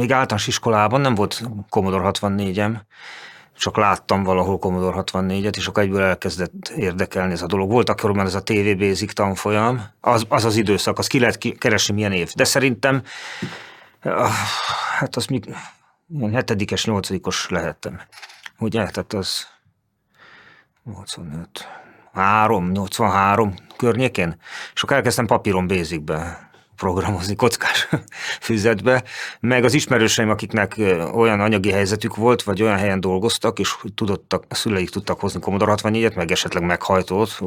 még általános iskolában nem volt Commodore 64-em, csak láttam valahol Commodore 64-et, és akkor egyből elkezdett érdekelni ez a dolog. Volt akkor már ez a TV Basic tanfolyam, az időszak, az ki lehet keresni milyen év. De szerintem, hát az még 7-es, 8-os lehettem. Ugye, tehát az 83 környékén, és akkor elkezdtem papíron Basicbe programozni, kockás füzetbe, meg az ismerőseim, akiknek olyan anyagi helyzetük volt, vagy olyan helyen dolgoztak, és a szüleik tudtak hozni Commodore 64-et, meg esetleg meghajtót,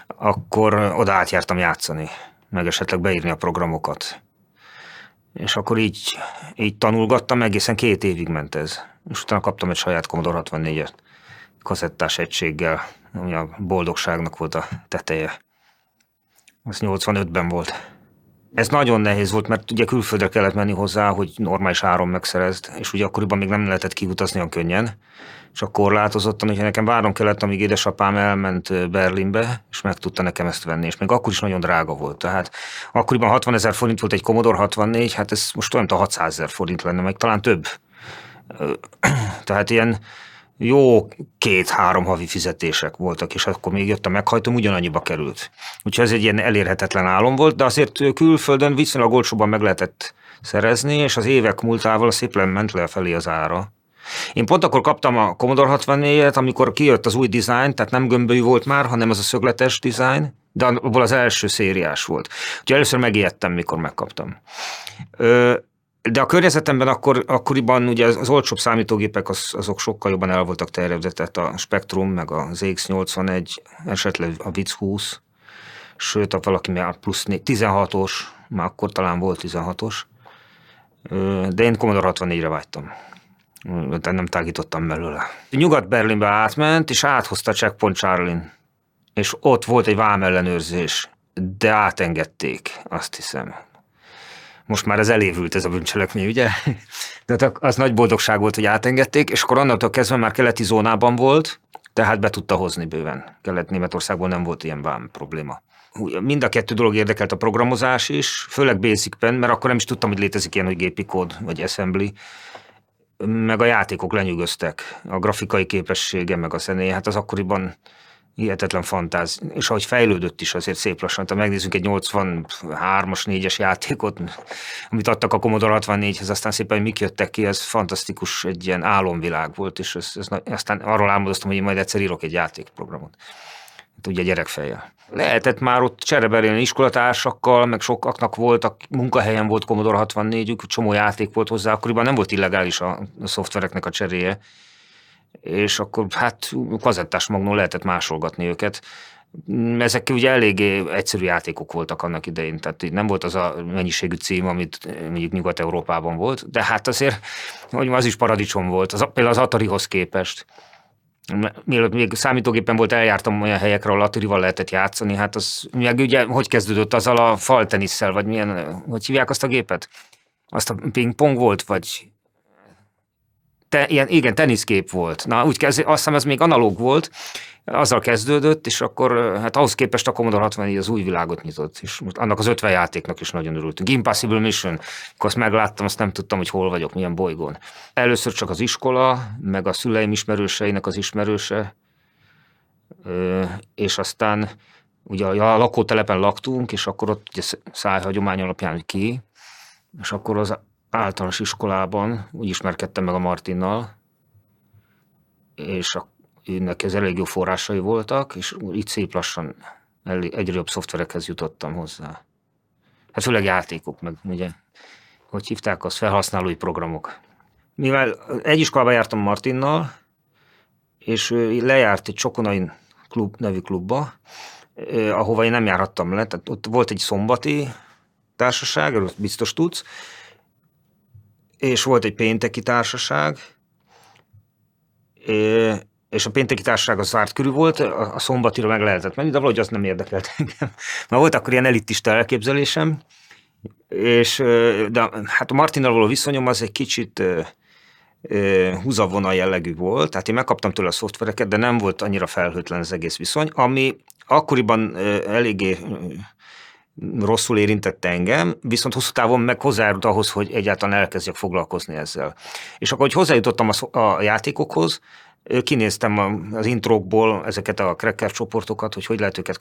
akkor oda átjártam játszani, meg esetleg beírni a programokat. És akkor így tanulgattam, egészen 2 évig ment ez. És utána kaptam egy saját Commodore 64-et, kazettás egységgel, ami a boldogságnak volt a teteje. Ez 85-ben volt. Ez nagyon nehéz volt, mert ugye külföldre kellett menni hozzá, hogy normális áron megszerezd, és ugye akkoriban még nem lehetett kiutazni olyan könnyen, csak korlátozottan, hogy nekem várnom kellett, amíg édesapám elment Berlinbe, és meg tudta nekem ezt venni, és még akkor is nagyon drága volt. Tehát akkoriban 60 000 forint volt egy Commodore 64, hát ez most olyan, mint a 600 000 forint lenne, meg talán több. Tehát ilyen jó 2-3 havi fizetések voltak, és akkor még jött a meghajtóm, ugyanannyiba került. Úgyhogy ez egy ilyen elérhetetlen álom volt, de azért külföldön viszonylag olcsóban meg lehetett szerezni, és az évek múltával szépen ment lefelé az ára. Én pont akkor kaptam a Commodore 64-et, amikor kijött az új dizájn, tehát nem gömbölyű volt már, hanem az a szögletes dizájn, de abból az első szériás volt. Úgyhogy először megijedtem, mikor megkaptam. De a környezetemben akkoriban ugye az olcsóbb számítógépek azok sokkal jobban el voltak terjedve, tehát a Spectrum, meg a ZX81, esetleg a VIC 20, sőt, valaki már plusz 16-os, már akkor talán volt 16-os, de én Commodore 64-re vágytam. De nem tágítottam belőle. Nyugat-Berlinbe átment, és áthozta Checkpoint Charlie-n, és ott volt egy vámellenőrzés, de átengedték, azt hiszem. Most már ez elévült ez a bűncselekmény, ugye? De az nagy boldogság volt, hogy átengedték, és akkor onnantól kezdve már keleti zónában volt, tehát be tudta hozni bőven. Kelet-Németországból nem volt ilyen vám probléma. Mind a 2 dolog érdekelt, a programozás is, főleg Basic-ben, mert akkor nem is tudtam, hogy létezik ilyen, hogy gépi kód, vagy assembly, meg a játékok lenyűgöztek, a grafikai képessége, meg a zenéje, hát az akkoriban hihetetlen fantáz, és ahogy fejlődött is azért szép lassan. Ha megnézzünk egy 83-as, 4-es játékot, amit adtak a Commodore 64-hez, aztán szépen mik jöttek ki, ez fantasztikus, egy ilyen álomvilág volt, és aztán arról álmodoztam, hogy én majd egyszer írok egy játékprogramot. Ugye gyerekfejjel. Lehetett már ott csereberélni iskolatársakkal, meg sokaknak voltak, munkahelyen volt Commodore 64-ük, csomó játék volt hozzá, akkoriban nem volt illegális a szoftvereknek a cseréje, és akkor hát kazettás magnón lehetett másolgatni őket. Ezek ugye eléggé egyszerű játékok voltak annak idején, tehát nem volt az a mennyiségű cím, amit mondjuk Nyugat-Európában volt, de hát azért, hogy az is paradicsom volt, például az Atarihoz képest. Mielőtt még számítógépen volt, eljártam olyan helyekre, ahol Atarival lehetett játszani, hát az meg ugye hogy kezdődött azzal a faltenisszel, vagy milyen, hogy hívják azt a gépet? Azt a pingpong volt, vagy igen, teniszgép volt. Na, azt hiszem, ez még analóg volt, azzal kezdődött, és akkor hát ahhoz képest a Commodore 64 az új világot nyitott, és annak az 50 játéknak is nagyon örültünk. Impossible Mission, akkor azt megláttam, azt nem tudtam, hogy hol vagyok, milyen bolygón. Először csak az iskola, meg a szüleim ismerőseinek az ismerőse, és aztán ugye a lakótelepen laktunk, és akkor ott ugye szájhagyomány alapján, hogy ki, és akkor az általános iskolában úgy ismerkedtem meg a Martinnal, és őnek ez elég jó forrásai voltak, és így szép lassan egyre jobb szoftverekhez jutottam hozzá. Hát főleg játékok, meg ugye, hogy hívták azt, felhasználói programok. Mivel egy iskolába jártam Martinnal, és ő lejárt egy Csokonai nevű klubba, ahova én nem járhattam le, tehát ott volt egy szombati társaság, erről biztos tudsz, és volt egy pénteki társaság, és a pénteki társaság az zárt körül volt, a szombatira meg lehetett menni, de valahogy az nem érdekelt engem. Már volt akkor ilyen elitista elképzelésem, de hát a Martinnal való viszonyom az egy kicsit húzavona jellegű volt, tehát én megkaptam tőle a szoftvereket, de nem volt annyira felhőtlen az egész viszony, ami akkoriban eléggé rosszul érintett engem, viszont hosszú távon meg hozzájárult ahhoz, hogy egyáltalán elkezdjek foglalkozni ezzel. És akkor, hogy hozzájutottam a játékokhoz, kinéztem az intrókból ezeket a Cracker csoportokat, hogy lehet őket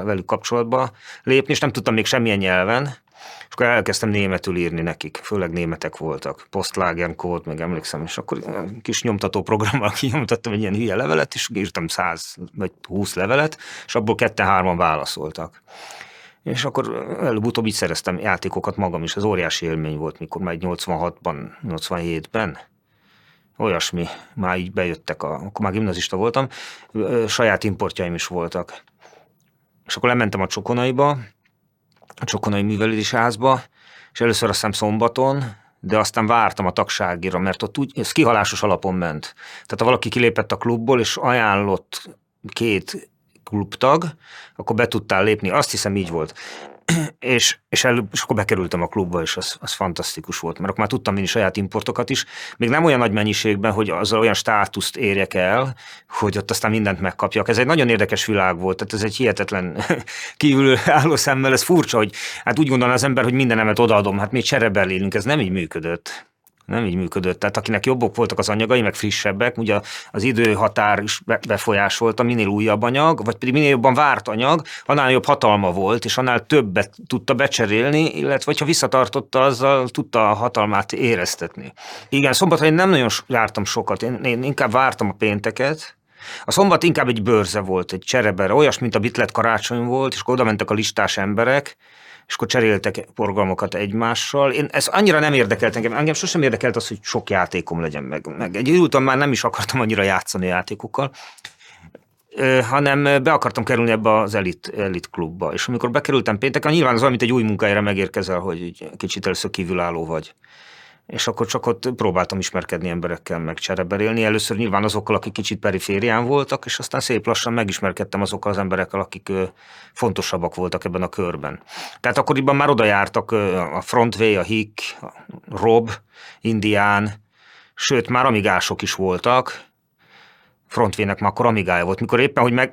velük kapcsolatba lépni, és nem tudtam még semmilyen nyelven, és akkor elkezdtem németül írni nekik, főleg németek voltak, Postlagercode, meg emlékszem, és akkor kis nyomtató programmal kinyomtattam egy ilyen hülye levelet, és írtam 100 vagy 20 levelet, és abból 2-3 válaszoltak. És akkor előbb-utóbb így szereztem játékokat magam is, ez óriási élmény volt, mikor már 86-ban, 87-ben, olyasmi, már így bejöttek, akkor már gimnazista voltam, saját importjaim is voltak. És akkor lementem a Csokonaiba, a Csokonai Művelődési Házba, és először azt hiszem szombaton, de aztán vártam a tagságira, mert ott úgy, ez kihalásos alapon ment. Tehát ha valaki kilépett a klubból, és ajánlott 2 klubtag, akkor be tudtál lépni. Azt hiszem így volt. És akkor bekerültem a klubba, és az fantasztikus volt, mert akkor már tudtam vinni saját importokat is, még nem olyan nagy mennyiségben, hogy azzal olyan státuszt érjek el, hogy ott aztán mindent megkapjak. Ez egy nagyon érdekes világ volt, tehát ez egy hihetetlen kívül álló szemmel, ez furcsa, hogy hát úgy gondolna az ember, hogy mindenemet odaadom, hát mi csereben élünk, ez nem így működött. Nem így működött. Tehát akinek jobbok voltak az anyagai, meg frissebbek, ugye az időhatár is befolyásolta, minél újabb anyag, vagy pedig minél jobban várt anyag, annál jobb hatalma volt, és annál többet tudta becserélni, illetve ha visszatartotta, azzal tudta a hatalmát éreztetni. Igen, szombaton én nem nagyon jártam sokat, én inkább vártam a pénteket. A szombat inkább egy bőrze volt, egy csereberre, olyas, mint a Bitlet karácsony volt, és akkor oda mentek a listás emberek, és akkor cseréltek programokat egymással. Ez annyira nem érdekelt engem sosem érdekelt az, hogy sok játékom legyen meg egy idő után már nem is akartam annyira játszani játékokkal, hanem be akartam kerülni ebbe az elit klubba. És amikor bekerültem pénteken, nyilván az olyan, mint egy új munkahelyre megérkezel, hogy kicsit először kívülálló vagy. És akkor csak ott próbáltam ismerkedni emberekkel, meg csereberélni. Először nyilván azokkal, akik kicsit periférián voltak, és aztán szép lassan megismerkedtem azokkal az emberekkel, akik fontosabbak voltak ebben a körben. Tehát akkoriban már oda jártak a Frontway, a Hick, a Rob, Indián, sőt, már amigások is voltak. Frontwaynek már akkor amigája volt, mikor éppen,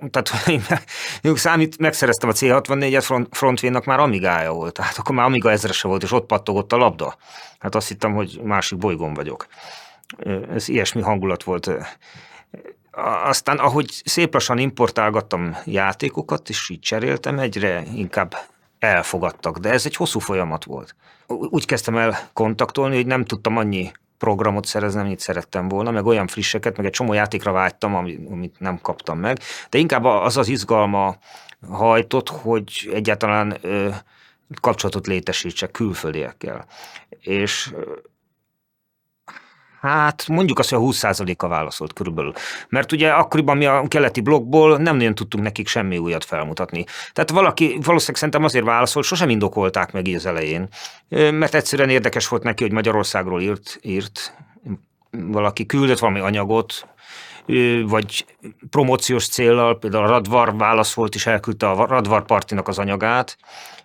megszereztem a C64-et, Frontwaynak már amigája volt, tehát akkor már Amiga 1000-ese volt, és ott pattogott a labda. Hát azt hittem, hogy másik bolygón vagyok. Ez ilyesmi hangulat volt. Aztán, ahogy szép lassan importálgattam játékokat, és így cseréltem, egyre inkább elfogadtak, de ez egy hosszú folyamat volt. Úgy kezdtem el kontaktolni, hogy nem tudtam annyi programot szerezni, amit szerettem volna, meg olyan frisseket, meg egy csomó játékra vágytam, amit nem kaptam meg. De inkább az izgalma hajtott, hogy egyáltalán kapcsolatot létesítsek külföldiekkel. És hát mondjuk azt, hogy a 20%-a válaszolt körülbelül. Mert ugye akkoriban mi a keleti blokkból nem nagyon tudtunk nekik semmi újat felmutatni. Tehát valaki valószínűleg szerintem azért válaszolt, sosem indokolták meg így az elején, mert egyszerűen érdekes volt neki, hogy Magyarországról írt valaki, küldött valami anyagot, vagy promóciós céllal, például a Radvar válasz volt, és elküldte a Radvar Partinak az anyagát,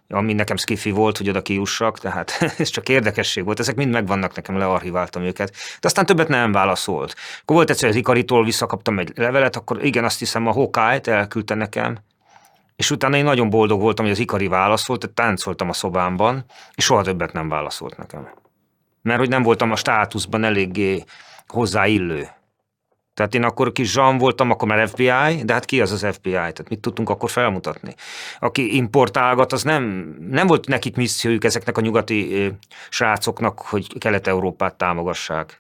ami nekem skifi volt, hogy oda kijussak, tehát ez csak érdekesség volt. Ezek mind megvannak, nekem learchiváltam őket. De aztán többet nem válaszolt. Akkor volt egyszer, az Ikaritól visszakaptam egy levelet, akkor igen, azt hiszem a Hawkeye-t elküldte nekem, és utána én nagyon boldog voltam, hogy az Ikari válaszolt, tehát táncoltam a szobámban, és soha többet nem válaszolt nekem. Mert hogy nem voltam a státuszban eléggé hozzáillő. Tehát én akkor kis zsam voltam, akkor már FBI, de hát ki az FBI? Tehát mit tudtunk akkor felmutatni? Aki importálgat, az nem volt nekik missziójuk ezeknek a nyugati srácoknak, hogy Kelet-Európát támogassák.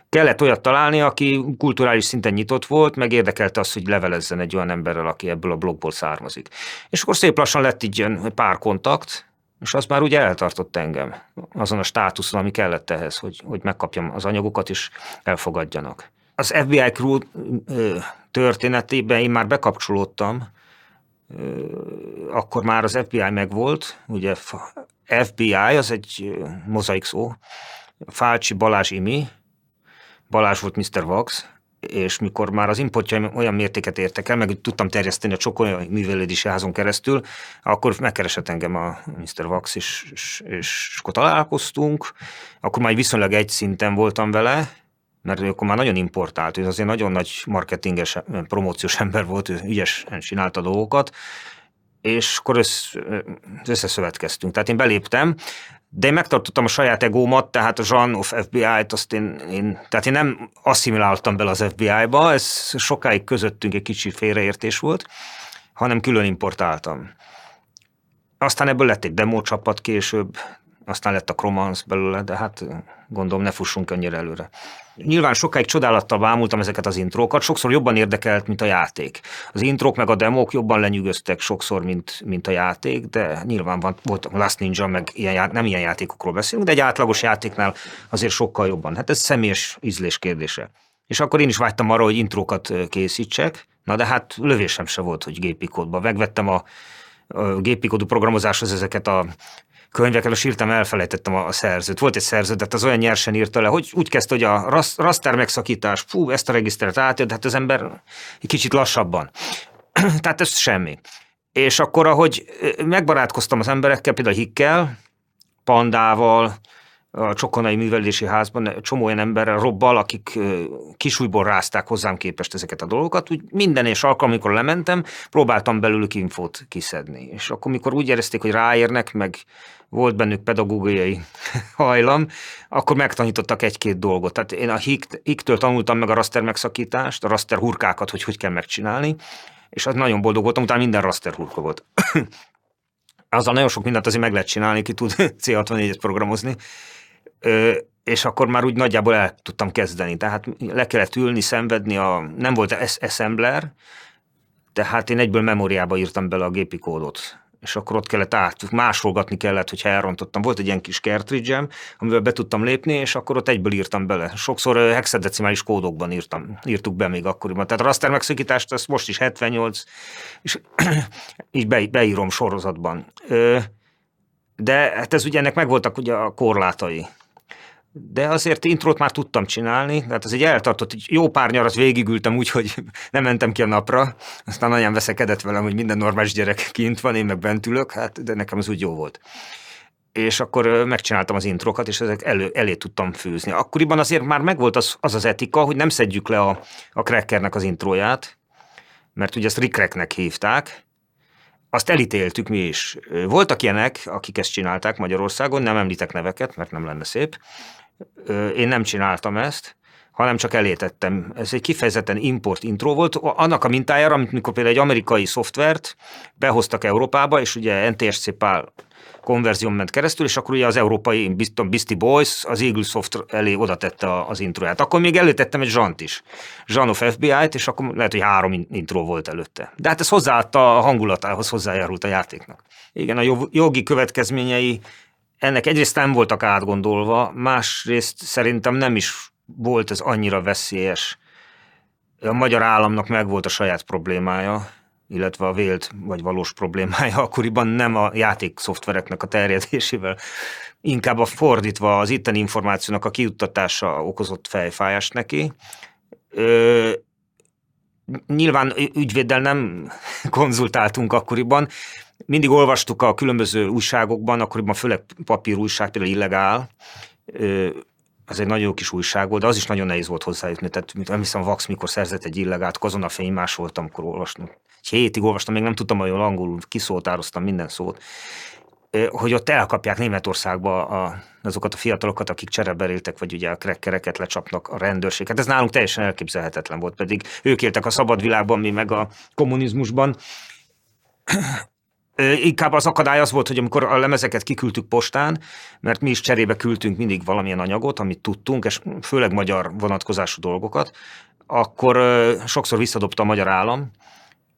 Kellett olyat találni, aki kulturális szinten nyitott volt, meg érdekelte azt, hogy levelezzen egy olyan emberrel, aki ebből a blogból származik. És akkor szép lassan lett így pár kontakt, és az már ugye eltartott engem azon a státuszon, ami kellett ehhez, hogy megkapjam az anyagokat, és elfogadjanak. Az FBI Crew történetében én már bekapcsolódtam, akkor már az FBI megvolt, ugye FBI az egy mozaik szó, Fálcsi, Balázs, Imi, Balázs volt Mr. Wax, és mikor már az importjaim olyan mértéket értek el, meg tudtam terjeszteni a Csokonai Művelődési Házon keresztül, akkor megkeresett engem a Mr. Wax, és akkor találkoztunk, akkor már viszonylag egy szinten voltam vele, mert ő akkor már nagyon importált, ő azért nagyon nagy marketinges, promóciós ember volt, ő ügyesen csinálta dolgokat, és akkor összeszövetkeztünk. Tehát én beléptem, de én megtartottam a saját egómat, tehát a Jean of FBI-t, tehát én nem asszimiláltam bele az FBI-ba, ez sokáig közöttünk egy kicsi félreértés volt, hanem külön importáltam. Aztán ebből lett egy demo csapat később, aztán lett a Cromance belőle, de hát gondolom ne fussunk annyira előre. Nyilván sokáig csodálattal bámultam ezeket az intrókat, sokszor jobban érdekelt, mint a játék. Az intrók meg a demók jobban lenyűgöztek sokszor, mint a játék, de nyilván volt a Last Ninja, meg nem ilyen játékokról beszélünk, de egy átlagos játéknál azért sokkal jobban. Hát ez személyes ízlés kérdése. És akkor én is vágytam arra, hogy intrókat készítsek, na de hát lövésem se volt, hogy gépi kódba. Megvettem a gépi kódú programozáshoz ezeket a könyvekkel, és írtam, elfelejtettem a szerzőt. Volt egy szerző, de az olyan nyersen írta le, hogy úgy kezdte, hogy a raster megszakítás, ezt a regisztert átjött, de hát az ember egy kicsit lassabban. Tehát ez semmi. És akkor, ahogy megbarátkoztam az emberekkel, például Hikkel, Pandával, a Csokonai Művelési Házban csomó olyan emberrel, Robbal, akik kisújból rázták hozzám képest ezeket a dolgokat, úgy minden és alkalom, amikor lementem, próbáltam belőlük infót kiszedni. És akkor, mikor úgy érezték, hogy ráérnek, meg volt bennük pedagógiai hajlam, akkor megtanítottak egy-két dolgot. Tehát én a Hiktől tanultam meg a raster megszakítást, a raster hurkákat, hogy kell megcsinálni, és az nagyon boldog voltam, utána minden raster hurka volt. Azzal nagyon sok mindent azért meg lehet csinálni, ki tud C64-et programozni, és akkor már úgy nagyjából el tudtam kezdeni. Tehát le kellett ülni, szenvedni, nem volt assembler, tehát én egyből memóriába írtam bele a gépi kódot. És akkor ott kellett másolgatni kellett, hogyha elrontottam. Volt egy ilyen kis cartridge-em, amivel be tudtam lépni, és akkor ott egyből írtam bele. Sokszor hexadecimális kódokban írtuk be még akkoriban. Tehát a raster megszakítást, ezt most is 78, és így beírom sorozatban. De hát ez ugye ennek megvoltak ugye a korlátai. De azért intrót már tudtam csinálni, tehát az egy eltartott, egy jó pár nyarat végigültem úgy, hogy nem mentem ki a napra, aztán anyám veszekedett velem, hogy minden normális gyerek kint van, én meg bent ülök, hát de nekem ez úgy jó volt. És akkor megcsináltam az intrókat, és ezek elé tudtam fűzni. Akkoriban azért már megvolt az etika, hogy nem szedjük le a crackernek az intróját, mert ugye ezt Rick-Racknek hívták, azt elítéltük mi is. Voltak ilyenek, akik ezt csinálták Magyarországon, nem említek neveket, mert nem lenne szép. Én nem csináltam ezt, hanem csak elétettem. Ez egy kifejezetten import intro volt, annak a mintájára, amit mikor például egy amerikai szoftvert behoztak Európába, és ugye NTSC-PAL konverzión ment keresztül, és akkor ugye az európai Beastie Boys az Eagle Soft elé oda tette az introját. Akkor még előtettem egy Jean-t is, Jean of FBI-t, és akkor lehet, hogy 3 intro volt előtte. De hát ez hozzáadta a hangulatához, hozzájárult a játéknak. Igen, a jogi következményei ennek egyrészt nem voltak átgondolva, másrészt szerintem nem is volt ez annyira veszélyes. A magyar államnak megvolt a saját problémája, illetve a vélt vagy valós problémája akkoriban nem a játékszoftvereknek a terjedésével, inkább a fordítva az itteni információnak a kijuttatása okozott fejfájást neki. Nyilván ügyvéddel nem konzultáltunk akkoriban, mindig olvastuk a különböző újságokban, akkoriban főleg papírújság, például Illegál, az egy nagyon jó kis újság volt, de az is nagyon nehéz volt hozzájutni. Tehát nem hiszem, a Vax mikor szerzett egy Illegált, Kazonafény más voltam, amikor olvastam. Egy hétig olvastam, még nem tudtam, hogy angolul kiszótároztam minden szót, hogy ott elkapják Németországba azokat a fiatalokat, akik csereberéltek, vagy ugye a crackereket lecsapnak a rendőrség. Hát ez nálunk teljesen elképzelhetetlen volt, pedig ők éltek a szabad világban, mi meg a kommunizmusban. Inkább az akadály az volt, hogy amikor a lemezeket kiküldtük postán, mert mi is cserébe küldtünk mindig valamilyen anyagot, amit tudtunk, és főleg magyar vonatkozású dolgokat, akkor sokszor visszadobta a magyar állam,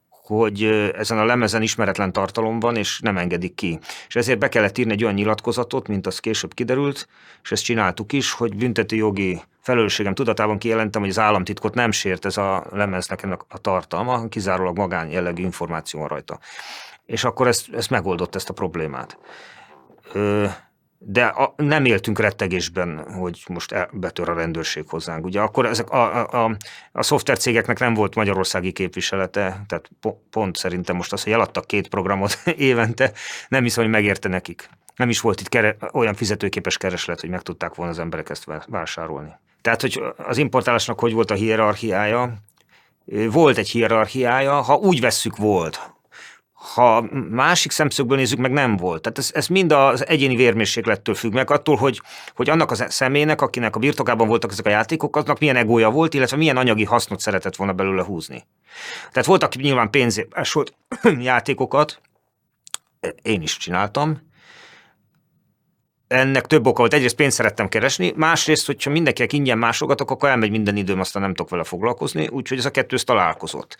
hogy ezen a lemezen ismeretlen tartalom van, és nem engedik ki. És ezért be kellett írni egy olyan nyilatkozatot, mint az később kiderült, és ezt csináltuk is, hogy büntetőjogi felelősségem tudatában kijelentem, hogy az államtitkot nem sért ez a lemeznek a tartalma, kizárólag magánjellegű információ van rajta. És akkor ezt megoldott, ezt a problémát. De nem éltünk rettegésben, hogy most betör a rendőrség hozzánk. Ugye akkor ezek a szoftvercégeknek nem volt magyarországi képviselete, tehát pont szerintem most az, hogy eladtak 2 programot évente, nem hiszem, hogy megérte nekik. Nem is volt itt olyan fizetőképes kereslet, hogy meg tudták volna az emberek ezt vásárolni. Tehát, hogy az importálásnak hogy volt a hierarchiája? Volt egy hierarchiája, ha úgy vesszük volt, Ha másik szemszögből nézzük, meg nem volt. Tehát ez mind az egyéni vérmérséklettől függ meg, attól, hogy annak a személynek, akinek a birtokában voltak ezek a játékok, aznak milyen egója volt, illetve milyen anyagi hasznot szeretett volna belőle húzni. Tehát voltak nyilván pénzés volt játékokat, én is csináltam. Ennek több oka volt. Egyrészt pénzt szerettem keresni, másrészt, hogyha mindenkinek ingyen másogatok, akkor elmegy minden időm, aztán nem tudok vele foglalkozni, úgyhogy ez a kettő találkozott.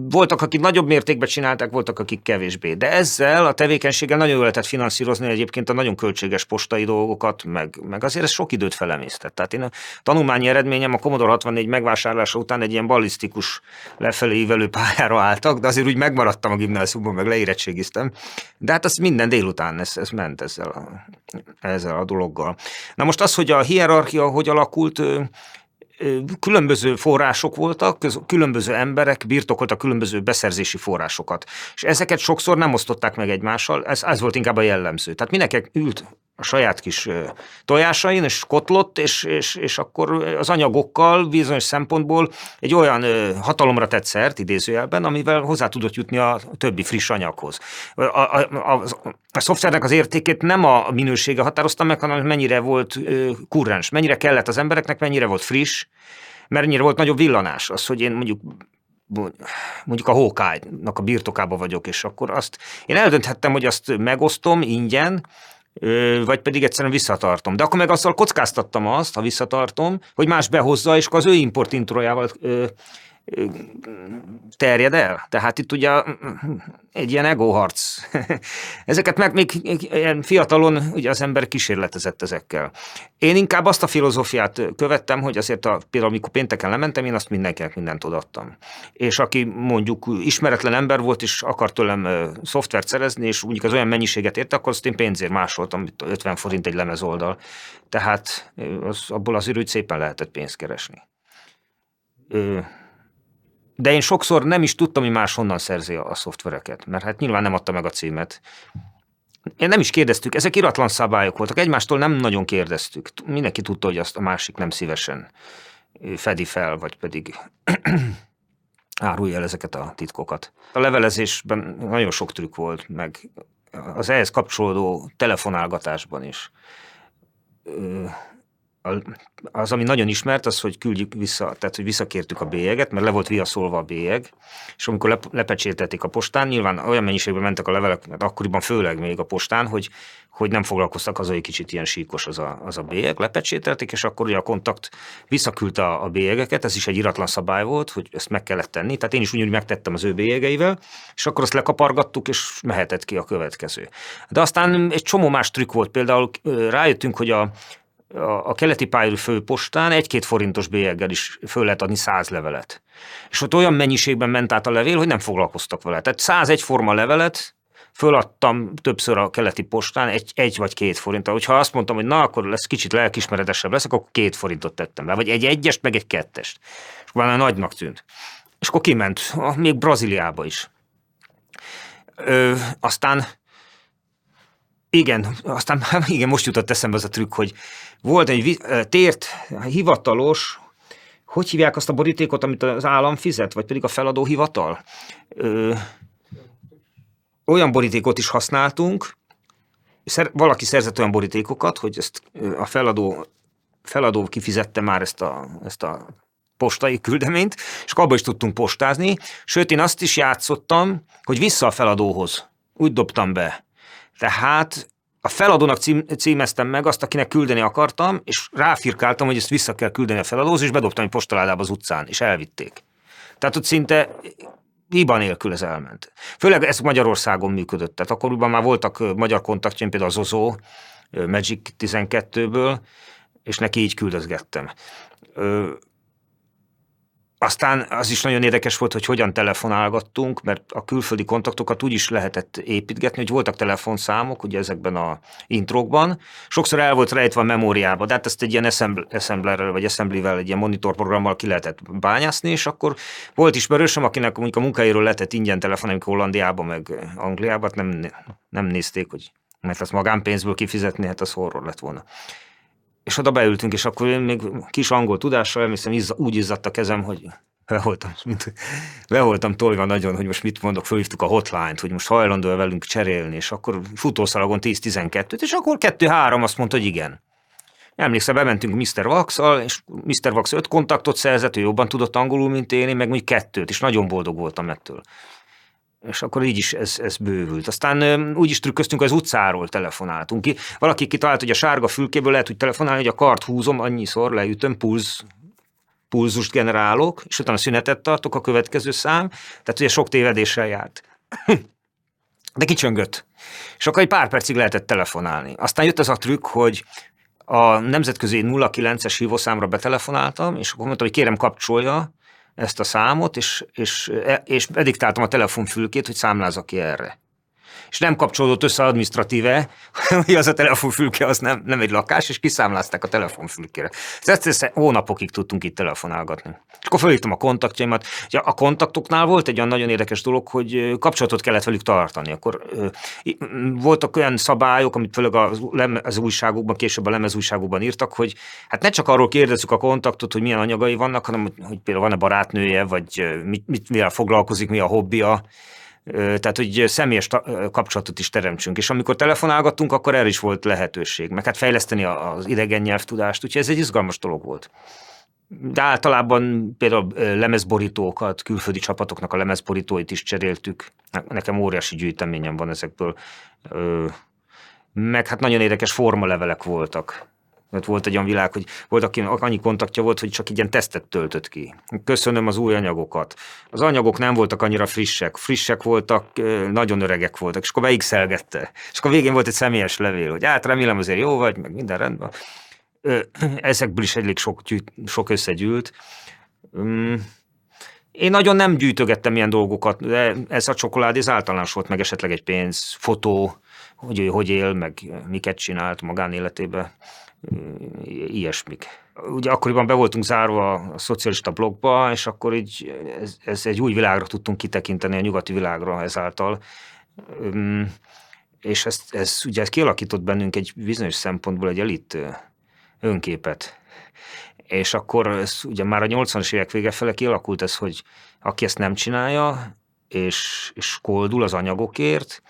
Voltak, akik nagyobb mértékben csinálták, voltak, akik kevésbé. De ezzel a tevékenységgel nagyon jól lehetett finanszírozni egyébként a nagyon költséges postai dolgokat, meg azért ez sok időt felemésztett. Tehát én a tanulmányi eredményem a Commodore 64 megvásárlása után egy ilyen ballisztikus lefelé ívelő pályára álltak, de azért úgy megmaradtam a gimnáziumban, meg leérettségiztem. De hát az minden délután ez ment ezzel a dologgal. Na most az, hogy a hierarchia hogy alakult, különböző források voltak, különböző emberek birtokoltak különböző beszerzési forrásokat. És ezeket sokszor nem osztották meg egymással, ez volt inkább a jellemző. Tehát mindenki ült a saját kis tojásain, és kotlott, és akkor az anyagokkal bizonyos szempontból egy olyan hatalomra tett szert, idézőjelben, amivel hozzá tudott jutni a többi friss anyaghoz. A szoftvernek az értékét nem a minősége határozta meg, hanem mennyire volt kurrens, mennyire kellett az embereknek, mennyire volt friss, mennyire volt nagyobb villanás. Az, hogy én mondjuk a Hawkeye-nak a birtokába vagyok, és akkor azt én eldönthettem, hogy azt megosztom ingyen, vagy pedig egyszerűen visszatartom. De akkor meg azzal kockáztattam azt, ha visszatartom, hogy más behozza, és akkor az ő import introjával terjed el. Tehát itt ugye egy ilyen egóharc. Ezeket meg még fiatalon ugye az ember kísérletezett ezekkel. Én inkább azt a filozófiát követtem, hogy azért például amikor pénteken lementem, én azt mindenkinek mindent odaadtam. És aki mondjuk ismeretlen ember volt, és akart tőlem szoftvert szerezni, és mondjuk az olyan mennyiséget érte, akkor azt én pénzért másoltam, 50 forint egy lemezoldal. Tehát abból azért úgy szépen lehetett pénzt keresni. De én sokszor nem is tudtam, hogy máshonnan szerzi a szoftvereket, mert hát nyilván nem adta meg a címet. Én nem is kérdeztük, ezek iratlan szabályok voltak, egymástól nem nagyon kérdeztük. Mindenki tudta, hogy azt a másik nem szívesen fedi fel, vagy pedig árulja el ezeket a titkokat. A levelezésben nagyon sok trükk volt, meg az ehhez kapcsolódó telefonálgatásban is. Az, ami nagyon ismert, az, hogy küldjük vissza, tehát hogy visszakértük a bélyeget, mert le volt viaszolva a bélyeg, és amikor lepecsételték a postán, nyilván olyan mennyiségben mentek a levelek, mert akkoriban főleg még a postán, hogy nem foglalkoztak az, hogy kicsit ilyen síkos az a bélyeg, lepecsételték, és akkor ugye a kontakt visszaküldte a bélyegeket, ez is egy iratlan szabály volt, hogy ezt meg kellett tenni, tehát én is úgy megtettem az ő bélyegeivel, és akkor azt lekapargattuk, és mehetett ki a következő. De aztán egy csomó más trükk volt, például rájöttünk, hogy a keleti pályaudvari főpostán 1-2 forintos bélyeggel is föl lehet adni 100 levelet. És ott olyan mennyiségben ment át a levél, hogy nem foglalkoztak vele. Tehát 101 forma levelet föladtam többször a keleti postán 1 vagy 2 forinttal. Hogyha azt mondtam, hogy na, akkor lesz kicsit lelkismeretesebb leszek, akkor 2 forintot tettem le. Vagy egy 1-est, meg egy 2-est. És akkor már nagynak tűnt. És akkor kiment, még Brazíliába is. Aztán most jutott eszembe az a trükk, hogy volt egy tért hivatalos, hogy hívják azt a borítékot, amit az állam fizet, vagy pedig a feladó hivatal? Olyan borítékot is használtunk, valaki szerzett olyan borítékokat, hogy ezt a feladó kifizette már ezt a postai küldeményt, és abba is tudtunk postázni, sőt én azt is játszottam, hogy vissza a feladóhoz. Úgy dobtam be. Tehát a feladónak címeztem meg azt, akinek küldeni akartam, és ráfirkáltam, hogy ezt vissza kell küldeni a feladóhoz, és bedobtam egy postaládába az utcán, és elvitték. Tehát ott szinte hiba nélkül ez elment. Főleg ez Magyarországon működött. Tehát akkoriban már voltak magyar kontaktjaim, például az Ozó, Magic 12-ből, és neki így küldözgettem. Aztán az is nagyon érdekes volt, hogy hogyan telefonálgattunk, mert a külföldi kontaktokat úgy is lehetett építgetni, hogy voltak telefonszámok ugye ezekben a intrókban. Sokszor el volt rejtve a memóriába, de hát ezt egy ilyen assemblerrel vagy assemblyvel, egy ilyen monitorprogrammal ki lehetett bányászni, és akkor volt ismerősöm, akinek mondjuk a munkahelyéről lehetett ingyen telefonálni Hollandiába, meg Angliába, nem nézték, hogy mert azt magánpénzből kifizetni, hát az horror lett volna. És oda beültünk, és akkor én még kis angol tudással, emlékszem, úgy izzadt a kezem, hogy Be voltam tolva nagyon, hogy most mit mondok, fölhívtuk a hotline-t, hogy most hajlandó velünk cserélni, és akkor futószalagon 10-12-t, és akkor 2-3 azt mondta, hogy igen. Emlékszem, bementünk Mr. Vax-al, és Mr. Vax 5 kontaktot szerzett, ő jobban tudott angolul, mint én meg mondjuk 2-t, és nagyon boldog voltam ettől. És akkor így is ez bővült. Aztán úgy is trükköztünk, az utcáról telefonáltunk ki. Valaki kitalált, hogy a sárga fülkéből lehet úgy telefonálni, hogy a kart húzom, annyiszor leütöm, pulzust generálok, és utána szünetet tartok, a következő szám, tehát ugye sok tévedéssel járt. De kicsöngött. És akkor egy pár percig lehetett telefonálni. Aztán jött az a trükk, hogy a nemzetközi 09-es hívószámra betelefonáltam, és akkor mondtam, hogy kérem kapcsolja ezt a számot, és bediktáltam a telefonfülkét, hogy számlázzak ki erre. És nem kapcsolódott össze adminisztratíve, hogy az a telefonfülke az nem egy lakás, és kiszámlázták a telefonfülkére. Ezt hónapokig tudtunk itt telefonálgatni. És akkor fölhívtam a kontaktjaimat. A kontaktoknál volt egy olyan nagyon érdekes dolog, hogy kapcsolatot kellett velük tartani. Akkor voltak olyan szabályok, amit főleg az újságokban, később a lemezújságokban írtak, hogy hát ne csak arról kérdezzük a kontaktot, hogy milyen anyagai vannak, hanem hogy például van-e barátnője, vagy mivel foglalkozik, mi a hobbija. Tehát, hogy személyes kapcsolatot is teremtsünk. És amikor telefonálgattunk, akkor erre is volt lehetőség. Meg hát fejleszteni az idegen nyelvtudást, úgyhogy ez egy izgalmas dolog volt. De általában például lemezborítókat, külföldi csapatoknak a lemezborítóit is cseréltük. Nekem óriási gyűjteményem van ezekből. Meg hát nagyon érdekes formalevelek voltak. Volt egy olyan világ, hogy volt, akinek annyi kontaktja volt, hogy csak ilyen tesztet töltött ki. Köszönöm az új anyagokat. Az anyagok nem voltak annyira frissek voltak, nagyon öregek voltak, és akkor beixelgette. És akkor végén volt egy személyes levél, hogy remélem azért jó vagy, meg minden rendben. Ezekből is elég sok összegyűlt. Én nagyon nem gyűjtögettem ilyen dolgokat, de ez a csokolád, ez általános volt, meg esetleg egy pénz, fotó, hogy ő hogy él, meg miket csinált magánéletében. Ilyesmik. Ugye akkoriban be voltunk zárva a szocialista blokkba, és akkor így ez egy új világra tudtunk kitekinteni, a nyugati világra ezáltal. És ez kialakított bennünk egy bizonyos szempontból egy elit önképet. És akkor ez ugye már a 80-as évek vége fele kialakult ez, hogy aki ezt nem csinálja, és koldul az anyagokért,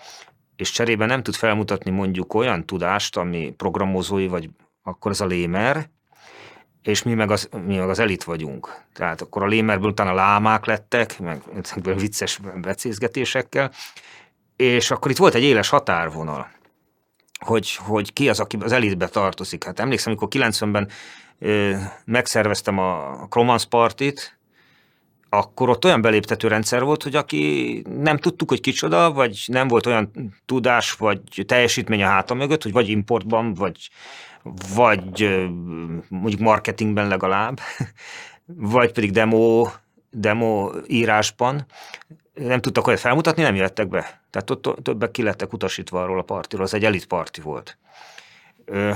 és cserébe nem tud felmutatni mondjuk olyan tudást, ami programozói, vagy akkor ez a lémer, és mi meg az elit vagyunk. Tehát akkor a lémerből utána lámák lettek, meg vicces becézgetésekkel, és akkor itt volt egy éles határvonal, hogy ki az, aki az elitbe tartozik. Hát emlékszem, amikor 90-ben megszerveztem a Kromans Partit, akkor ott olyan beléptető rendszer volt, hogy aki nem tudtuk, hogy kicsoda, vagy nem volt olyan tudás, vagy teljesítmény a háta mögött, hogy vagy importban, vagy mondjuk marketingben legalább, vagy pedig demo írásban, nem tudtak olyat felmutatni, nem jöttek be. Tehát ott többek ki lettek utasítva arról a partiról, az egy elit parti volt.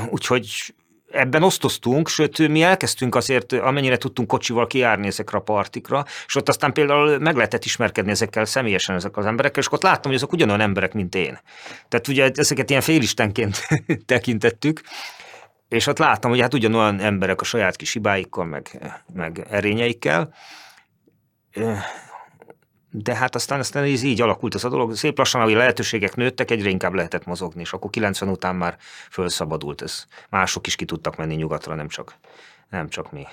Úgyhogy ebben osztoztunk, sőt, mi elkezdtünk azért, amennyire tudtunk kocsival kijárni ezekre a partikra, és ott aztán például meg lehetett ismerkedni ezekkel személyesen, ezekkel az emberekkel, és ott láttam, hogy azok ugyanolyan emberek, mint én. Tehát ugye ezeket ilyen félistenként tekintettük, és ott láttam, hogy hát ugyanolyan emberek a saját kis hibáikkal, meg erényeikkel, de hát aztán ez így alakult ez a dolog. Szép lassan, ahogy lehetőségek nőttek, egyre inkább lehetett mozogni, és akkor 90 után már fölszabadult ez. Mások is ki tudtak menni nyugatra, nem csak mi.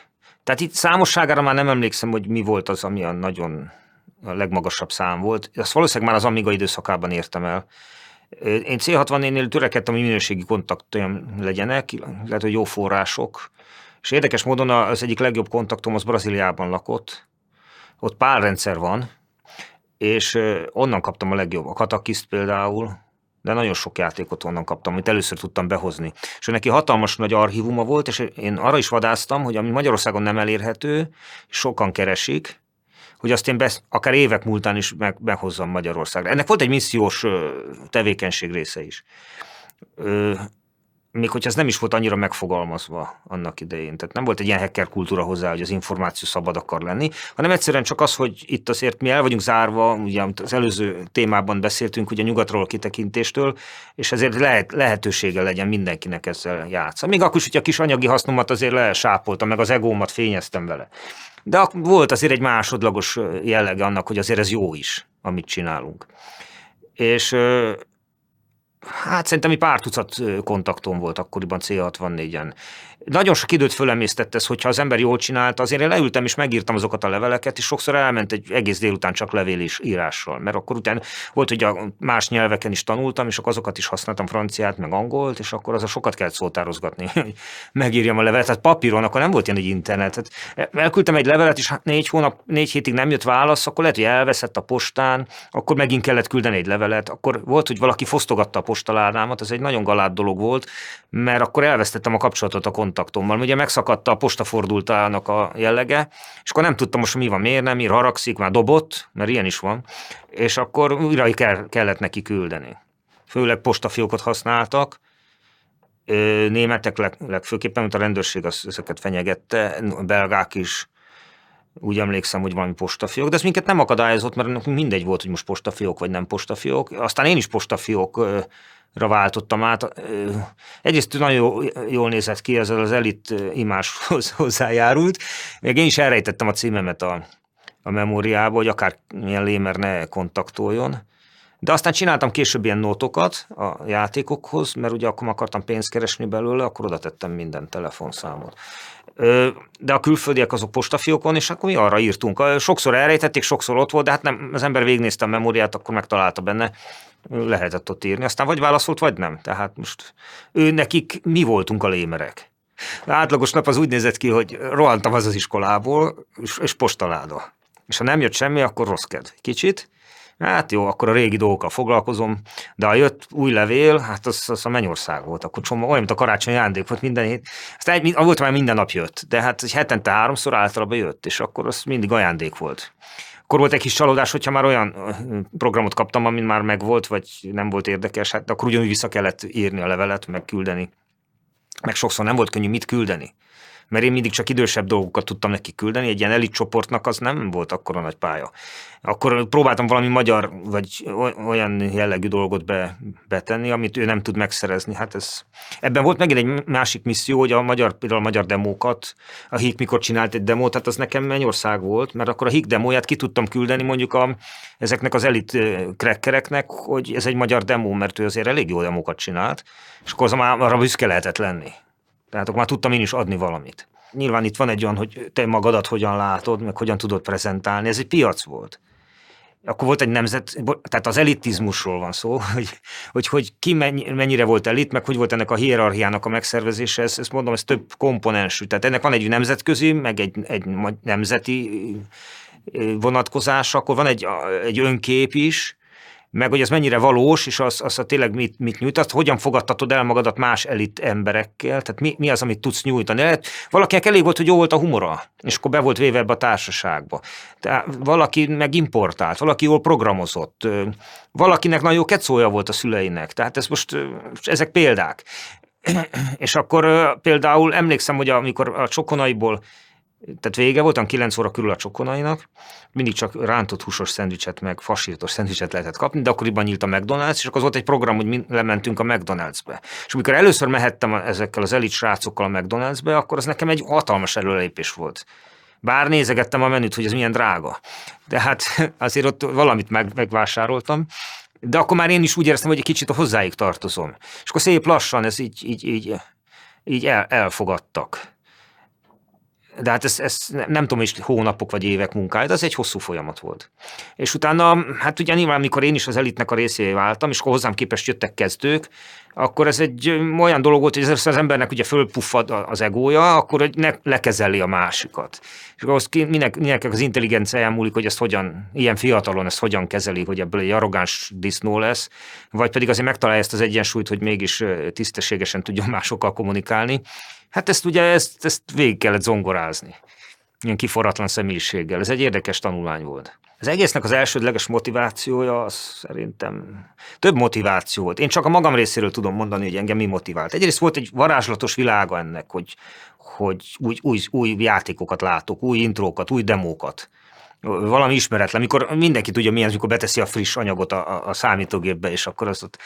Tehát itt számosságára már nem emlékszem, hogy mi volt az, ami a legmagasabb szám volt. Azt valószínűleg már az Amiga időszakában értem el. Én C64-nél törekedtem, hogy minőségi kontaktom legyenek, lehet, hogy jó források, és érdekes módon az egyik legjobb kontaktom az Brazíliában lakott. Ott pálrendszer van, és onnan kaptam a legjobb. A Katakiszt például, de nagyon sok játékot onnan kaptam, amit először tudtam behozni. És neki hatalmas nagy archívuma volt, és én arra is vadásztam, hogy ami Magyarországon nem elérhető, és sokan keresik, hogy azt én akár évek múltán is meghozzam Magyarországra. Ennek volt egy missziós tevékenység része is. Még hogyha ez nem is volt annyira megfogalmazva annak idején. Tehát nem volt egy ilyen hacker kultúra hozzá, hogy az információ szabad akar lenni, hanem egyszerűen csak az, hogy itt azért mi el vagyunk zárva, ugye az előző témában beszéltünk, ugye nyugatról kitekintéstől, és ezért lehetősége legyen mindenkinek ezzel játszani. Még akkor is, hogy a kis anyagi hasznomat azért lesápoltam, meg az egómat fényeztem vele. De volt azért egy másodlagos jellege annak, hogy azért ez jó is, amit csinálunk. És hát szerintem pár tucat kontaktom volt akkoriban C64-en. Nagyon sok időt fölemésztett ez, hogyha az ember jól csinálta, azért én leültem és megírtam azokat a leveleket, és sokszor elment egy egész délután csak levélisírással, mert akkor utána volt, hogy a más nyelveken is tanultam, és akkor azokat is használtam, franciát, meg angolt, és akkor az sokat kellett szótározgatni, hogy megírjam a levelet. Tehát papíron akkor nem volt ilyen, hogy internet. Tehát elküldtem egy levelet, és 4 hétig nem jött válasz, akkor lehet, hogy elveszett a postán, akkor megint kellett küldeni egy levelet, akkor volt, hogy valaki fosztogatta a postaládámat, ez egy nagyon galád dolog volt, mert akkor elvesztettem a kapcsolatot a kontaktommal. Ugye megszakadta a postafordultának a jellege, és akkor nem tudtam most, mi van, miért nem ír, haragszik, már dobott, mert ilyen is van, és akkor újra kellett neki küldeni. Főleg postafiókot használtak, németek legfőképpen, mint a rendőrség ezeket fenyegette, a belgák is, úgy emlékszem, hogy valami postafiók, de ez minket nem akadályozott, mert mindegy volt, hogy most postafiók vagy nem postafiók. Aztán én is postafiókra váltottam át. Egyrészt nagyon jól nézett ki, ezzel az elit imáshoz hozzájárult. Még én is elrejtettem a címemet a memóriába, hogy akár milyen lémer ne kontaktoljon. De aztán csináltam később ilyen nótokat a játékokhoz, mert ugye akkor akartam pénzt keresni belőle, akkor oda tettem minden telefonszámot. De a külföldiek azok postafiókon, és akkor mi arra írtunk. Sokszor elrejtették, sokszor ott volt, de hát nem, az ember végignézte a memóriát, akkor megtalálta benne, lehetett ott írni. Aztán vagy válaszolt, vagy nem. Tehát most nekik mi voltunk a lémerek. Az átlagos nap az úgy nézett ki, hogy rohantam az iskolából, és postaláda. És ha nem jött semmi, akkor rossz kedv. Kicsit. Hát jó, akkor a régi dolgokkal foglalkozom, de ha jött új levél, hát az a mennyország volt, akkor olyan, mint a karácsonyi ajándék volt minden hét. Aztán volt már minden nap jött, de hát hetente 3-szor általában jött, és akkor az mindig ajándék volt. Akkor volt egy kis csalódás, hogyha már olyan programot kaptam, amin már megvolt, vagy nem volt érdekes, hát akkor ugyanúgy vissza kellett írni a levelet, meg küldeni. Meg sokszor nem volt könnyű mit küldeni. Mert én mindig csak idősebb dolgokat tudtam neki küldeni, egy ilyen elit csoportnak az nem volt akkora nagy pálya. Akkor próbáltam valami magyar, vagy olyan jellegű dolgot betenni, amit ő nem tud megszerezni. Hát ebben volt megint egy másik misszió, hogy például a magyar demókat, a HIK mikor csinált egy demót, hát az nekem mennyország volt, mert akkor a HIK demóját ki tudtam küldeni mondjuk ezeknek az elit crackereknek, hogy ez egy magyar demó, mert ő azért elég jó demókat csinált, és akkor már arra büszke lehetett lenni. Tehát akkor már tudtam én is adni valamit. Nyilván itt van egy olyan, hogy te magadat hogyan látod, meg hogyan tudod prezentálni. Ez egy piac volt. Akkor volt egy tehát az elitizmusról van szó, hogy ki mennyire volt elit, meg hogy volt ennek a hierarchiának a megszervezése, ezt mondom, ez több komponensű. Tehát ennek van egy nemzetközi, meg egy nemzeti vonatkozása, akkor van egy önkép is, meg hogy ez mennyire valós, és az tényleg mit nyújt, azt hogyan fogadtatod el magadat más elit emberekkel, tehát mi az, amit tudsz nyújtani. Valakinek elég volt, hogy jó volt a humora, és akkor be volt véve ebbe a társaságba. Tehát valaki meg importált, valaki jól programozott, valakinek nagyon jó kecója volt a szüleinek, tehát ezek példák. És akkor például emlékszem, hogy amikor a Csokonaiból, tehát vége voltam 9 óra körül a Csokonainak, mindig csak rántott húsos szendvicset, meg fasírtos szendvicset lehetett kapni, de akkoriban nyílt a McDonald's, és akkor az volt egy program, hogy lementünk a McDonald'sbe. És amikor először mehettem ezekkel az elit srácokkal a McDonald'sbe, akkor az nekem egy hatalmas előrelépés volt. Bár nézegettem a menüt, hogy ez milyen drága. De hát azért ott valamit megvásároltam, de akkor már én is úgy éreztem, hogy egy kicsit hozzájuk tartozom. És akkor szép lassan ez így elfogadtak. De hát ez nem tudom, is hónapok vagy évek munkája, de ez egy hosszú folyamat volt. És utána, hát ugye nyilván, amikor én is az elitnek a részévé váltam, és akkor hozzám képest jöttek kezdők, akkor ez egy olyan dolog volt, hogy az embernek ugye fölpuffad az egója, akkor hogy lekezeli a másikat. És ahhoz mindenki az intelligenciáján múlik, hogy ezt ilyen fiatalon ezt hogyan kezeli, hogy ebből egy arrogáns disznó lesz, vagy pedig azért megtalálja ezt az egyensúlyt, hogy mégis tisztességesen tudjon másokkal kommunikálni. Hát ezt végig kellett zongorázni. Ilyen kiforratlan személyiséggel. Ez egy érdekes tanulmány volt. Az egésznek az elsődleges motivációja az szerintem több motiváció volt. Én csak a magam részéről tudom mondani, hogy engem mi motivált. Egyrészt volt egy varázslatos világa ennek, hogy új játékokat látok, új intrókat, új demókat. Valami ismeretlen, amikor mindenki tudja milyen, amikor beteszi a friss anyagot a számítógépbe, és akkor azt ott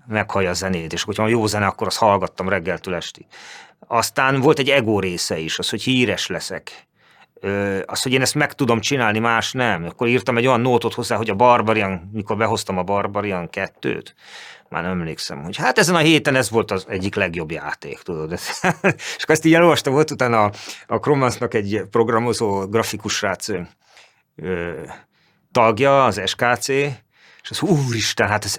meghallja a zenét, és hogyha jó zene, akkor azt hallgattam reggeltől estig. Aztán volt egy ego része is, az, hogy híres leszek. Az, hogy én ezt meg tudom csinálni, más nem. Akkor írtam egy olyan nótot hozzá, hogy a Barbarian, mikor behoztam a Barbarian 2-t, már nem emlékszem, hogy hát ezen a héten ez volt az egyik legjobb játék, tudod. És akkor ezt így elolvastam, volt utána a Chromansnak egy programozó grafikus srác tagja, az SKC, és az úristen, hát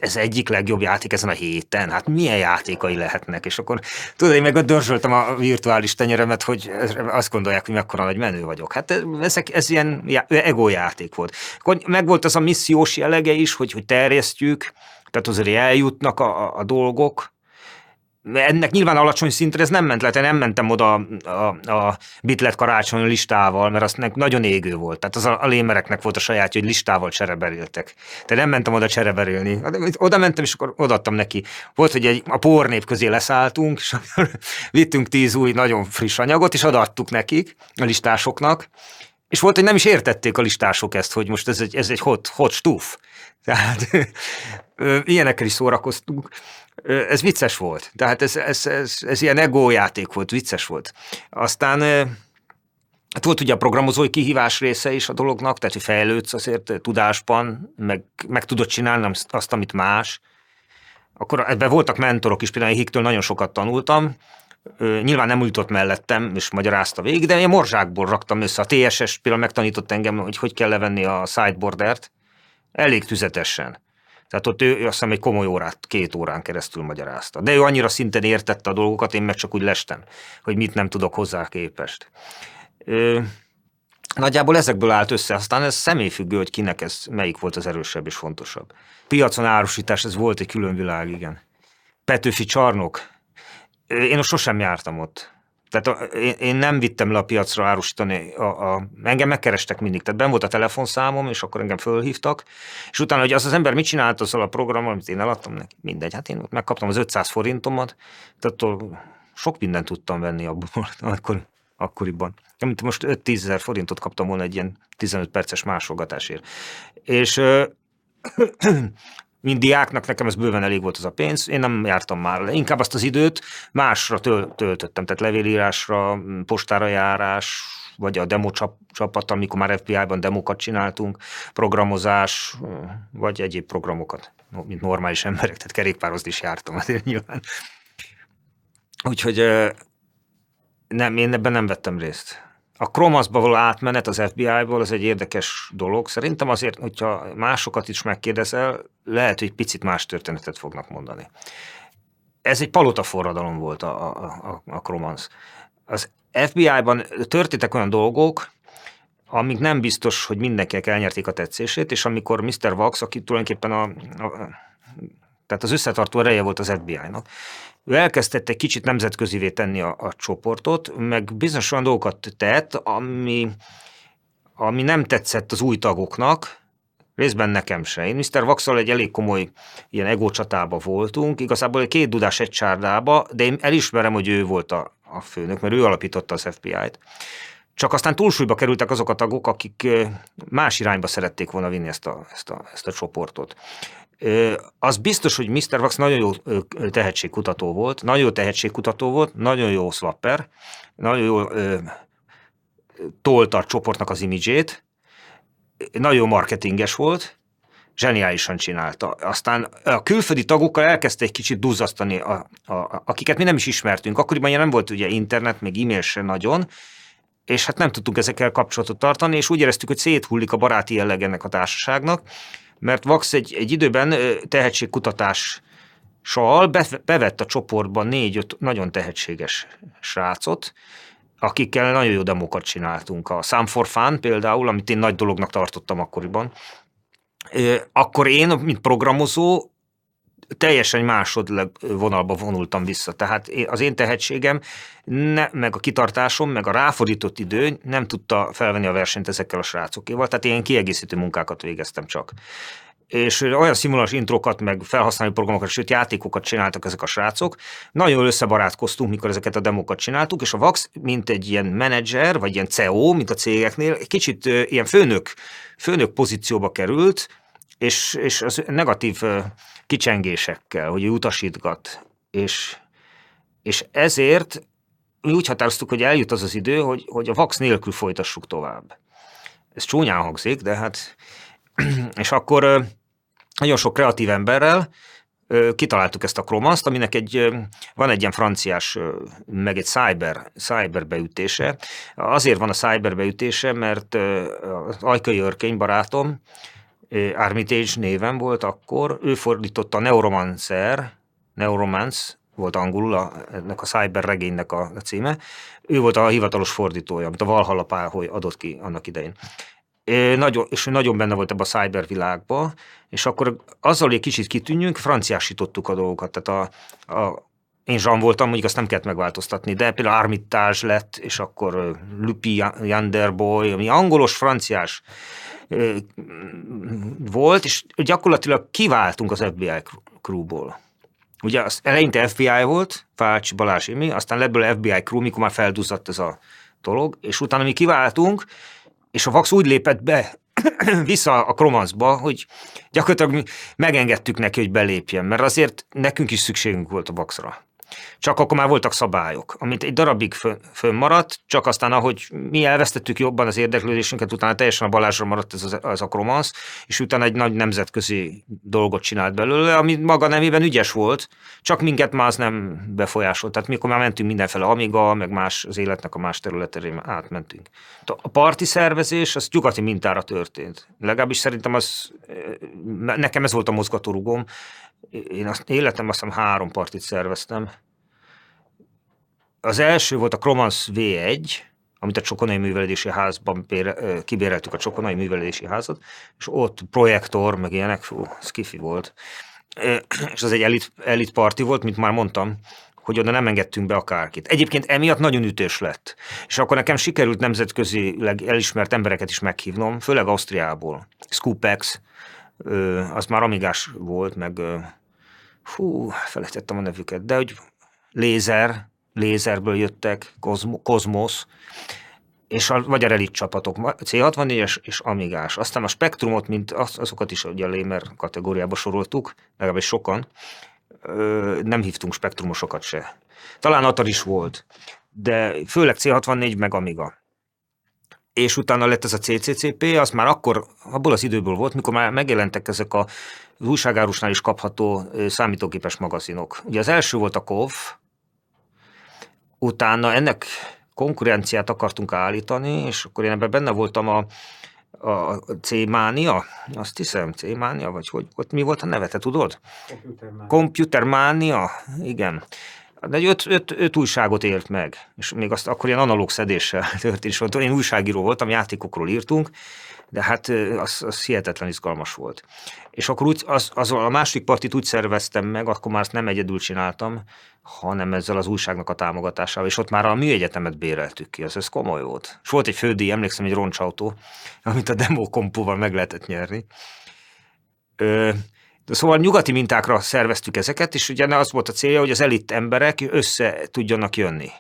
ez egyik legjobb játék ezen a héten, hát milyen játékai lehetnek, és akkor tudod, én meg ott dörzsöltem a virtuális tenyeremet, hogy azt gondolják, hogy mekkora nagy menő vagyok. Hát ez ilyen ego játék volt. Akkor meg volt az a missziós jellege is, hogy terjesztjük, tehát azért eljutnak a dolgok. Ennek nyilván alacsony szintre ez nem ment le, nem mentem oda a Bitlet karácsony listával, mert azt nagyon égő volt. Tehát az a lémereknek volt a sajátja, hogy listával csereberéltek. Tehát nem mentem oda csereberélni. Oda mentem, és akkor odaadtam neki. Volt, hogy a pornép közé leszálltunk, és vittünk 10 új, nagyon friss anyagot, és odaadtuk nekik, a listásoknak. És volt, hogy nem is értették a listások ezt, hogy most ez egy hot stuff. Tehát ilyenekkel is szórakoztunk. Ez vicces volt. Tehát ez ilyen ego játék volt, vicces volt. Aztán hát volt ugye a programozói kihívás része is a dolognak, tehát hogy fejlődsz azért tudásban, meg tudod csinálni azt, amit más. Akkor ebben voltak mentorok is, például Hiktől nagyon sokat tanultam, nyilván nem ültott mellettem, és magyarázta végig, de én morzsákból raktam össze. A TSS például megtanított engem, hogy kell levenni a sideboardert, elég tüzetesen. Tehát ott ő azt hiszem egy komoly órát, 2 órán keresztül magyarázta. De ő annyira szinten értette a dolgokat, én meg csak úgy lestem, hogy mit nem tudok hozzá képest. Nagyjából ezekből állt össze, aztán ez személyfüggő, hogy kinek melyik volt az erősebb és fontosabb. Piacon árusítás, ez volt egy külön világ, igen. Petőfi Csarnok, én ott sosem jártam ott. Tehát én nem vittem le a piacra árusítani, engem megkerestek mindig, tehát benn volt a telefonszámom, és akkor engem fölhívtak, és utána, hogy az ember mit csinált azzal a programmal, amit én eladtam neki, mindegy, hát én ott megkaptam az 500 forintomat, tehát sok mindent tudtam venni abból akkoriban. Mint most 5-10 000 forintot kaptam volna egy ilyen 15 perces másolgatásért. És mint diáknak nekem ez bőven elég volt az a pénz, én nem jártam már le. Inkább azt az időt másra töltöttem, tehát levélírásra, postára járás, vagy a demo csapat, amikor már FBI-ban demókat csináltunk, programozás, vagy egyéb programokat, mint normális emberek, tehát kerékpározni is jártam azért nyilván. Úgyhogy én ebben nem vettem részt. A Chromasba való átmenet az FBI-ból az egy érdekes dolog. Szerintem azért, hogyha másokat is megkérdezel, lehet, hogy picit más történetet fognak mondani. Ez egy palotaforradalom volt a Chromans. Az FBI-ban történtek olyan dolgok, amik nem biztos, hogy mindenkinek elnyerték a tetszését, és amikor Mr. Wax, aki tulajdonképpen tehát az összetartó ereje volt az FBI-nak, ő elkezdett egy kicsit nemzetközivé tenni a csoportot, meg bizonyos olyan dolgokat tett, ami nem tetszett az új tagoknak, részben nekem se. Én Mr. Waxal egy elég komoly ilyen egócsatába voltunk, igazából egy 2 dudás egy csárdába, de én elismerem, hogy ő volt a főnök, mert ő alapította az FBI-t. Csak aztán túlsúlyba kerültek azok a tagok, akik más irányba szerették volna vinni ezt a csoportot. Az biztos, hogy Mr. Wax nagyon jó tehetségkutató volt, nagyon jó swapper, nagyon jó tolta a csoportnak az imidzsét, nagyon jó marketinges volt, zseniálisan csinálta. Aztán a külföldi tagokkal elkezdte egy kicsit duzzasztani, akiket mi nem is ismertünk. Akkoriban nem volt ugye internet, még e-mail se nagyon, és hát nem tudtunk ezekkel kapcsolatot tartani, és úgy éreztük, hogy széthullik a baráti jelleg ennek a társaságnak, mert Wax egy időben tehetségkutatással bevett a csoportban 4-5 nagyon tehetséges srácot, akikkel nagyon jó demókat csináltunk. A Sum for Fun például, amit én nagy dolognak tartottam akkoriban. Akkor én, mint programozó, teljesen másodvonalba vonultam vissza. Tehát az én tehetségem, meg a kitartásom, meg a ráfordított idő nem tudta felvenni a versenyt ezekkel a srácokéval, tehát én kiegészítő munkákat végeztem csak. És olyan szimulás introkat, meg felhasználó programokat, sőt játékokat csináltak ezek a srácok. Nagyon összebarátkoztunk, mikor ezeket a demókat csináltuk, és a Wax, mint egy ilyen menedzser, vagy ilyen CEO, mint a cégeknél, egy kicsit ilyen főnök pozícióba került, és az negatív kicsengésekkel, hogy ő utasítgat. És ezért mi úgy határoztuk, hogy eljut az az idő, hogy a Vax nélkül folytassuk tovább. Ez csúnyán hangzik, de hát... És akkor nagyon sok kreatív emberrel kitaláltuk ezt a Chromanszt, aminek van egy ilyen franciás, meg egy cyber beütése. Azért van a cyber beütése, mert az Ajkai Örkény barátom, Armitage néven volt akkor, ő fordította a Neuromance volt angolul ennek a cyber regénynek a címe. Ő volt a hivatalos fordítója, amit a Valhalla Páholy adott ki annak idején. És nagyon benne volt ebben a cyber világban, és akkor azzal, hogy egy kicsit kitűnjünk, franciásítottuk a dolgokat. Tehát én Jean voltam, mondjuk azt nem kellett megváltoztatni, de például Armitage lett, és akkor Lupi Yanderboy, ami angolos, franciás volt, és gyakorlatilag kiváltunk az FBI crewból. Ugye az eleinte FBI volt, Fács Balázs Imi, aztán lett belőle FBI crew, mikor már felduzzadt ez a dolog, és utána mi kiváltunk, és a Vax úgy lépett be vissza a Chromansba, hogy gyakorlatilag mi megengedtük neki, hogy belépjen, mert azért nekünk is szükségünk volt a Vaxra. Csak akkor már voltak szabályok, amit egy darabig fönnmaradt, csak aztán, ahogy mi elvesztettük jobban az érdeklődésünket, utána teljesen a Balázsra maradt ez a Chromans, és utána egy nagy nemzetközi dolgot csinált belőle, ami maga nemében ügyes volt, csak minket már az nem befolyásolt. Tehát mikor már mentünk mindenfele, Amiga, meg más az életnek a más területére átmentünk. A parti szervezés az nyugati mintára történt. Legalábbis szerintem nekem ez volt a mozgatórugóm. Én életemben azt hiszem 3 partit szerveztem. Az első volt a Chromans V1, amit a Csokonai Művelődési Házban kibéreltük a Csokonai Művelődési Házat, és ott projektor, meg ilyenek, skifi volt. És az egy elit party volt, mint már mondtam, hogy oda nem engedtünk be akárkit. Egyébként emiatt nagyon ütős lett. És akkor nekem sikerült nemzetközileg elismert embereket is meghívnom, főleg Ausztriából. Scoopex, az már amigás volt, meg felejtettem a nevüket, de hogy Lézerből jöttek, Kozmosz, és vagy a Relit csapatok, C64-es és Amigás. Aztán a Spektrumot, mint azokat is ugye a Lémer kategóriába soroltuk, legalábbis sokan, nem hívtunk spektrumosokat se. Talán Atari is volt, de főleg C64 meg Amiga. És utána lett ez a CCCP, az már akkor, abból az időből volt, mikor már megjelentek ezek az újságárusnál is kapható számítógépes magazinok. Ugye az első volt a KOV, utána ennek konkurenciát akartunk állítani, és akkor én ebben benne voltam a C-mánia, azt hiszem, C-mánia, vagy hogy ott mi volt a neve, te tudod? Computermania, igen. De egy 5 újságot élt meg, és még azt akkor ilyen analóg szedéssel történt. Én újságíró voltam, játékokról írtunk, de hát az hihetetlen izgalmas volt. És akkor a második partit úgy szerveztem meg, akkor már azt nem egyedül csináltam, hanem ezzel az újságnak a támogatásával, és ott már a műegyetemet béreltük ki, ez komoly volt. És volt egy fődíj, emlékszem, egy roncsautó, amit a demokompóval meg lehetett nyerni. Szóval nyugati mintákra szerveztük ezeket, és ugye az volt a célja, hogy az elit emberek össze tudjanak jönni.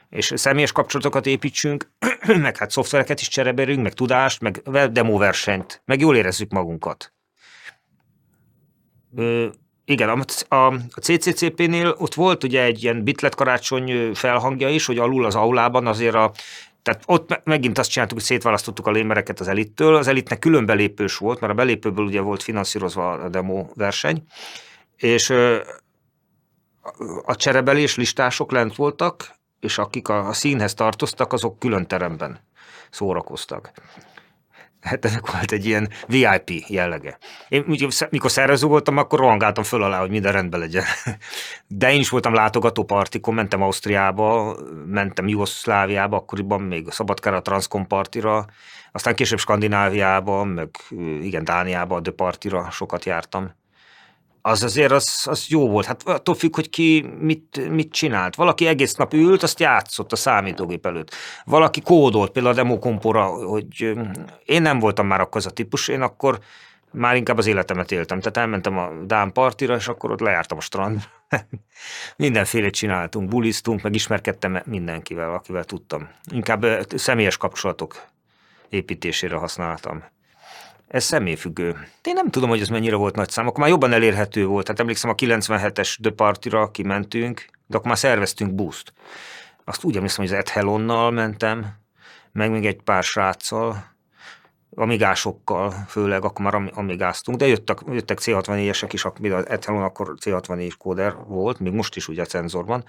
És személyes kapcsolatokat építsünk, meg hát szoftvereket is csereberünk, meg tudást, meg demoversenyt, meg jól érezzük magunkat. Igen, a CCCP-nél ott volt ugye egy ilyen Bitlet karácsony felhangja is, hogy alul az aulában azért tehát ott megint azt csináltuk, hogy szétválasztottuk a lémereket az elittől. Az elitnek külön belépős volt, mert a belépőből ugye volt finanszírozva a demo verseny, és a cserebelés listások lent voltak, és akik a színhez tartoztak, azok külön teremben szórakoztak. Hát ennek volt egy ilyen VIP jellege. Én mikor szervező voltam, akkor rohangáltam föl alá, hogy minden rendben legyen. De én is voltam látogató partikon, mentem Ausztriába, mentem Jugoszláviába, akkoriban még a Szabadkára, Transcom partira, aztán később Skandináviába, meg igen, Dániába, a The Partira sokat jártam. Az azért az jó volt. Hát attól függ, hogy ki mit csinált. Valaki egész nap ült, azt játszott a számítógép előtt. Valaki kódolt, például a demokompóra, hogy én nem voltam már akkor az a típus, én akkor már inkább az életemet éltem. Tehát elmentem a Dán partira, és akkor ott lejártam a strand. Mindenfélét csináltunk, buliztunk, meg ismerkedtem mindenkivel, akivel tudtam. Inkább személyes kapcsolatok építésére használtam. Ez személyfüggő. Én nem tudom, hogy ez mennyire volt nagy szám, akkor már jobban elérhető volt. Hát emlékszem, a 97-es The Party-ra kimentünk, de akkor már szerveztünk buszt. azt úgy emlékszem, hogy az Ed Helonnal mentem, meg még egy pár sráccal, amigásokkal, főleg akkor már amigáztunk, de jöttek C64-esek is, az Ed Hellon akkor C64 kóder volt, még most is ugye a cenzorban.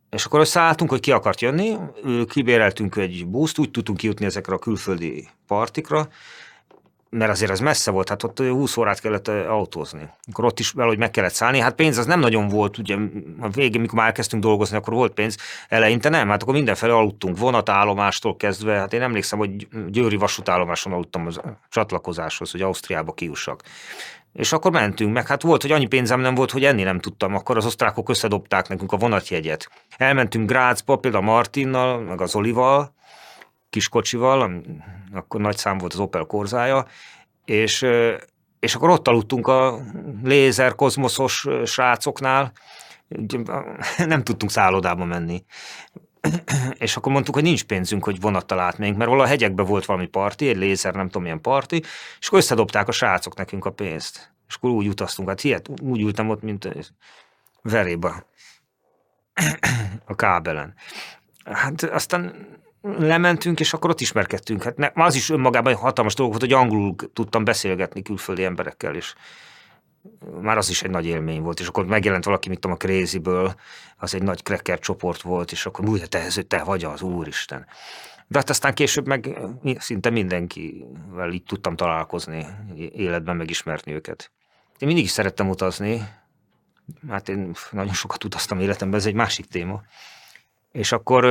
És akkor összeálltunk, hogy ki akart jönni, kibéreltünk egy buszt, úgy tudtunk kijutni ezekre a külföldi partikra, mert azért ez messze volt, hát ott 20 órát kellett autózni. Akkor ott is valahogy meg kellett szállni. Hát pénz az nem nagyon volt, ugye a végén, mikor már elkezdtünk dolgozni, akkor volt pénz, eleinte nem, hát akkor mindenfele aludtunk, vonatállomástól kezdve, hát én emlékszem, hogy Győri vasútállomáson aludtam az csatlakozáshoz, hogy Ausztriába kijussak. És akkor mentünk meg, hát volt, hogy annyi pénzem nem volt, hogy enni nem tudtam, akkor az osztrákok összedobták nekünk a vonatjegyet. Elmentünk Grazba, például Martinnal, meg az Olival, kiskocsival, akkor nagy szám volt az Opel Corsája, és akkor ott aludtunk a lézer kozmoszos srácoknál, nem tudtunk szállodába menni. És akkor mondtuk, hogy nincs pénzünk, hogy vonattal átmegyünk, mert valahol a hegyekben volt valami parti, egy lézer, nem tudom milyen parti, és akkor összedobták a srácok nekünk a pénzt. És akkor úgy utaztunk, hát úgy ültem ott, mint veréba a kábelen. Hát aztán lementünk, és akkor ott ismerkedtünk. Hát az is önmagában hatalmas dolog volt, hogy angolul tudtam beszélgetni külföldi emberekkel, és már az is egy nagy élmény volt, és akkor megjelent valaki, mit tudom, a Crazyből, az egy nagy cracker csoport volt, és akkor úgy, te vagy az Úristen. De hát aztán később meg szinte mindenkivel így tudtam találkozni, életben megismerni őket. Én mindig is szerettem utazni, hát én nagyon sokat utaztam életemben, ez egy másik téma. És akkor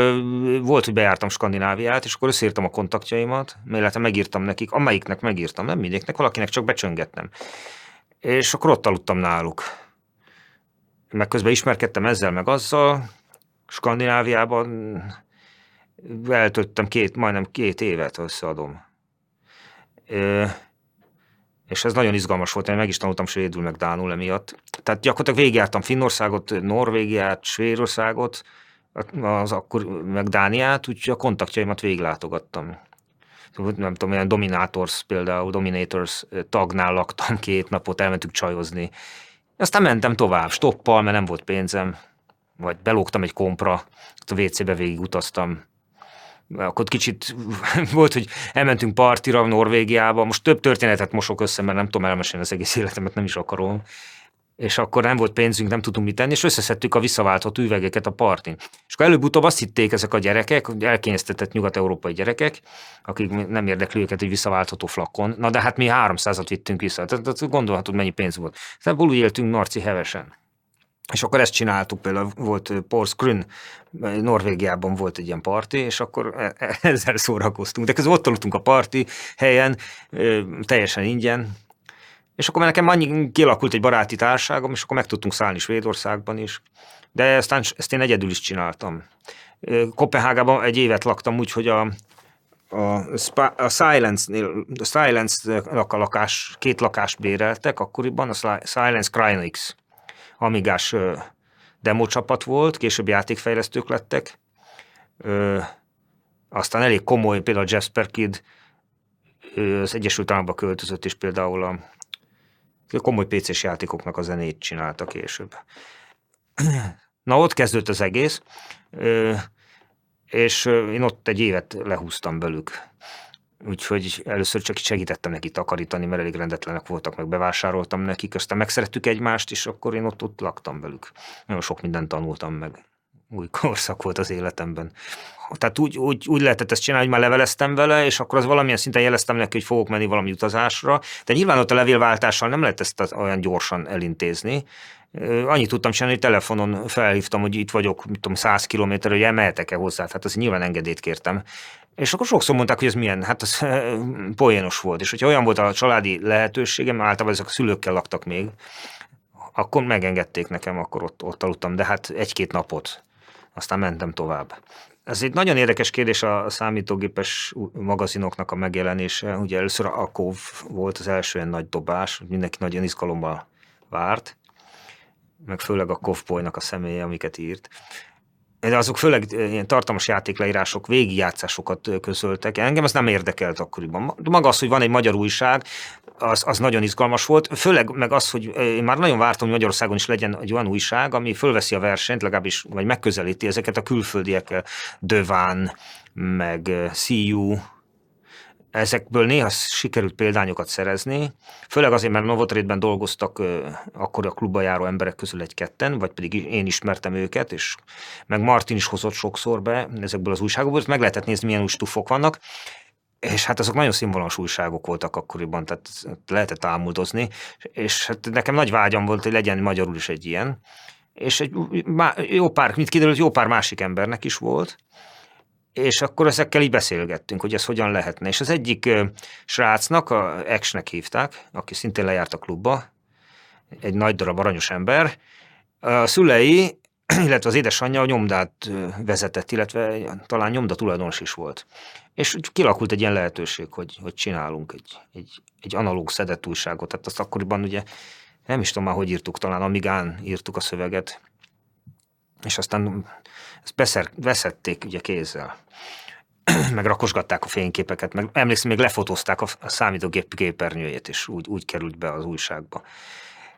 volt, hogy bejártam Skandináviát, és akkor összeírtam a kontaktjaimat, illetve megírtam nekik, amelyiknek megírtam, nem mindegyiknek, valakinek csak becsöngettem. És akkor ott aludtam náluk. Meg közben ismerkedtem ezzel, meg azzal. Skandináviában eltöltöttem majdnem 2 évet, összeadom. És ez nagyon izgalmas volt, én meg is tanultam svédül, meg dánul emiatt. Tehát gyakorlatilag végigjártam Finnországot, Norvégiát, Svédországot, az akkor meg Dániát, úgyhogy a kontaktjaimat végiglátogattam. Nem tudom, olyan Dominators tagnál laktam 2 napot, elmentünk csajozni. Aztán mentem tovább, stoppal, mert nem volt pénzem, vagy belógtam egy kompra, a WC-be végigutaztam. Akkor kicsit volt, hogy elmentünk partira Norvégiába, most több történetet mosok össze, mert nem tudom elmesélni az egész életemet, nem is akarom. És akkor nem volt pénzünk, nem tudtunk mit tenni, és összeszedtük a visszaváltható üvegeket a partin. És akkor előbb-utóbb azt hitték ezek a gyerekek, elkényeztetett nyugat-európai gyerekek, akik nem érdekli őket egy visszaváltható flakon. Na de hát mi 300-at vittünk vissza, tehát gondolhatod, mennyi pénz volt. Tehát úgy éltünk narci hevesen. És akkor ezt csináltuk, például volt Porsgrunn, Norvégiában volt egy ilyen parti, és akkor ezzel szórakoztunk. De közben ott aludtunk a parti helyen, teljesen ingyen. És akkor nekem annyi kialakult egy baráti társágom, és akkor meg tudtunk szállni Svédországban is. De aztán ezt én egyedül is csináltam. Kopenhágában egy évet laktam úgy, hogy a Silence-nak a 2 lakást béreltek, akkoriban a Silence Cryonics amigás demócsapat volt, később játékfejlesztők lettek. Aztán elég komoly, például Jasper Kidd az Egyesült Államokba költözött, és például a komoly PC-s játékoknak a zenét csinálta később. Na, ott kezdődött az egész, és én ott egy évet lehúztam belük. Úgyhogy először csak segítettem neki takarítani, mert elég rendetlenek voltak, meg bevásároltam nekik, aztán megszerettük egymást, és akkor én ott laktam velük. Nagyon sok mindent tanultam meg. Új korszak volt az életemben. Tehát úgy lehetett ezt csinálni, hogy már leveleztem vele, és akkor az valamilyen szinten jeleztem neki, hogy fogok menni valami utazásra, de nyilván ott a levélváltással nem lehet ezt olyan gyorsan elintézni. Annyit tudtam csinálni, hogy telefonon felhívtam, hogy itt vagyok, mit tudom, 100 kilométerre, hogy mehetek-e hozzá, hát az nyilván engedélyt kértem. És akkor sokszor mondták, hogy ez milyen, hát az poénos volt, és hogyha olyan volt a családi lehetőségem, általában ezek a szülőkkel laktak még, akkor megengedték nekem, akkor ott aludtam, de hát 1-2 napot. Aztán mentem tovább. Ez egy nagyon érdekes kérdés a számítógépes magazinoknak a megjelenése. Ugye először a KOV volt az első ilyen nagy dobás, mindenki nagyon izgalommal várt, meg főleg a Kovboynak a személye, amiket írt. De azok főleg ilyen tartalmas játékleírások, végigjátszásokat közöltek. Engem ez nem érdekelt akkoriban. Maga az, hogy van egy magyar újság, az nagyon izgalmas volt, főleg meg az, hogy én már nagyon vártam, hogy Magyarországon is legyen egy olyan újság, ami fölveszi a versenyt, legalábbis, vagy megközelíti ezeket a külföldiekkel, Döván, meg CU, ezekből néha sikerült példányokat szerezni, főleg azért, mert Novotrade-ben dolgoztak akkor a klubba járó emberek közül egy-ketten, vagy pedig én ismertem őket, és meg Martin is hozott sokszor be ezekből az újságokból, meg lehetett nézni, milyen új stufok vannak, és hát azok nagyon színvonalas újságok voltak akkoriban, tehát lehetett ámuldozni, és hát nekem nagy vágyam volt, hogy legyen magyarul is egy ilyen, és jó pár, mit kiderült, jó pár másik embernek is volt, és akkor ezekkel így beszélgettünk, hogy ez hogyan lehetne. És az egyik srácnak, a Exnek hívták, aki szintén lejárt a klubba, egy nagy darab aranyos ember, a szülei, illetve az édesanyja a nyomdát vezetett, illetve talán nyomda tulajdonos is volt. És kialakult egy ilyen lehetőség, hogy csinálunk egy analóg szedett újságot. Tehát azt akkoriban ugye nem is tudom már, hogy írtuk, talán Amigán írtuk a szöveget, és aztán ezt veszették ugye kézzel, meg rakosgatták a fényképeket, meg emlékszem, még lefotózták a számítógép képernyőjét, és úgy került be az újságba.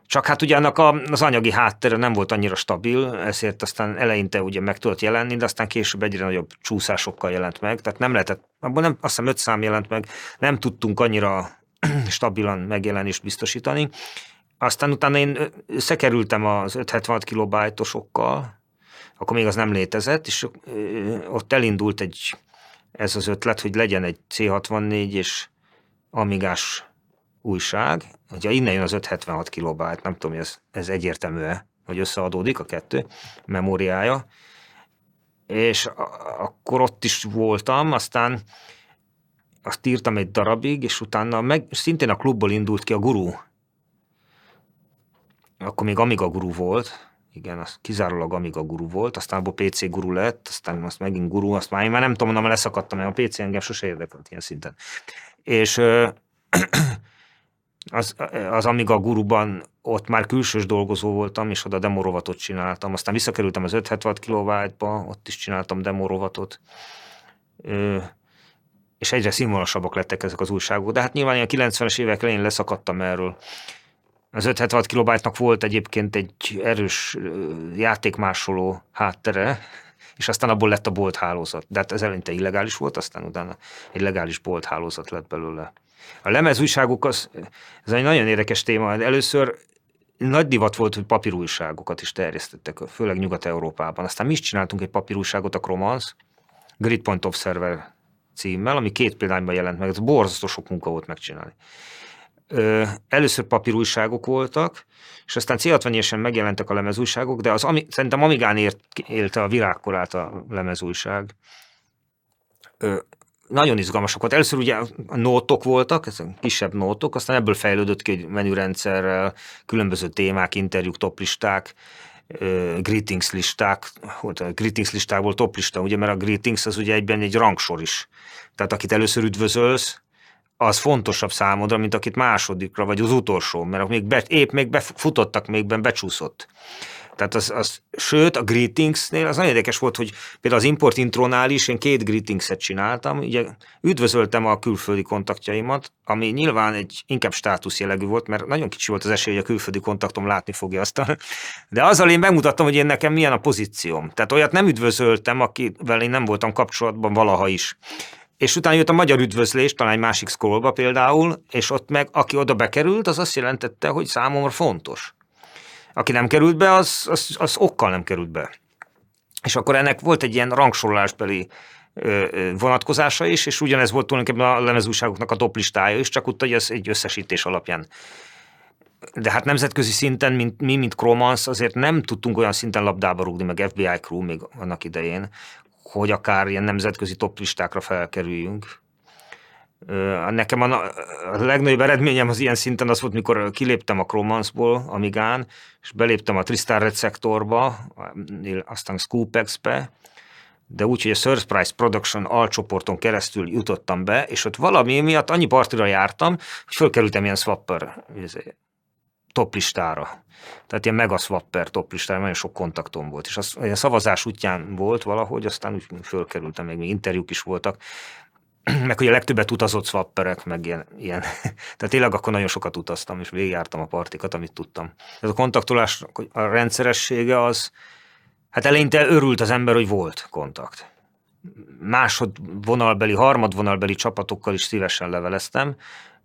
Csak hát ugye annak az anyagi háttere nem volt annyira stabil, ezért aztán eleinte ugye meg tudott jelenni, de aztán később egyre nagyobb csúszásokkal jelent meg, tehát nem lehetett, abban nem, azt hiszem 5 szám jelent meg, nem tudtunk annyira stabilan megjelenést biztosítani. Aztán utána én összekerültem az 576 kilobájtosokkal, akkor még az nem létezett, és ott elindult ez az ötlet, hogy legyen egy C64 és Amigás újság. Ugye innen jön az 576 kilobájt, nem tudom, hogy ez egyértelmű-e, hogy összeadódik a kettő memóriája. És akkor ott is voltam, aztán azt írtam egy darabig, és utána szintén a klubból indult ki a Guru. Akkor még Amiga Guru volt, igen, az kizárólag Amiga Guru volt, aztán abból PC Guru lett, aztán azt megint Guru, azt már én már nem tudom, mert leszakadtam, mert a PC engem sose érdekelt ilyen szinten. És az Amiga Guruban ott már külsős dolgozó voltam, és oda demorovatot csináltam. Aztán visszakerültem az 576 kilobájtba, ott is csináltam demorovatot. És egyre színvonalasabbak lettek ezek az újságok. De hát nyilván a 90-es évek elején leszakadtam erről. Az 576 kilobájtnak volt egyébként egy erős játékmásoló háttere, és aztán abból lett a bolthálózat. De hát ez eleinte illegális volt, aztán utána egy legális bolthálózat lett belőle. A lemezújságok ez egy nagyon érdekes téma. Először nagy divat volt, hogy papírújságokat is terjesztettek, főleg Nyugat-Európában. Aztán mi is csináltunk egy papírújságot, a Cromance, Gridpoint Observer címmel, ami 2 példányban jelent meg. Ez borzasztó sok munka volt megcsinálni. Először papírújságok voltak, és aztán C64-esen megjelentek a lemezújságok, de szerintem Amigán élte a virágkorát a lemezújság. Nagyon izgalmasak volt. Először ugye a nótok voltak, ezek kisebb nótok, aztán ebből fejlődött ki egy menürendszerrel, különböző témák, interjúk, toplisták, greetings listák, a greetings listából toplista, ugye, mert a greetings az ugye egyben egy rangsor is. Tehát akit először üdvözölsz, az fontosabb számodra, mint akit másodikra, vagy az utolsó, mert épp még befutottak, még becsúszott. Tehát sőt, a greetingsnél az nagyon érdekes volt, hogy például az import intrónál is én 2 greetingset csináltam, ugye üdvözöltem a külföldi kontaktjaimat, ami nyilván inkább státuszjellegű volt, mert nagyon kicsi volt az esély, hogy a külföldi kontaktom látni fogja azt. De azzal én megmutattam, hogy nekem milyen a pozícióm. Tehát olyat nem üdvözöltem, akivel én nem voltam kapcsolatban valaha is. És utána jött a magyar üdvözlés, talán egy másik scrollba például, és ott meg, aki oda bekerült, az azt jelentette, hogy számomra fontos. Aki nem került be, az okkal nem került be. És akkor ennek volt egy ilyen rangsorolásbeli vonatkozása is, és ugyanez volt tulajdonképpen a lemezújságoknak a toplistája is, csak úgy, hogy ez egy összesítés alapján. De hát nemzetközi szinten, mint Cromance, azért nem tudtunk olyan szinten labdába rúgni, meg FBI Crew még annak idején, hogy akár ilyen nemzetközi toplistákra felkerüljünk. Nekem a legnagyobb eredményem az ilyen szinten az volt, mikor kiléptem a Cromance-ból, Amigán, és beléptem a Tristar Red Sectorba, aztán Scoopex-be, de úgy, hogy a Surprise Production alcsoporton keresztül jutottam be, és ott valami miatt annyi partira jártam, hogy fölkerültem ilyen swapper toplistára. Tehát ilyen mega swapper toplistára, nagyon sok kontaktom volt, és a szavazás útján volt valahogy, aztán úgy fölkerültem, még interjúk is voltak. meg hogy a legtöbbet utazott swapperek, meg ilyen. Tehát tényleg akkor nagyon sokat utaztam, és végigjártam a partikat, amit tudtam. Ez a kontaktolás, a rendszeressége az, hát eleinte örült az ember, hogy volt kontakt. Másodvonalbeli, harmadvonalbeli csapatokkal is szívesen leveleztem,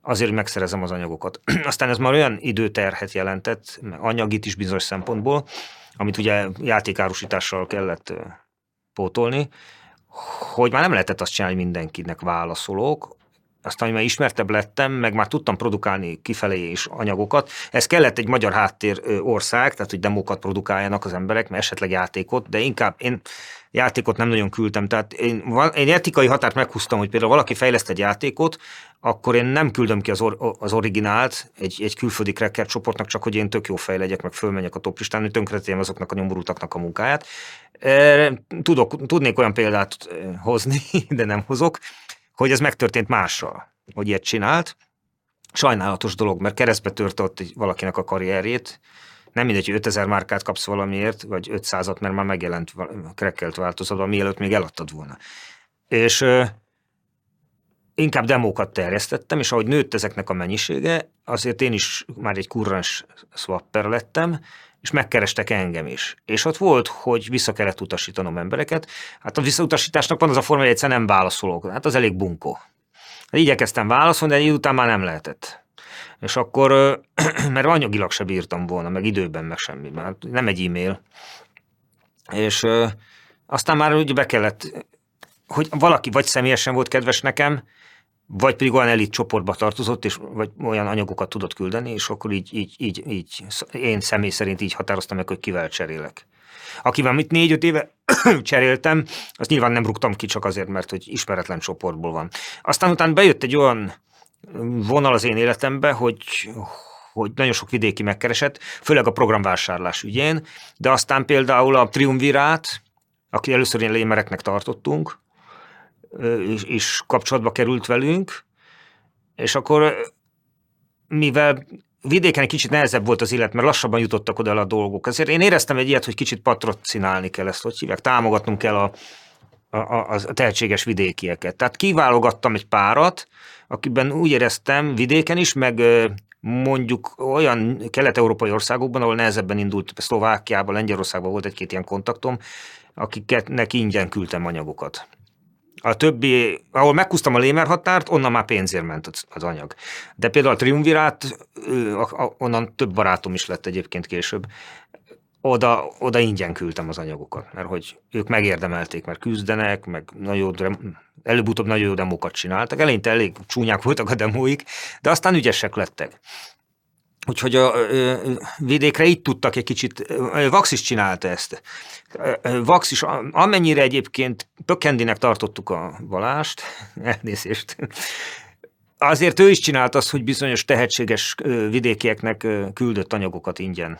azért megszerezem az anyagokat. Aztán ez már olyan időterhet jelentett, anyagit is bizonyos szempontból, amit ugye játékárusítással kellett pótolni, hogy már nem lehetett azt csinálni, hogy mindenkinek válaszolok. Aztán, hogy már ismertebb lettem, meg már tudtam produkálni kifelé is anyagokat. Ez kellett egy magyar háttér ország, tehát hogy demókat produkáljanak az emberek, mert esetleg játékot, de inkább én játékot nem nagyon küldtem. Tehát én etikai határt meghúztam, hogy például valaki fejleszt egy játékot, akkor én nem küldöm ki az originált egy külföldi cracker csoportnak, csak hogy én tök jó fej legyek, meg fölmenjek a toplistán, hogy tönkretegyem azoknak a nyomorultaknak a munkáját. Tudnék olyan példát hozni, de nem hozok, hogy ez megtörtént mással, hogy ilyet csinált. Sajnálatos dolog, mert keresztbe törte ott valakinek a karrierjét. Nem mindegy, hogy 5000 márkát kapsz valamiért, vagy 500-at, mert már megjelent crackelt változatban, mielőtt még eladtad volna. És inkább demókat terjesztettem, és ahogy nőtt ezeknek a mennyisége, azért én is már egy kurrens swapper lettem, és megkerestek engem is. És ott volt, hogy vissza kellett utasítanom embereket. Hát a visszautasításnak van az a forma, hogy egyszer nem válaszolok. Hát az elég bunkó. Hát igyekeztem válaszolni, de egy után már nem lehetett. És akkor, mert anyagilag se bírtam volna, meg időben, meg semmi. Mert nem egy e-mail. És aztán már úgy be kellett, hogy valaki vagy személyesen volt kedves nekem, vagy pedig olyan elit csoportba tartozott, és vagy olyan anyagokat tudott küldeni, és akkor így én személy szerint így határoztam meg, hogy kivel cserélek. Akivel mit 4-5 éve cseréltem, azt nyilván nem rúgtam ki csak azért, mert hogy ismeretlen csoportból van. Aztán utána bejött egy olyan vonal az én életembe, hogy nagyon sok vidéki megkeresett, főleg a programvásárlás ügyén, de aztán például a Triumvirát, aki először ilyen lémereknek tartottunk, és kapcsolatba került velünk, és akkor mivel vidéken egy kicsit nehezebb volt az élet, mert lassabban jutottak oda a dolgok. Ezért én éreztem egy ilyet, hogy kicsit patrocinálni kell ezt, hogy hívják, támogatnunk kell a tehetséges vidékieket. Tehát kiválogattam egy párat, akiben úgy éreztem vidéken is, meg mondjuk olyan kelet-európai országokban, ahol nehezebben indult, Szlovákiában, Lengyelországban volt egy-két ilyen kontaktom, akiknek ingyen küldtem anyagokat. A többi, ahol meghúztam a lémer határt, onnan már pénzért ment az anyag. De például a Triumvirát, onnan több barátom is lett egyébként később, oda ingyen küldtem az anyagokat, mert hogy ők megérdemelték, mert küzdenek, meg előbb-utóbb nagyon jó demókat csináltak. Eleinte elég csúnyák voltak a demóik, de aztán ügyesek lettek. Úgyhogy a vidékre így tudtak egy kicsit, Vax is csinálta ezt. Vax is, amennyire egyébként Pökkendinek tartottuk a Balást, elnézést, azért ő is csinált azt, hogy bizonyos tehetséges vidékieknek küldött anyagokat ingyen.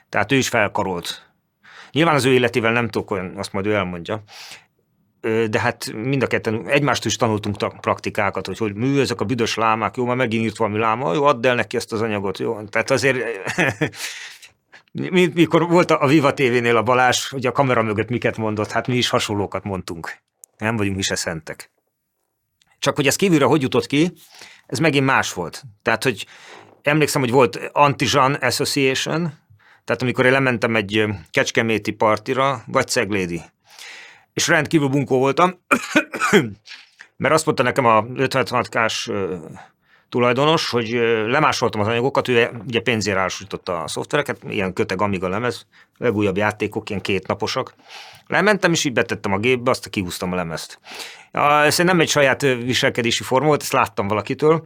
Tehát ő is felkarolt. Nyilván az ő életével nem tudok olyan, azt majd ő elmondja, de hát mind a ketten egymástól is tanultunk praktikákat, hogy mű ezek a büdös lámák, jó, már megint írt valami láma, jó, add el neki ezt az anyagot, jó. Tehát azért, mikor volt a Viva TV-nél a Balázs, hogy a kamera mögött miket mondott, hát mi is hasonlókat mondtunk. Nem vagyunk mi se szentek. Csak hogy ez kívülre hogy jutott ki, ez megint más volt. Tehát, hogy emlékszem, hogy volt Antizsan Association, tehát amikor én lementem egy kecskeméti partira, vagy Ceglédi, és rendkívül bunkó voltam, mert azt mondta nekem a 56K-s tulajdonos, hogy lemásoltam az anyagokat, ő ugye pénzért árusította a szoftvereket, ilyen köteg Amiga lemez, legújabb játékok, ilyen 2 naposak. Lementem, és így betettem a gépbe, aztán kihúztam a lemezt. Ez nem egy saját viselkedési forma volt, ezt láttam valakitől,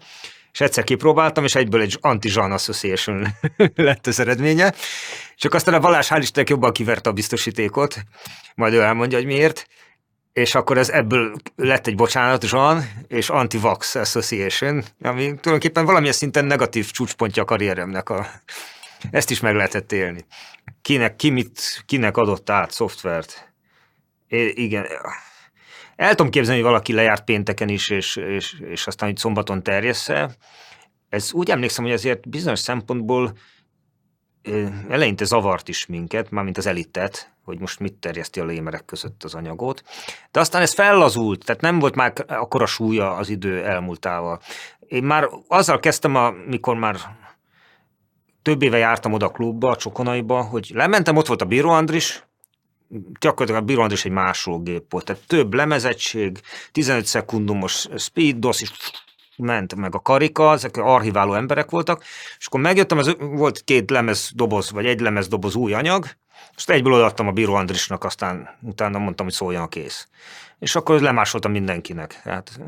és egyszer kipróbáltam, és egyből egy Anti-Jean Association lett az eredménye. Csak aztán a Balázs hál' Istennek jobban kiverte a biztosítékot, majd ő elmondja, hogy miért, és akkor ebből lett egy bocsánat, Jean, és Anti-Vax Association, ami tulajdonképpen valamilyen szinten negatív csúcspontja a karrieremnek. Ezt is meg lehetett élni. Kinek adott át szoftvert. Igen. El tudom képzelni, hogy valaki lejárt pénteken is, és aztán hogy szombaton terjessze. Ez úgy emlékszem, hogy azért bizonyos szempontból eleinte zavart is minket, mármint az elitet, hogy most mit terjeszti a lémerek között az anyagot, de aztán ez fellazult, tehát nem volt már akkora súlya az idő elmúltával. Én már azzal kezdtem, amikor már több éve jártam oda a klubba, a Csokonaiba, hogy lementem, ott volt a Bíró Andris, gyakorlatilag a Bíró Andris egy másolgép volt, tehát több lemezettség, 15 szekundumos speed DOS is ment meg a karika, ezek archiváló emberek voltak, és akkor megjöttem, volt 2 lemezdoboz, vagy egy lemezdoboz új anyag, és egyből odaadtam a Bíró Andrisnak, aztán utána mondtam, hogy szóljon a kész. És akkor lemásoltam mindenkinek. Hát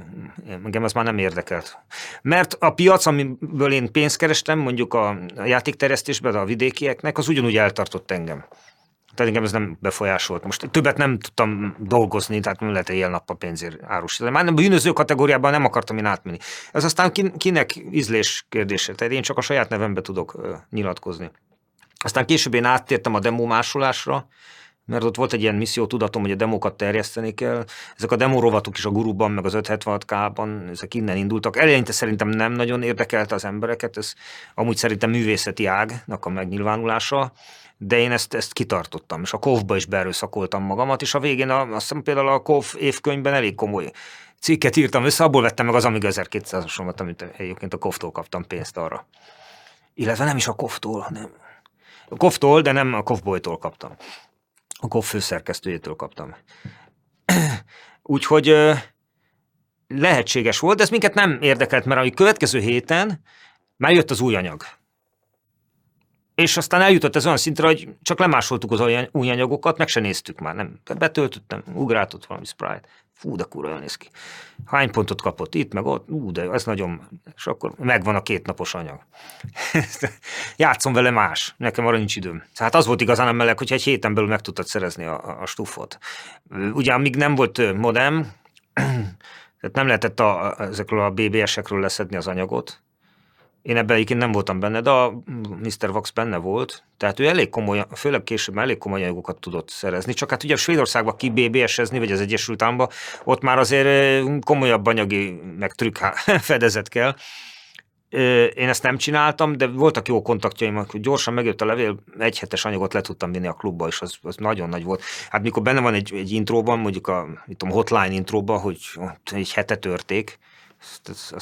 engem ez már nem érdekelt. Mert a piac, amiből én pénzt kerestem, mondjuk a játékterjesztésben, a vidékieknek, az ugyanúgy eltartott engem. Tehát engem ez nem befolyásolt. Most többet nem tudtam dolgozni, tehát nem lehet éjjel-nappal pénzért árusítani. Már nem a bűnöző kategóriában nem akartam én átmenni. Ez aztán kinek ízlés kérdése. Tehát én csak a saját nevembe tudok nyilatkozni. Aztán később én áttértem a demo másolásra, mert ott volt egy ilyen misszió tudatom, hogy a demókat terjeszteni kell. Ezek a demo rovatok is a Guruban, meg az 576K-ban, ezek innen indultak. Eleinte szerintem nem nagyon érdekelte az embereket, ez amúgy szerintem művészeti ágnak a megnyilvánulása, de én ezt kitartottam, és a KOV-ba is beerőszakoltam magamat, és a végén azt hiszem például a KOV évkönyvben elég komoly cikket írtam össze, abból vettem meg az Amiga 1200-osomat, amit egyébként a KOV-tól kaptam pénzt arra. Illetve nem is a KOV-tól, hanem a KOV-tól, de nem a KOV-bolytól kaptam. A KOV főszerkesztőjétől kaptam. Úgyhogy lehetséges volt, de ez minket nem érdekelt, mert a következő héten már jött az új anyag. És aztán eljutott ez olyan szintre, hogy csak lemásoltuk az új anyagokat, meg se néztük már. Nem. Betöltöttem, ugráltott valami sprite. Fú, de kurva jól néz ki. Hány pontot kapott itt, meg ott? De ez nagyon... És akkor megvan a 2 napos anyag. Játszom vele más. Nekem arra nincs időm. Hát az volt igazán a meleg, hogy egy héten belül meg tudtad szerezni a stufot. Ugye, amíg nem volt modem, tehát nem lehetett ezekről a BBS-ekről leszedni az anyagot. Én ebben egyébként nem voltam benne, de a Mr. Wax benne volt, tehát ő elég komoly, főleg később elég komoly anyagokat tudott szerezni, csak hát ugye Svédországban ki BBS-ezni, vagy az Egyesült Államban, ott már azért komolyabb anyagi, meg trükk fedezet kell. Én ezt nem csináltam, de voltak jó kontaktjaim, hogy gyorsan megjött a levél, 1 hetes anyagot le tudtam vinni a klubba, és az nagyon nagy volt. Hát mikor benne van egy intróban, mondjuk a hotline intróban, hogy egy hete törték,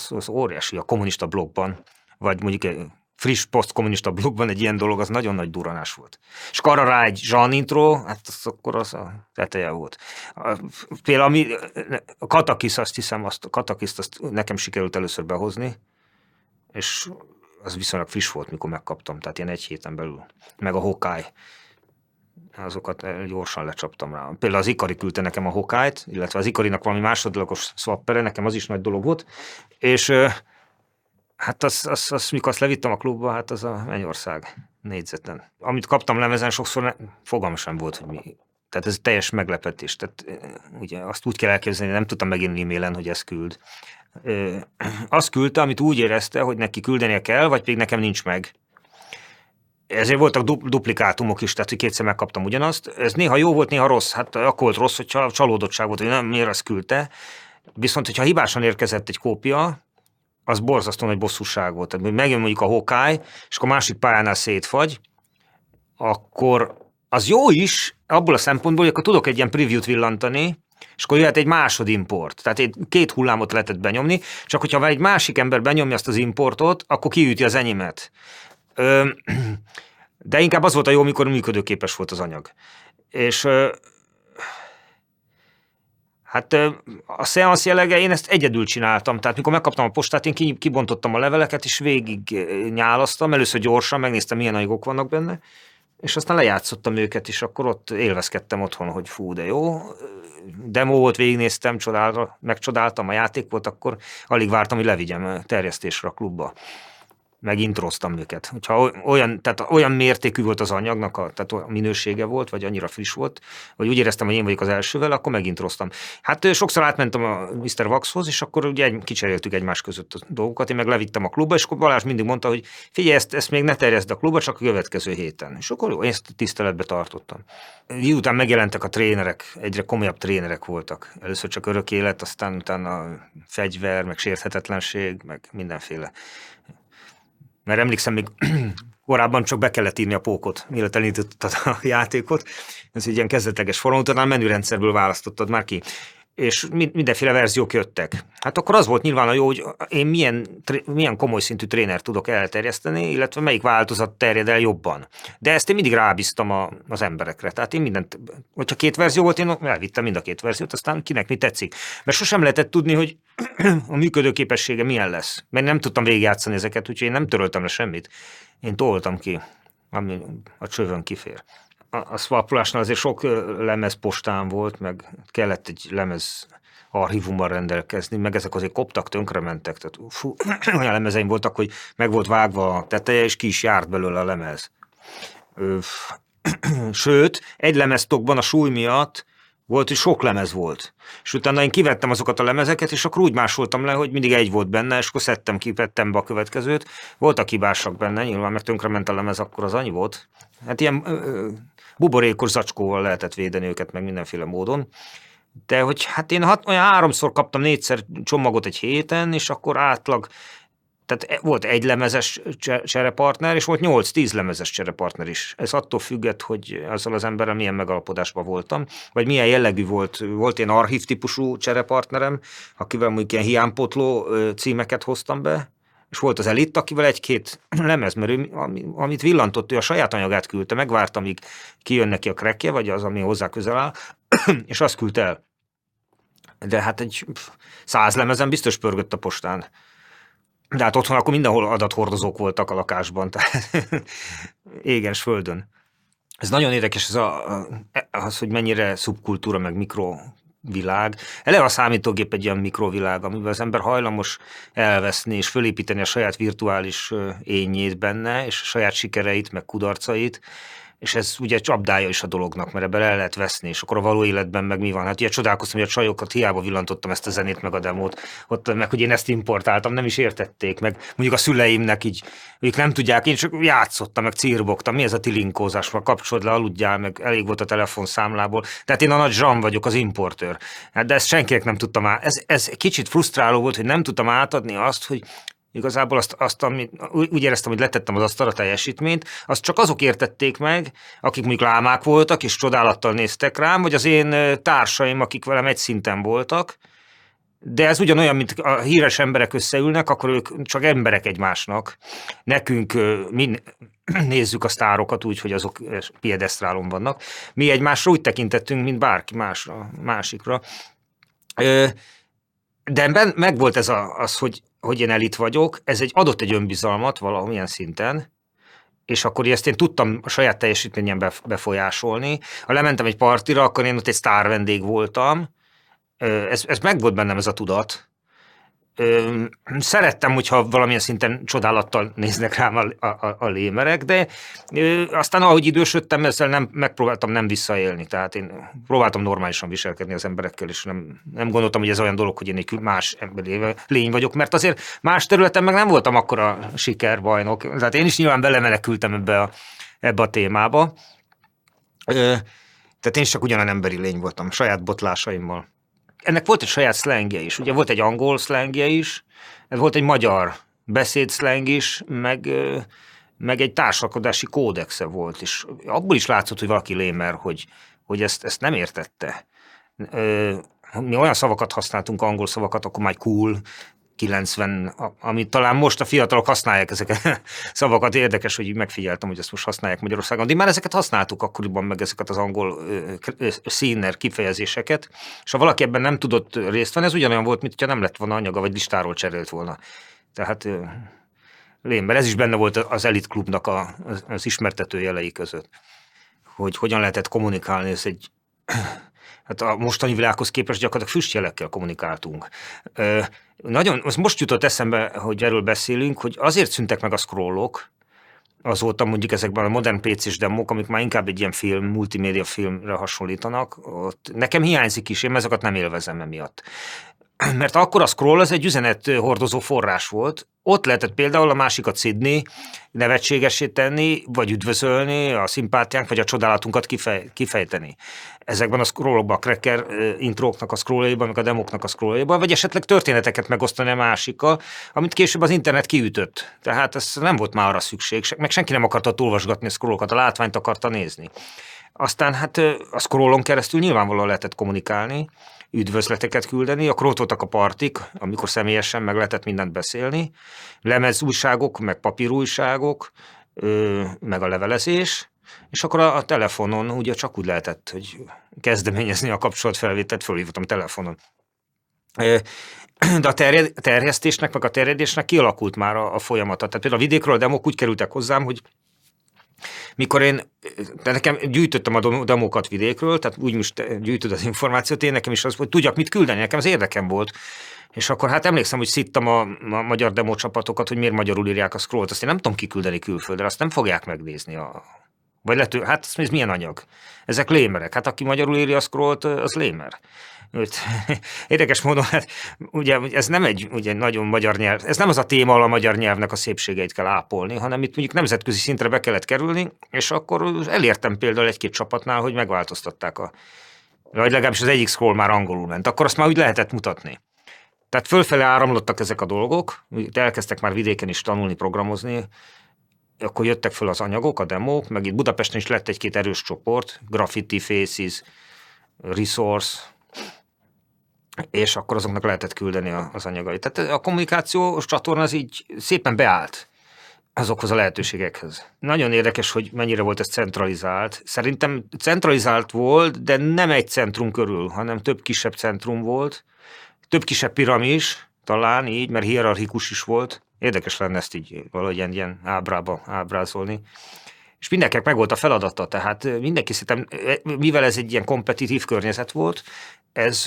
az óriási a kommunista blogban, vagy mondjuk egy friss posztkommunista blogban egy ilyen dolog, az nagyon nagy duranás volt. És arra rá egy Jean intro, hát akkor az a teteje volt. Például a Katakis, azt hiszem, a Katakiszt azt nekem sikerült először behozni, és az viszonylag friss volt, mikor megkaptam, tehát ilyen 1 héten belül. Meg a Hawkeye, azokat gyorsan lecsaptam rá. Például az Ikari küldte nekem a Hawkeye-t, illetve az Ikarinak valami másodlagos swappere, nekem az is nagy dolog volt, és hát mikor azt levittem a klubba, hát az a Mennyország négyzeten. Amit kaptam lemezen, sokszor fogalmam sem volt, hogy mi. Tehát ez teljes meglepetés. Tehát ugye azt úgy kell elképzelni, nem tudtam megírni e-mailen, hogy ezt küld. Azt küldte, amit úgy érezte, hogy neki küldenie kell, vagy pedig nekem nincs meg. Ezért voltak duplikátumok is, tehát hogy 2-szer megkaptam ugyanazt. Ez néha jó volt, néha rossz. Hát akkor volt rossz, hogyha csalódottság volt, hogy nem, miért azt küldte. Viszont, hogyha hibásan érkezett egy kópia, az borzasztó nagy bosszúság volt. Tehát megjön mondjuk a Hawkeye, és akkor másik pályánál szétfagy, akkor az jó is, abból a szempontból, hogy akkor tudok egy ilyen preview-t villantani, és akkor jöhet egy másodimport. Tehát 2 hullámot lehetett benyomni, csak hogyha egy másik ember benyomja azt az importot, akkor kiüti az enyémet. De inkább az volt a jó, amikor működőképes volt az anyag. És hát a szeansz jellege, én ezt egyedül csináltam, tehát mikor megkaptam a postát, én kibontottam a leveleket, és végig nyálasztam, először gyorsan, megnéztem, milyen anyagok vannak benne, és aztán lejátszottam őket, és akkor ott élvezkedtem otthon, hogy fú, de jó. Demo volt, végignéztem, megcsodáltam, a játék volt, akkor alig vártam, hogy levigyem terjesztésre a klubba. Megintroztam őket. Hogyha olyan mértékű volt az anyagnak, tehát a minősége volt, vagy annyira friss volt, vagy úgy éreztem, hogy én vagyok az elsővel, akkor megintroztam. Hát sokszor átmentem a Mr. Waxhoz, és akkor ugye kicseréltük egymás között a dolgokat, én meg levittem a klubba, és akkor Balázs mindig mondta, hogy figyelj, ezt még ne terjeszd a klubba, csak a következő héten. És akkor jó, én ezt tiszteletbe tartottam. Miután megjelentek a trénerek, egyre komolyabb trénerek voltak. Először csak örök élet, aztán utána fegyver, meg sérthetetlenség, meg mindenféle. Mert emlékszem, még Korábban csak be kellett írni a pókot, mielőtt elindítottad a játékot. Ez egy ilyen kezdetleges forum, utána a menürendszerből választottad már ki. És mindenféle verziók jöttek. Hát akkor az volt nyilván a jó, hogy én milyen komoly szintű tréner tudok elterjeszteni, illetve melyik változat terjed el jobban. De ezt én mindig rábíztam az emberekre. Tehát én mindent, hogyha 2 verzió volt, én elvittem mind a 2 verziót, aztán kinek mi tetszik. Mert sosem lehetett tudni, hogy a működőképessége milyen lesz. Mert nem tudtam végigjátszani ezeket, úgyhogy én nem töröltem le semmit. Én toltam ki, ami a csövön kifér. A swapolásnál azért sok lemez postán volt, meg kellett egy lemez archívummal rendelkezni, meg ezek azért koptak, tönkrementek. Tehát olyan lemezeim voltak, hogy meg volt vágva a teteje, és ki is járt belőle a lemez. Sőt, egy lemeztokban a súly miatt volt, hogy sok lemez volt. És utána én kivettem azokat a lemezeket, és akkor úgy másoltam le, hogy mindig egy volt benne, és akkor szedtem ki, vettem be a következőt. Voltak hibásak benne, nyilván meg tönkrement a lemez, akkor az annyi volt. Hát ilyen buborékos zacskóval lehetett védeni őket meg mindenféle módon. De hogy hát én olyan 3-szor kaptam 4-szer csomagot egy héten, és akkor átlag, tehát volt egy lemezes cserepartner, és volt 8-10 lemezes cserepartner is. Ez attól függett, hogy azzal az emberrel milyen megalapodásban voltam, vagy milyen jellegű volt. Volt ilyen archív típusú cserepartnerem, akivel mondjuk ilyen hiánypótló címeket hoztam be, és volt az Elit, akivel 1-2 lemez, mert ő, amit villantott, ő a saját anyagát küldte, megvárta, amíg kijön neki a crackje, vagy az, ami hozzá közel áll, és azt küldte el. De hát egy 100 lemezen biztos pörgött a postán. De hát otthon akkor mindenhol adathordozók voltak a lakásban, tehát égens földön. Ez nagyon érdekes, az, hogy mennyire szubkultúra, meg mikrovilág. Eleve a számítógép egy ilyen mikrovilág, amiben az ember hajlamos elveszni és fölépíteni a saját virtuális énjét benne, és a saját sikereit, meg kudarcait, és ez ugye csapdája is a dolognak, mert ebben el lehet veszni, és akkor a való életben meg mi van. Hát ugye csodálkoztam, hogy a csajokat hiába villantottam ezt a zenét, meg a demót, ott meg, hogy én ezt importáltam, nem is értették, meg mondjuk a szüleimnek így, ők nem tudják, én csak játszottam, meg cirbogtam, mi ez a tilinkózás, már kapcsolod le, aludjál, meg elég volt a telefonszámlából. Tehát én a nagy zsam vagyok, az importőr. Hát de ezt senkinek nem tudtam ez kicsit frusztráló volt, hogy nem tudtam átadni azt, hogy igazából úgy éreztem, hogy letettem az asztalra teljesítményt, azt csak azok értették meg, akik mondjuk lámák voltak, és csodálattal néztek rám, vagy az én társaim, akik velem egy szinten voltak, de ez ugyanolyan, mint a híres emberek összeülnek, akkor ők csak emberek egymásnak. Nekünk nézzük a sztárokat úgy, hogy azok piedesztrálon vannak. Mi egymásra úgy tekintettünk, mint bárki másikra. De megvolt ez hogy én elit vagyok, ez adott egy önbizalmat valamilyen szinten, és akkor ezt én tudtam a saját teljesítményen befolyásolni. Ha lementem egy partira, akkor én ott egy sztár vendég voltam. Ez megvolt bennem ez a tudat. Szerettem, hogyha valamilyen szinten csodálattal néznek rám a lémerek, de aztán ahogy idősödtem, ezzel megpróbáltam nem visszaélni. Tehát én próbáltam normálisan viselkedni az emberekkel, és nem gondoltam, hogy ez olyan dolog, hogy én egy más emberi lény vagyok, mert azért más területen meg nem voltam akkora sikerbajnok. Tehát én is nyilván belemenekültem ebbe a témába. Tehát én is csak ugyanan emberi lény voltam, saját botlásaimmal. Ennek volt egy saját szlengje is. Ugye volt egy angol szlengje is, volt egy magyar beszédszleng is, meg egy társalkodási kódexe volt. És abból is látszott, hogy valaki lémer, hogy ezt nem értette. Mi olyan szavakat használtunk, angol szavakat, akkor már cool, 90, amit talán most a fiatalok használják ezeket a szavakat. Érdekes, hogy megfigyeltem, hogy ezt most használják Magyarországon. De már ezeket használtuk akkoriban, meg ezeket az angol színer kifejezéseket, és ha valaki ebben nem tudott részt venni, ez ugyanolyan volt, mint hogyha nem lett volna anyaga, vagy listáról cserélt volna. Tehát lémber, ez is benne volt az Elit Klubnak az ismertető jelei között. Hogy hogyan lehetett kommunikálni, ez egy... Hát a mostani világhoz képest gyakorlatilag füstjelekkel kommunikáltunk. Most jutott eszembe, hogy erről beszélünk, hogy azért szüntek meg a scrollok, azóta mondjuk ezekben a modern PC-s demók, amik már inkább egy ilyen multimédia filmre hasonlítanak, ott nekem hiányzik is, én ezeket nem élvezem emiatt. Mert akkor a scroll az egy üzenethordozó forrás volt. Ott lehetett például a másikat szidni, nevetségessé tenni, vagy üdvözölni, a szimpátiánk, vagy a csodálatunkat kifejteni. Ezekben a scrollokban, a cracker intróknak a scrolljaiban, meg a demoknak a scrolljaiban, vagy esetleg történeteket megosztani a másikkal, amit később az internet kiütött. Tehát ez nem volt már arra szükség, meg senki nem akarta olvasgatni a scrollokat, a látványt akarta nézni. Aztán hát a scrollon keresztül nyilvánvalóan lehetett kommunikálni, üdvözleteket küldeni, akkor ott voltak a partik, amikor személyesen meg lehetett mindent beszélni, lemezújságok, meg papírújságok, meg a levelezés, és akkor a telefonon ugye csak úgy lehetett, hogy kezdeményezni a kapcsolatfelvételt, fölhívtam telefonon. De a terjesztésnek, meg a terjedésnek kialakult már a folyamata. Tehát például a vidékről a demók úgy kerültek hozzám, hogy mikor de nekem gyűjtöttem a demókat vidékről, tehát úgy most gyűjtöd az információt, én nekem is az, hogy tudjak mit küldeni, nekem az érdekem volt. És akkor hát emlékszem, hogy szittam a magyar demócsapatokat, hogy miért magyarul írják a scrollt, azt én nem tudom kiküldeni külföldre, azt nem fogják megnézni. Vagy hát ez milyen anyag? Ezek lémerek. Hát aki magyarul írja a scrollt, az lémer. Érdekes módon, hát ugye ez nem egy ugye, nagyon magyar nyelv, ez nem az a téma, ahol a magyar nyelvnek a szépségeit kell ápolni, hanem itt mondjuk nemzetközi szintre be kellett kerülni, és akkor elértem például egy-két csapatnál, hogy megváltoztatták vagy legalábbis az egyik scroll már angolul ment, akkor azt már úgy lehetett mutatni. Tehát fölfele áramlottak ezek a dolgok, elkezdtek már vidéken is tanulni, programozni, akkor jöttek föl az anyagok, a demók, meg itt Budapesten is lett egy-két erős csoport, Graffiti, Faces, Resource, és akkor azoknak lehetett küldeni az anyagait. Tehát a kommunikációs csatorna az így szépen beállt azokhoz a lehetőségekhez. Nagyon érdekes, hogy mennyire volt ez centralizált. Szerintem centralizált volt, de nem egy centrum körül, hanem több kisebb centrum volt, több kisebb piramis, talán így, mert hierarchikus is volt. Érdekes lenne ezt így valahogy ilyen ábrába ábrázolni. És mindenkinek meg volt a feladata, tehát mindenki szerintem, mivel ez egy ilyen kompetitív környezet volt, ez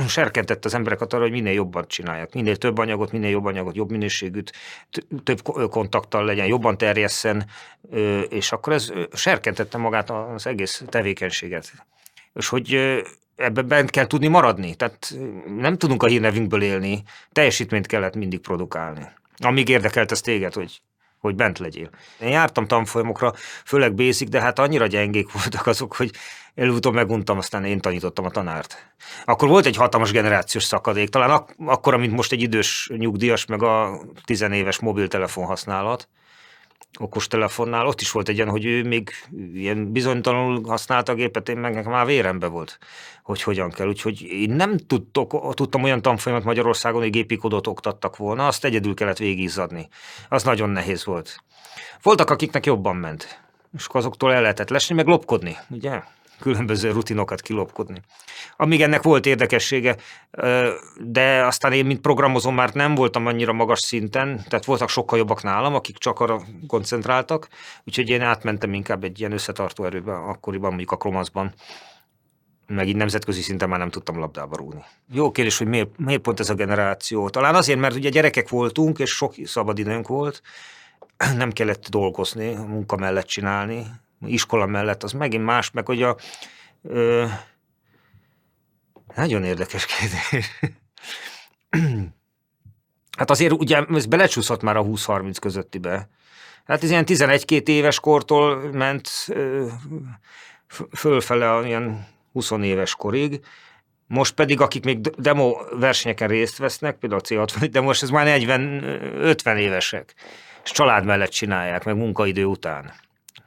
serkentett az embereket arra, hogy minél jobban csinálják. Minél több anyagot, jobb minőségűt, több kontakttal legyen, jobban terjesszen, és akkor ez serkentette magát az egész tevékenységet. És hogy ebben bent kell tudni maradni, tehát nem tudunk a hírnevünkből élni, teljesítményt kellett mindig produkálni. Amíg érdekelt ez téged, hogy bent legyél. Én jártam tanfolyamokra, főleg basic, de hát annyira gyengék voltak azok, hogy előutóbb meguntam, aztán én tanítottam a tanárt. Akkor volt egy hatalmas generációs szakadék, talán akkora, mint most egy idős nyugdíjas, meg a 10 éves mobiltelefon használat, okostelefonnál, ott is volt egy ilyen, hogy ő még ilyen bizonytalanul használta a gépet, én meg nekem már vérembe volt, hogy hogyan kell. Úgyhogy én nem tudtam olyan tanfolyamat Magyarországon, hogy gépi kódot oktattak volna, azt egyedül kellett végizzadni. Az nagyon nehéz volt. Voltak, akiknek jobban ment, és azoktól el lehetett lesni, meg lopkodni, ugye? Különböző rutinokat kilopkodni. Amíg ennek volt érdekessége, de aztán én, mint programozó, már nem voltam annyira magas szinten, tehát voltak sokkal jobbak nálam, akik csak arra koncentráltak, úgyhogy én átmentem inkább egy ilyen összetartó erőbe, akkoriban mondjuk a Chromaszban, meg így nemzetközi szinten már nem tudtam labdába rúgni. Jó kérdés, hogy miért pont ez a generáció? Talán azért, mert ugye gyerekek voltunk, és sok szabadidőnk volt, nem kellett dolgozni, a munka mellett csinálni, iskola mellett, az megint más, meg hogy nagyon érdekes kérdés. Hát azért ugye ez belecsúszott már a 20-30 közöttibe. Hát ez ilyen 11-2 éves kortól ment fölfele ilyen 20 éves korig. Most pedig, akik még demo versenyeken részt vesznek, például a C60, de most ez már 40-50 évesek, és család mellett csinálják, meg munkaidő után.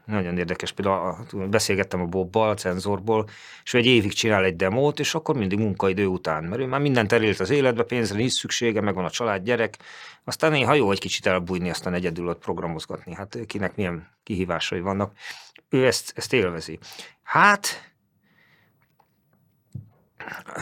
Nagyon érdekes, például beszélgettem a Bobbal, a cenzorból, és ő egy évig csinál egy demót, és akkor mindig munkaidő után, mert ő már mindent elélt az életbe, pénzre nincs szüksége, megvan a család, gyerek, aztán néha jó egy kicsit elbújni, aztán egyedül ott programozgatni. Hát kinek milyen kihívásai vannak. Ő ezt élvezi. Hát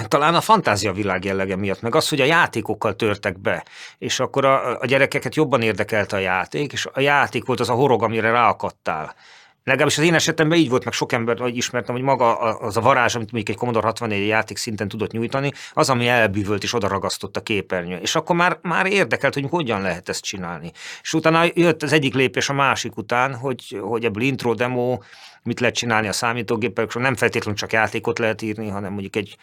talán a fantáziavilág jellege miatt, meg az, hogy a játékokkal törtek be, és akkor a gyerekeket jobban érdekelte a játék, és a játék volt az a horog, amire ráakadtál. Legalábbis az én esetemben így volt, meg sok ember, hogy ismertem, hogy maga az a varázs, amit mondjuk egy Commodore 64 játék szinten tudott nyújtani, az, ami elbűvölt és odaragasztott a képernyő. És akkor már érdekelt, hogy hogyan lehet ezt csinálni. És utána jött az egyik lépés a másik után, hogy ebből intro, demo, mit lehet csinálni a számítógépekről, nem feltétlenül csak játékot lehet írni, hanem mondjuk egy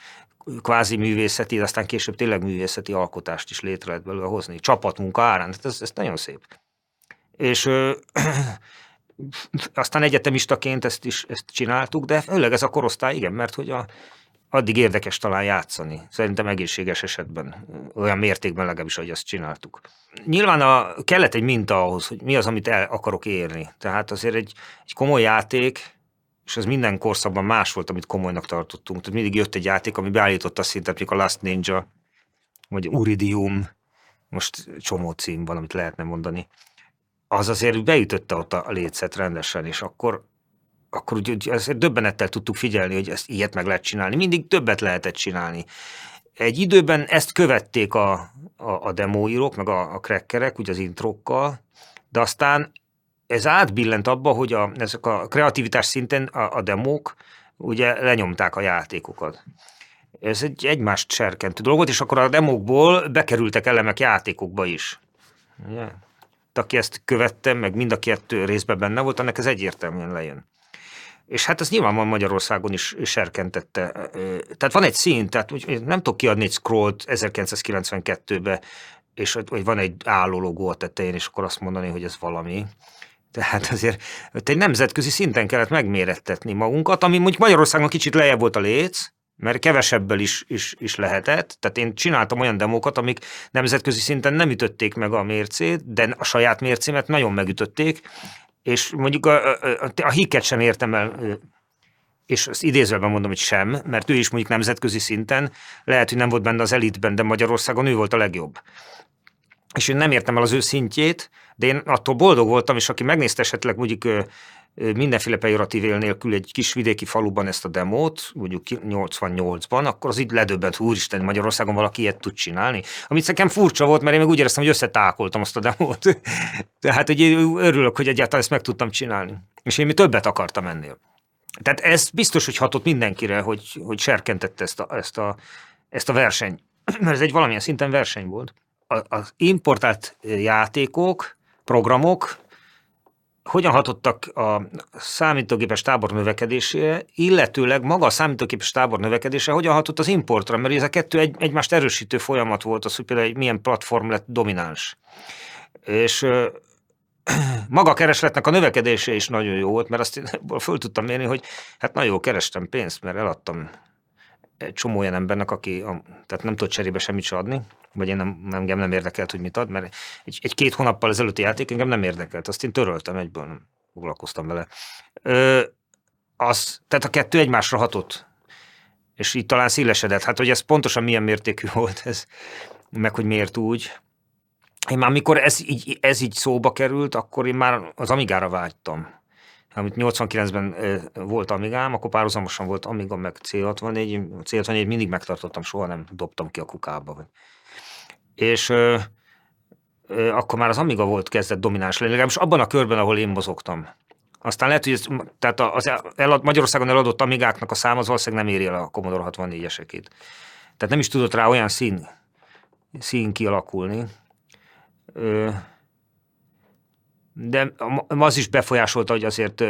kvázi művészeti, aztán később tényleg művészeti alkotást is létre lehet belőle hozni. Csapatmunka árán, tehát ez nagyon szép. És aztán egyetemistaként ezt csináltuk, de főleg ez a korosztály, igen, mert hogy addig érdekes talán játszani. Szerintem egészséges esetben, olyan mértékben legalábbis, hogy ezt csináltuk. Nyilván kellett egy minta ahhoz, hogy mi az, amit el akarok érni. Tehát azért egy komoly játék, és ez minden korszakban más volt, amit komolynak tartottunk. Tehát mindig jött egy játék, ami beállította a szintet, mint a Last Ninja, vagy Uridium, most csomó cím van, amit lehetne mondani. Az azért beütötte ott a lécet rendesen, és akkor úgy azért döbbenettel tudtuk figyelni, hogy ezt ilyet meg lehet csinálni. Mindig többet lehetett csinálni. Egy időben ezt követték a demóírók, meg a crackerek, ugye az introkkal, de aztán ez átbillent abba, hogy ezek a kreativitás szinten a demók ugye lenyomták a játékokat. Ez egy egymást serkentő dolog volt, és akkor a demókból bekerültek elemek játékokba is. Ugye? Aki ezt követtem, meg mind a kettő részben benne volt, annak ez egyértelműen lejön. És hát ez nyilván Magyarországon is serkentette. Tehát van egy szín, tehát nem tudok kiadni egy scrollt 1992-be, és hogy van egy állólogó a tetején, és akkor azt mondani, hogy ez valami. Tehát azért egy nemzetközi szinten kellett megmérettetni magunkat, ami mondjuk Magyarországon kicsit lejjebb volt a léc, mert kevesebbel is lehetett. Tehát én csináltam olyan demókat, amik nemzetközi szinten nem ütötték meg a mércét, de a saját mércémet nagyon megütötték, és mondjuk a Hicket sem értem el, és azt idézőben mondom, hogy sem, mert ő is mondjuk nemzetközi szinten, lehet, hogy nem volt benne az elitben, de Magyarországon ő volt a legjobb. És én nem értem el az ő szintjét, de én attól boldog voltam, és aki megnézte esetleg mondjuk mindenféle pejoratív él nélkül egy kis vidéki faluban ezt a demót, mondjuk 88-ban, akkor az így ledöbbent, úristen, Magyarországon valaki ilyet tud csinálni. Amit nekem furcsa volt, mert én meg úgy éreztem, hogy összetákoltam azt a demót. Tehát, hogy én örülök, hogy egyáltalán ezt meg tudtam csinálni. És én mi többet akartam ennél. Tehát ez biztos, hogy hatott mindenkire, hogy serkentette ezt a versenyt. Mert ez egy valamilyen szinten verseny volt. Az importált játékok, programok hogyan hatottak a számítógépes tábor növekedésére, illetőleg maga a számítógépes tábor növekedése hogyan hatott az importra, mert ez a kettő egymást erősítő folyamat volt, az, hogy például milyen platform lett domináns. És maga a keresletnek a növekedése is nagyon jó volt, mert azt én föl tudtam mérni, hogy hát nagyon jó, kerestem pénzt, mert eladtam egy csomó olyan embernek, aki tehát nem tudott cserébe semmit se adni, vagy engem nem érdekelt, hogy mit ad, mert egy-két hónappal ezelőtti játék engem nem érdekelt, azt én töröltem egyből, nem foglalkoztam vele. Tehát a kettő egymásra hatott, és így talán szélesedett. Hát, hogy ez pontosan milyen mértékű volt ez, meg hogy miért úgy. Én már mikor ez így szóba került, akkor én már az Amigára vágytam. Amit 89-ben volt Amigám, akkor párhuzamosan volt Amiga meg C64, C64 mindig megtartottam, soha nem dobtam ki a kukába. És akkor már az Amiga volt kezdett domináns lenni, legalábbis abban a körben, ahol én mozogtam. Aztán lehet, hogy Magyarországon eladott Amigáknak a szám az valószínűleg nem éri el a Commodore 64-esekét. Tehát nem is tudott rá olyan szín kialakulni. De az is befolyásolta, hogy azért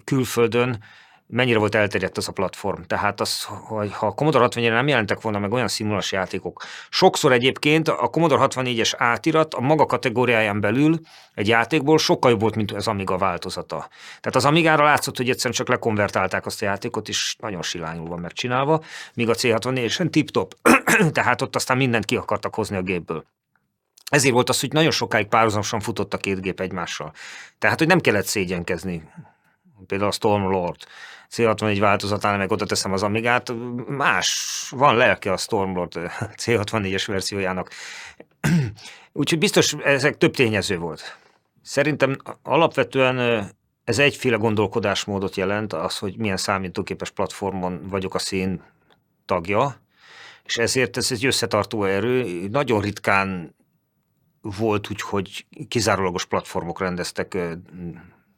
külföldön mennyire volt elterjedt az a platform. Tehát hogy ha a Commodore 64-re nem jelentek volna meg olyan színvonalas játékok. Sokszor egyébként a Commodore 64-es átirat a maga kategóriáján belül egy játékból sokkal jobb volt, mint az Amiga változata. Tehát az Amigára látszott, hogy egyszerűen csak lekonvertálták azt a játékot, és nagyon silányul van megcsinálva, míg a C64-esen tip-top. Tehát ott aztán mindent ki akartak hozni a gépből. Ezért volt az, hogy nagyon sokáig párhuzamosan futott a két gép egymással. Tehát, hogy nem kellett szégyenkezni. Például a Stormlord C64 változatánál, meg oda teszem az Amigát, van lelke a Stormlord C64-es verziójának. Úgyhogy biztos ezek több tényező volt. Szerintem alapvetően ez egyféle gondolkodásmódot jelent, az, hogy milyen számítógépes platformon vagyok a szín tagja, és ezért ez egy összetartó erő. Nagyon ritkán volt úgy, hogy kizárólagos platformok rendeztek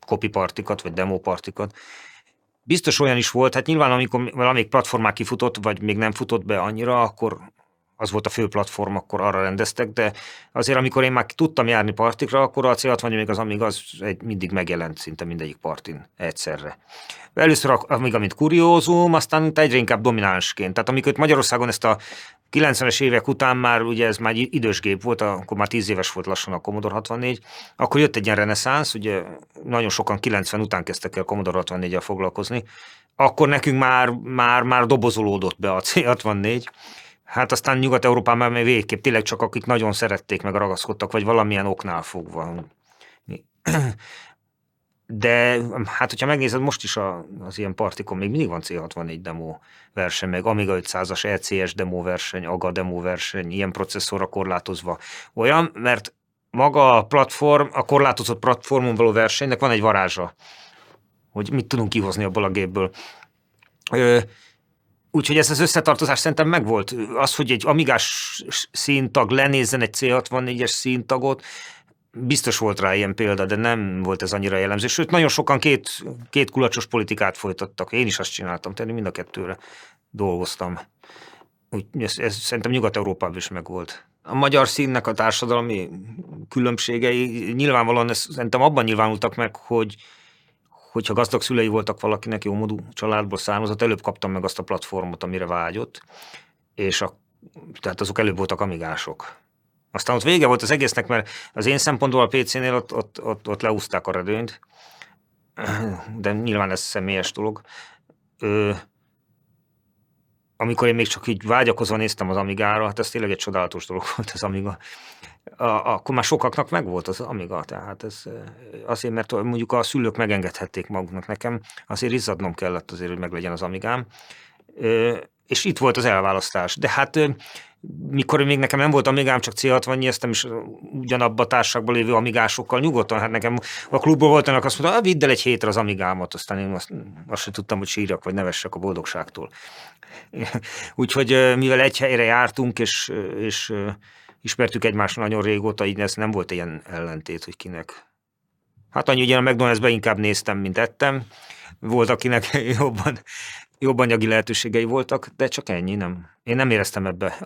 copy partikat, vagy demo partikat. Biztos olyan is volt, hát nyilván amikor valamelyik platform már kifutott, vagy még nem futott be annyira, akkor az volt a fő platform, akkor arra rendeztek, de azért amikor én már tudtam járni partikra, akkor a C60 még az Amiga az mindig megjelent szinte mindegyik partin egyszerre. Először Amiga mint kuriózum, aztán egyre inkább dominánsként. Tehát amikor Magyarországon ezt a 90-es évek után már, ugye ez már idős gép volt, akkor már 10 éves volt lassan a Commodore 64, akkor jött egy ilyen reneszánsz, ugye nagyon sokan 90 után kezdtek el Commodore 64-jel foglalkozni, akkor nekünk már dobozolódott be a C64, hát aztán Nyugat-Európában már végképp tényleg csak akik nagyon szerették, meg ragaszkodtak, vagy valamilyen oknál fogva. De hát, hogyha megnézed, most is az ilyen partikon még mindig van C64 demo verseny, meg Amiga 500-as ECS demo verseny, AGA demo verseny, ilyen processzorra korlátozva. Olyan, mert maga a platform, a korlátozott platformon való versenynek van egy varázsa, hogy mit tudunk kihozni abból a gépből. Úgyhogy ez az összetartozás szerintem megvolt. Az, hogy egy amigás színtag lenézzen egy C64-es színtagot, biztos volt rá ilyen példa, de nem volt ez annyira jellemző. Sőt, nagyon sokan két kulacsos politikát folytattak. Én is azt csináltam, tehát mind a kettőre dolgoztam. Ez szerintem Nyugat-Európában is megvolt. A magyar színnek a társadalmi különbségei nyilvánvalóan szerintem abban nyilvánultak meg, hogyha gazdag szülei voltak valakinek, jómódú családból származott, előbb kaptam meg azt a platformot, amire vágyott, és tehát azok előbb voltak amigások. Aztán ott vége volt az egésznek, mert az én szempontból a PC-nél ott leúzták a redőnyt, de nyilván ez személyes dolog. Amikor én még csak így vágyakozva néztem az Amigára, hát ez tényleg egy csodálatos dolog volt az Amiga. Akkor már sokaknak megvolt az Amiga, tehát ez azért, mert mondjuk a szülők megengedhették maguknak, nekem azért izzadnom kellett azért, hogy meglegyen az Amigám, és itt volt az elválasztás. De hát mikor még nekem nem volt Amigám, csak C60-nyeztem, és ugyanabban a társaságban lévő amigásokkal nyugodtan, hát nekem a klubból voltanak, azt mondta, vidd el egy hétre az Amigámat, aztán én azt sem tudtam, hogy sírjak, vagy nevessek a boldogságtól. Úgyhogy mivel egy helyre jártunk, és ismertük egymást nagyon régóta, így ez nem volt ilyen ellentét, hogy kinek. Hát annyi, ugye a McDonald's-ben inkább néztem, mint ettem. Volt, akinek jobb anyagi lehetőségei voltak, de csak ennyi, nem. Én nem éreztem ebbe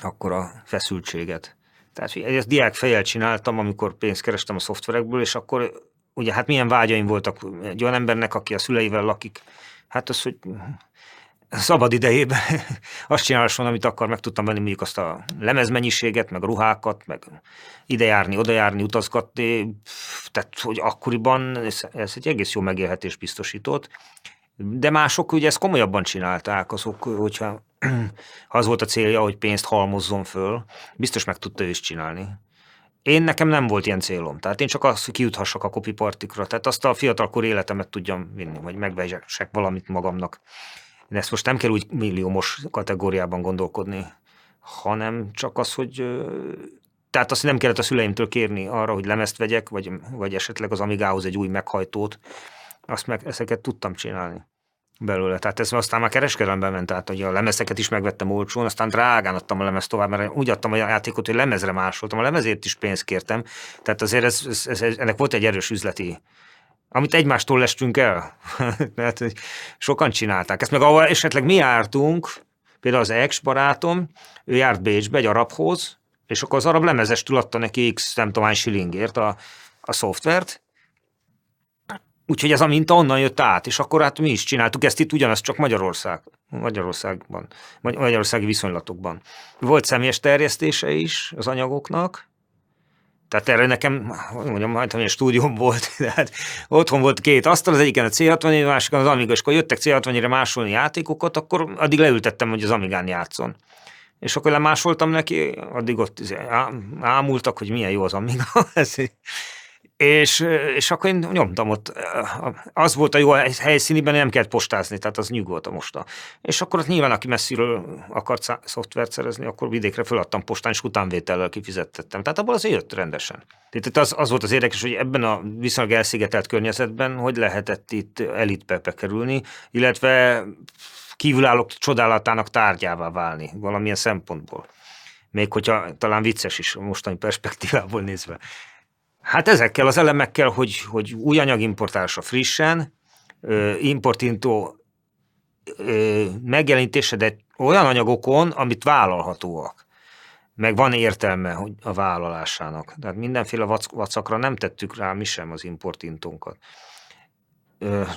akkora feszültséget. Tehát ezt diák fejjel csináltam, amikor pénzt kerestem a szoftverekből, és akkor ugye hát milyen vágyaim voltak egy olyan embernek, aki a szüleivel lakik. Hát az, hogy szabad idejében azt csinálson, amit akar, meg tudtam venni mondjuk azt a lemezmennyiséget, meg a ruhákat, meg idejárni, odajárni, utazgatni, tehát hogy akkoriban ez egy egész jó megélhetés biztosított, de mások ugye ezt komolyabban csinálták, azok, hogyha az volt a célja, hogy pénzt halmozzon föl, biztos meg tudta ő is csinálni. Nekem nem volt ilyen célom, tehát én csak azt, hogy kijuthassak a copy partikra, tehát azt a fiatalkor életemet tudjam vinni, vagy megvegyek valamit magamnak. De ezt most nem kell úgy milliómos kategóriában gondolkodni, hanem csak az, hogy tehát azt nem kellett a szüleimtől kérni arra, hogy lemezt vegyek, vagy esetleg az Amigához egy új meghajtót, ezeket tudtam csinálni belőle. Tehát ez aztán már kereskedelemben ment, tehát hogy a lemezeket is megvettem olcsón, aztán drágán adtam a lemezt tovább, mert úgy adtam a játékot, hogy lemezre másoltam, a lemezért is pénzt kértem, tehát azért ennek volt egy erős üzleti, amit egymástól lestünk el. Tehát, hogy sokan csinálták ezt, meg ahol esetleg mi jártunk, például az ex barátom, ő járt Bécsbe egy arabhoz, és akkor az arab lemezestől adta neki x nem tudom hány shillingért a szoftvert, úgyhogy ez a minta onnan jött át, és akkor hát mi is csináltuk ezt itt ugyanazt, csak Magyarországban, magyarországi viszonylatokban. Volt személyes terjesztése is az anyagoknak, tehát erre nekem, mondjam, majdnem egy stúdióm volt, tehát otthon volt két asztal, az egyiken a C64, a másikon az Amiga, és akkor jöttek C64-re másolni játékokat, akkor addig leültettem, hogy az Amigán játszon. És akkor lemásoltam neki, addig ott ámultak, hogy milyen jó az Amiga. És akkor én nyomtam ott. Az volt a jó helyszíniben, nem kellett postázni, tehát az nyugodt a mosta. És akkor ott nyilván, aki messziről akart szoftvert szerezni, akkor vidékre föladtam postán, és utánvétellel kifizettettem. Tehát abból azért jött rendesen. Tehát az volt az érdekes, hogy ebben a viszonylag elszigetelt környezetben, hogy lehetett itt elitbe bekerülni, illetve kívülállók csodálatának tárgyává válni valamilyen szempontból. Még hogyha talán vicces is a mostani perspektívából nézve. Hát ezekkel az elemekkel, hogy új anyagimportálásra frissen, importintó megjelenítése, de olyan anyagokon, amit vállalhatóak. Meg van értelme hogy a vállalásának. Tehát mindenféle vacakra nem tettük rá mi sem az importintónkat.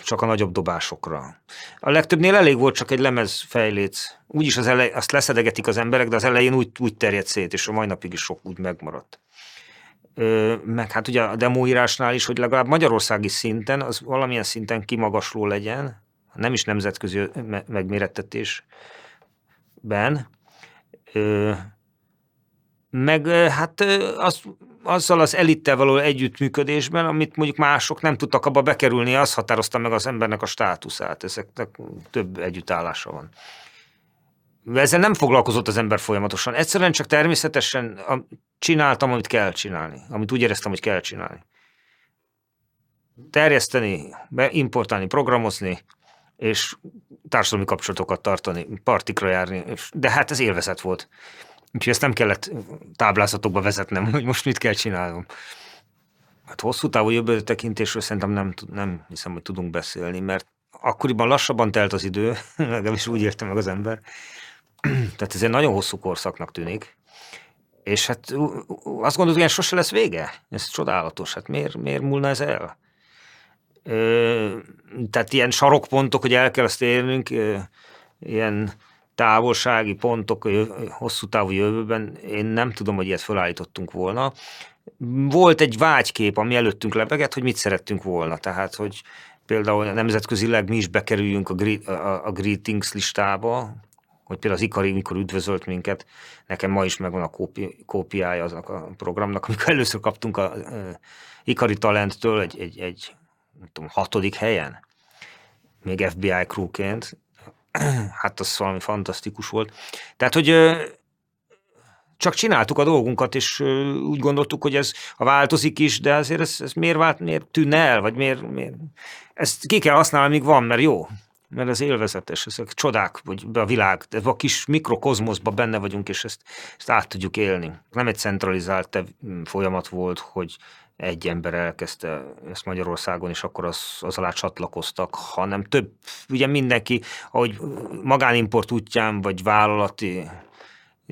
Csak a nagyobb dobásokra. A legtöbbnél elég volt csak egy lemezfejléc. Úgyis azt leszedegetik az emberek, de az elején úgy terjed szét, és a mai napig is sok úgy megmaradt. Meg hát ugye a demóírásnál is, hogy legalább magyarországi szinten, az valamilyen szinten kimagasló legyen, nem is nemzetközi megmérettetésben, meg hát azzal az elittel való együttműködésben, amit mondjuk mások nem tudtak abba bekerülni, az határozta meg az embernek a státuszát. Ezeknek több együttállása van. Ezzel nem foglalkozott az ember folyamatosan. Egyszerűen csak természetesen csináltam, amit kell csinálni. Amit úgy éreztem, hogy kell csinálni. Terjeszteni, beimportálni, programozni, és társadalmi kapcsolatokat tartani, partikra járni. De hát ez élvezet volt. Úgyhogy ezt nem kellett táblázatokba vezetnem, hogy most mit kell csinálnom. Hát hosszú távú jövőtekintésről szerintem nem hiszem, hogy tudunk beszélni, mert akkoriban lassabban telt az idő, legalábbis úgy érte meg az ember. Tehát ez egy nagyon hosszú korszaknak tűnik. És hát azt gondolod, hogy sose lesz vége? Ez csodálatos. Hát miért múlna ez el? Tehát ilyen sarokpontok, hogy el kell azt érnünk, ilyen távolsági pontok hosszú távú jövőben, én nem tudom, hogy ilyet felállítottunk volna. Volt egy vágykép, ami előttünk lebegett, hogy mit szerettünk volna. Tehát, hogy például nemzetközileg mi is bekerüljünk a greetings listába, hogy például az Ikari, mikor üdvözölt minket, nekem ma is megvan a kópiája aznak a programnak, amikor először kaptunk a Ikari Talenttől egy nem tudom, 6. helyen, még FBI crewként. Hát az valami fantasztikus volt. Tehát, hogy csak csináltuk a dolgunkat, és úgy gondoltuk, hogy ez változik is, de azért ez miért tűnne el, vagy miért? Ezt ki kell használni, amíg van, mert jó. Mert ez élvezetes, ezek csodák, hogy a világ, de a kis mikrokozmoszban benne vagyunk, és ezt át tudjuk élni. Nem egy centralizált folyamat volt, hogy egy ember elkezdte ezt Magyarországon, és akkor az alá csatlakoztak, hanem több, ugye mindenki, ahogy magánimport útján, vagy vállalati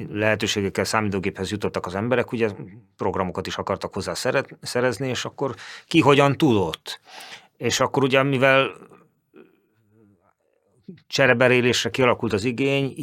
lehetőségekkel számítógéphez jutottak az emberek, ugye programokat is akartak hozzá szerezni, és akkor ki hogyan tudott. És akkor ugye, mivel csereberélésre kialakult az igény,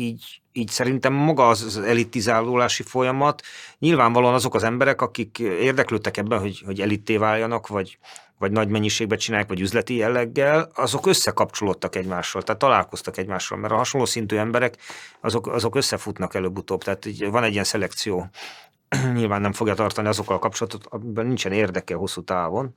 így szerintem maga az elitizálási folyamat, nyilvánvalóan azok az emberek, akik érdeklődtek ebben, hogy elitté váljanak, vagy nagy mennyiségben csinálják, vagy üzleti jelleggel, azok összekapcsolódtak egymással, tehát találkoztak egymással, mert a hasonló szintű emberek, azok összefutnak előbb-utóbb, tehát van egy ilyen szelekció. Nyilván nem fogja tartani azokkal a kapcsolatot, amiben nincsen érdeke hosszú távon.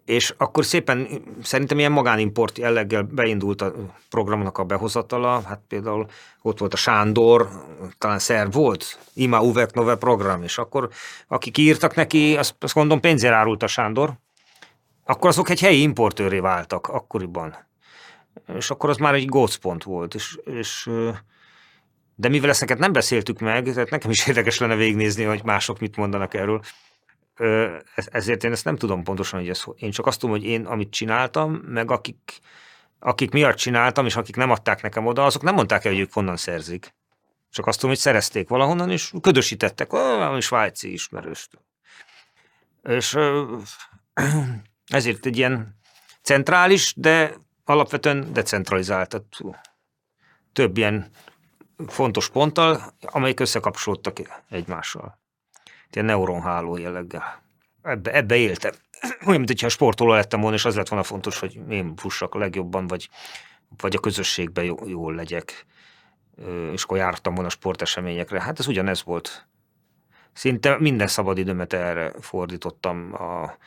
És akkor szépen szerintem ilyen magánimport jelleggel beindult a programnak a behozatala, hát például ott volt a Sándor, talán szerb volt, Ima Uvek Nove program, és akkor akik írtak neki, azt mondom pénzért árult a Sándor, akkor azok egy helyi importőré váltak akkoriban. És akkor az már egy gócpont volt, de mivel ezt nem beszéltük meg, tehát nekem is érdekes lenne végignézni, hogy mások mit mondanak erről, ezért én ezt nem tudom pontosan, hogy én csak azt tudom, hogy én amit csináltam, meg akik miatt csináltam, és akik nem adták nekem oda, azok nem mondták el, hogy ők honnan szerzik. Csak azt tudom, hogy szerezték valahonnan, és ködösítettek, valami svájci ismerőstől. És ezért egy ilyen centrális, de alapvetően decentralizált. Tehát több ilyen fontos ponttal, amelyek összekapcsolódtak egymással. Ilyen neuronháló jelleggel. Ebbe éltem. Olyan, mint hogyha sportoló lettem volna, és az lett volna fontos, hogy én fussak a legjobban, vagy a közösségben jól legyek. És akkor jártam volna sporteseményekre. Hát ez ugyanez volt. Szinte minden szabadidőmet erre fordítottam a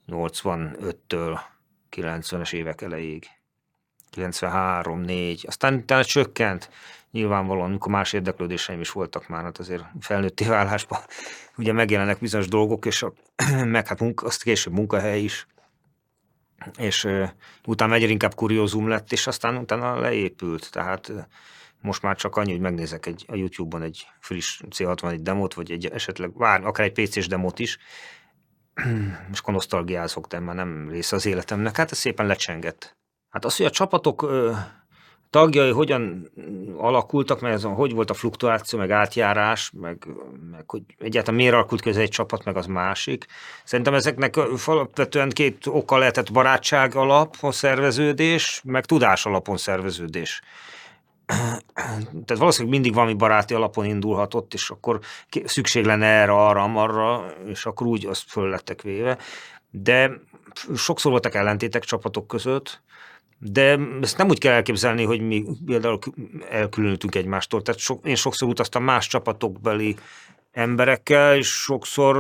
85-től 90-es évek elejéig. 93, 4, aztán utána csökkent. Nyilvánvalóan, amikor más érdeklődéseim is voltak már, hát azért felnőtté válásban ugye megjelennek bizonyos dolgok, és meg hát azt később munkahely is, és utána egyre inkább kuriózum lett, és aztán utána leépült, tehát most már csak annyi, hogy megnézek a YouTube-on egy friss C61 demót, vagy esetleg akár egy PC-s demót is, és akkor nosztalgiázok, de már nem része az életemnek. Hát ez szépen lecsengett. Hát az, hogy a csapatok tagjai hogyan alakultak, mert hogy volt a fluktuáció, meg átjárás, meg hogy egyáltalán miért alakult ki ez egy csapat, meg az másik. Szerintem ezeknek alapvetően két oka lehetett: barátság alapon szerveződés, meg tudás alapon szerveződés. Tehát valószínűleg mindig valami baráti alapon indulhatott, és akkor szükség lenne erre, arra, amarra, és akkor úgy azt föl lettek véve. De sokszor voltak ellentétek csapatok között, de ezt nem úgy kell elképzelni, hogy mi például elkülönültünk egymástól. Tehát én sokszor utaztam más csapatokbeli emberekkel, és sokszor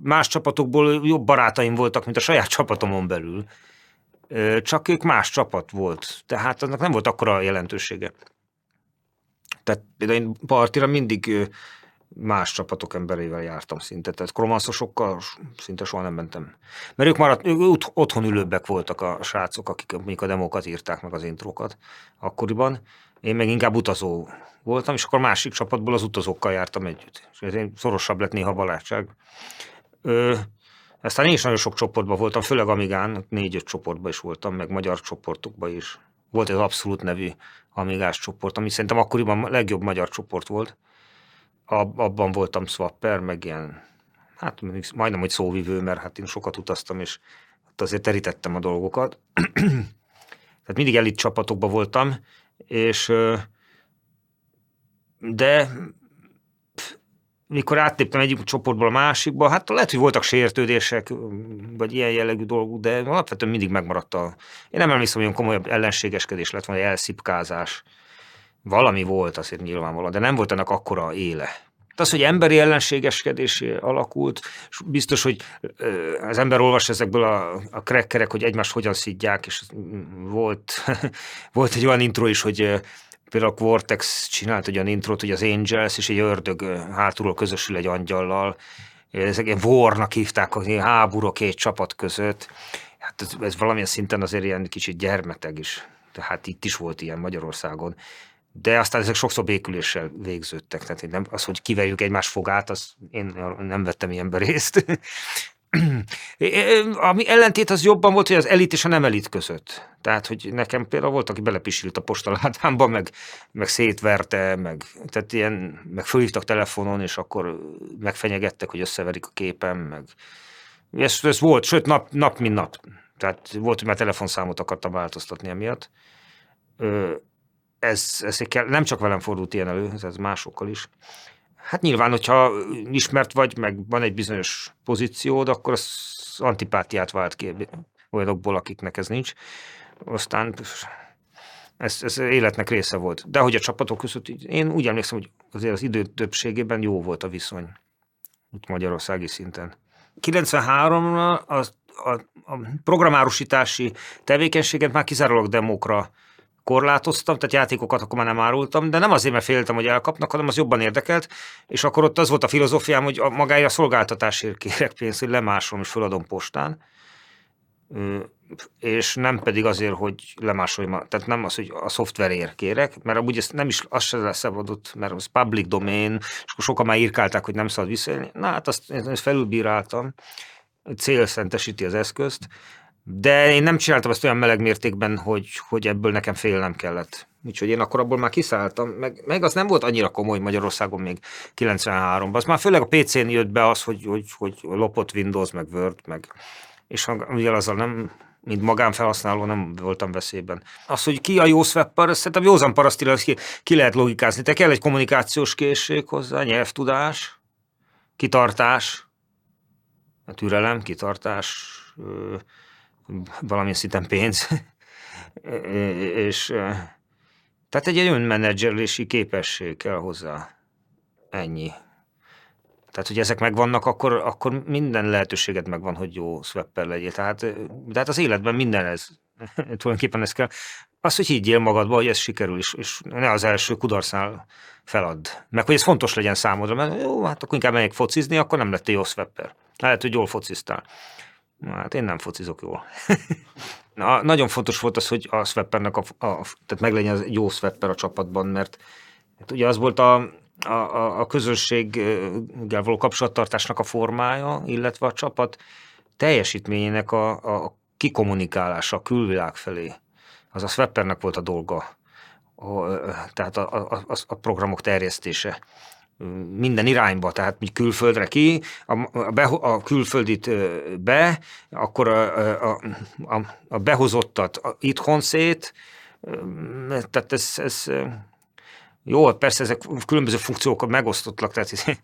más csapatokból jobb barátaim voltak, mint a saját csapatomon belül. Csak ők más csapat volt, tehát annak nem volt akkora jelentősége. Tehát például én partira mindig más csapatok emberével jártam szinte, tehát kromanszosokkal szinte soha nem mentem. Mert ők otthon ülőbbek voltak a srácok, akik mondjuk a demókat írták, meg az intrókat akkoriban. Én meg inkább utazó voltam, és akkor másik csapatból az utazókkal jártam együtt. És ez szorosabb lett néha barátság. Aztán én is nagyon sok csoportban voltam, főleg Amigán, 4-5 csoportban is voltam, meg magyar csoportokban is. Volt egy Abszolút nevű Amigás csoport, ami szerintem akkoriban a legjobb magyar csoport volt. Abban voltam swapper, meg ilyen, hát majdnem, hogy szóvivő, mert hát én sokat utaztam, és ott azért terítettem a dolgokat. Tehát mindig elit csapatokban voltam, és de mikor áttéptem egyik csoportból a másikba, hát lehet, hogy voltak sértődések, vagy ilyen jellegű dolgok, de alapvetően mindig megmaradt Én nem emlékszem, hogy olyan komolyabb ellenségeskedés lett, vagy elszipkázás. Valami volt azért nyilvánvalóan, de nem volt ennek akkora éle. Az, hogy emberi ellenségeskedés alakult, és biztos, hogy az ember olvas ezekből a crackerek, hogy egymást hogyan szidják, és volt egy olyan intro is, hogy például a Quartex csinált egy olyan intrót, hogy az Angels és egy ördög hátulról közösül egy angyallal. Ezek ilyen warnak hívták, hogy háború két csapat között. Hát ez valamilyen szinten azért ilyen kicsit gyermeteg is. Tehát itt is volt ilyen Magyarországon. De aztán ezek sokszor béküléssel végződtek. Tehát az, hogy kiverjük egymás fogát, én nem vettem ilyenbe részt. Ami ellentét az jobban volt, hogy az elit és a nem elit között. Tehát, hogy nekem például volt, aki belepisilt a postaládámba, meg szétverte, meg fölhívtak telefonon, és akkor megfenyegettek, hogy összeverik a képem, meg ez volt, sőt nap mint nap. Tehát volt, hogy már telefonszámot akartam változtatni emiatt. Ez nem csak velem fordult ilyen elő, ez másokkal is. Hát nyilván, hogyha ismert vagy, meg van egy bizonyos pozíciód, akkor az antipátiát vált ki olyanokból, akiknek ez nincs. Aztán ez életnek része volt. De hogy a csapatok között, én úgy emlékszem, hogy azért az idő többségében jó volt a viszony. Itt magyarországi szinten. 93-ra a programárusítási tevékenységet már kizárólag demókra korlátoztam, tehát játékokat akkor már nem árultam, de nem azért, mert féltem, hogy elkapnak, hanem az jobban érdekelt, és akkor ott az volt a filozófiám, hogy magáért a szolgáltatásért kérek pénzt, hogy lemásolom és föladom postán, és nem pedig azért, hogy lemásoljam, tehát nem az, hogy a szoftverért kérek, mert amúgy ezt nem is, az se szabadott, mert az public domain, és akkor sokan már írkálták, hogy nem szabad visszaélni. Na hát ezt felülbíráltam, célszentesíti az eszközt, de én nem csináltam ezt olyan meleg mértékben, hogy ebből nekem félnem kellett. Úgyhogy én akkor abból már kiszálltam, meg az nem volt annyira komoly Magyarországon még 93-ban. Az már főleg a PC-n jött be az, hogy lopott Windows, meg Word, és ugye azzal nem, mint magánfelhasználó nem voltam veszélyben. Az, hogy ki a jó swapper, szerintem józan parasztilag ki lehet logikázni. Te kell egy kommunikációs készség hozzá, nyelvtudás, kitartás, türelem, kitartás, valamilyen szinten pénz, és tehát egy önmenedzselési képesség kell hozzá. Ennyi. Tehát, hogy ezek megvannak, akkor minden lehetőséged megvan, hogy jó swapper legyél. Tehát az életben minden ez. Tulajdonképpen ez kell. Az, hogy higgyél magadba, hogy ez sikerül is, és ne az első kudarcnál feladd. Meg, hogy ez fontos legyen számodra, mert jó, hát akkor inkább megyek focizni, akkor nem lettél jó swapper. Lehet, hogy jól fociztál. Hát én nem focizok jól. Nagyon fontos volt az, hogy a swappernek tehát meglegyen az jó swapper a csapatban, mert hát ugye az volt a közönséggel való kapcsolattartásnak a formája, illetve a csapat teljesítményének a kikommunikálása a külvilág felé. Az a Sweppernek volt a dolga, tehát a programok terjesztése minden irányba, tehát mi külföldre ki, a külföldit be, akkor a behozottat itthon szét, tehát ez jó, persze ezek különböző funkciók megosztottak, tehát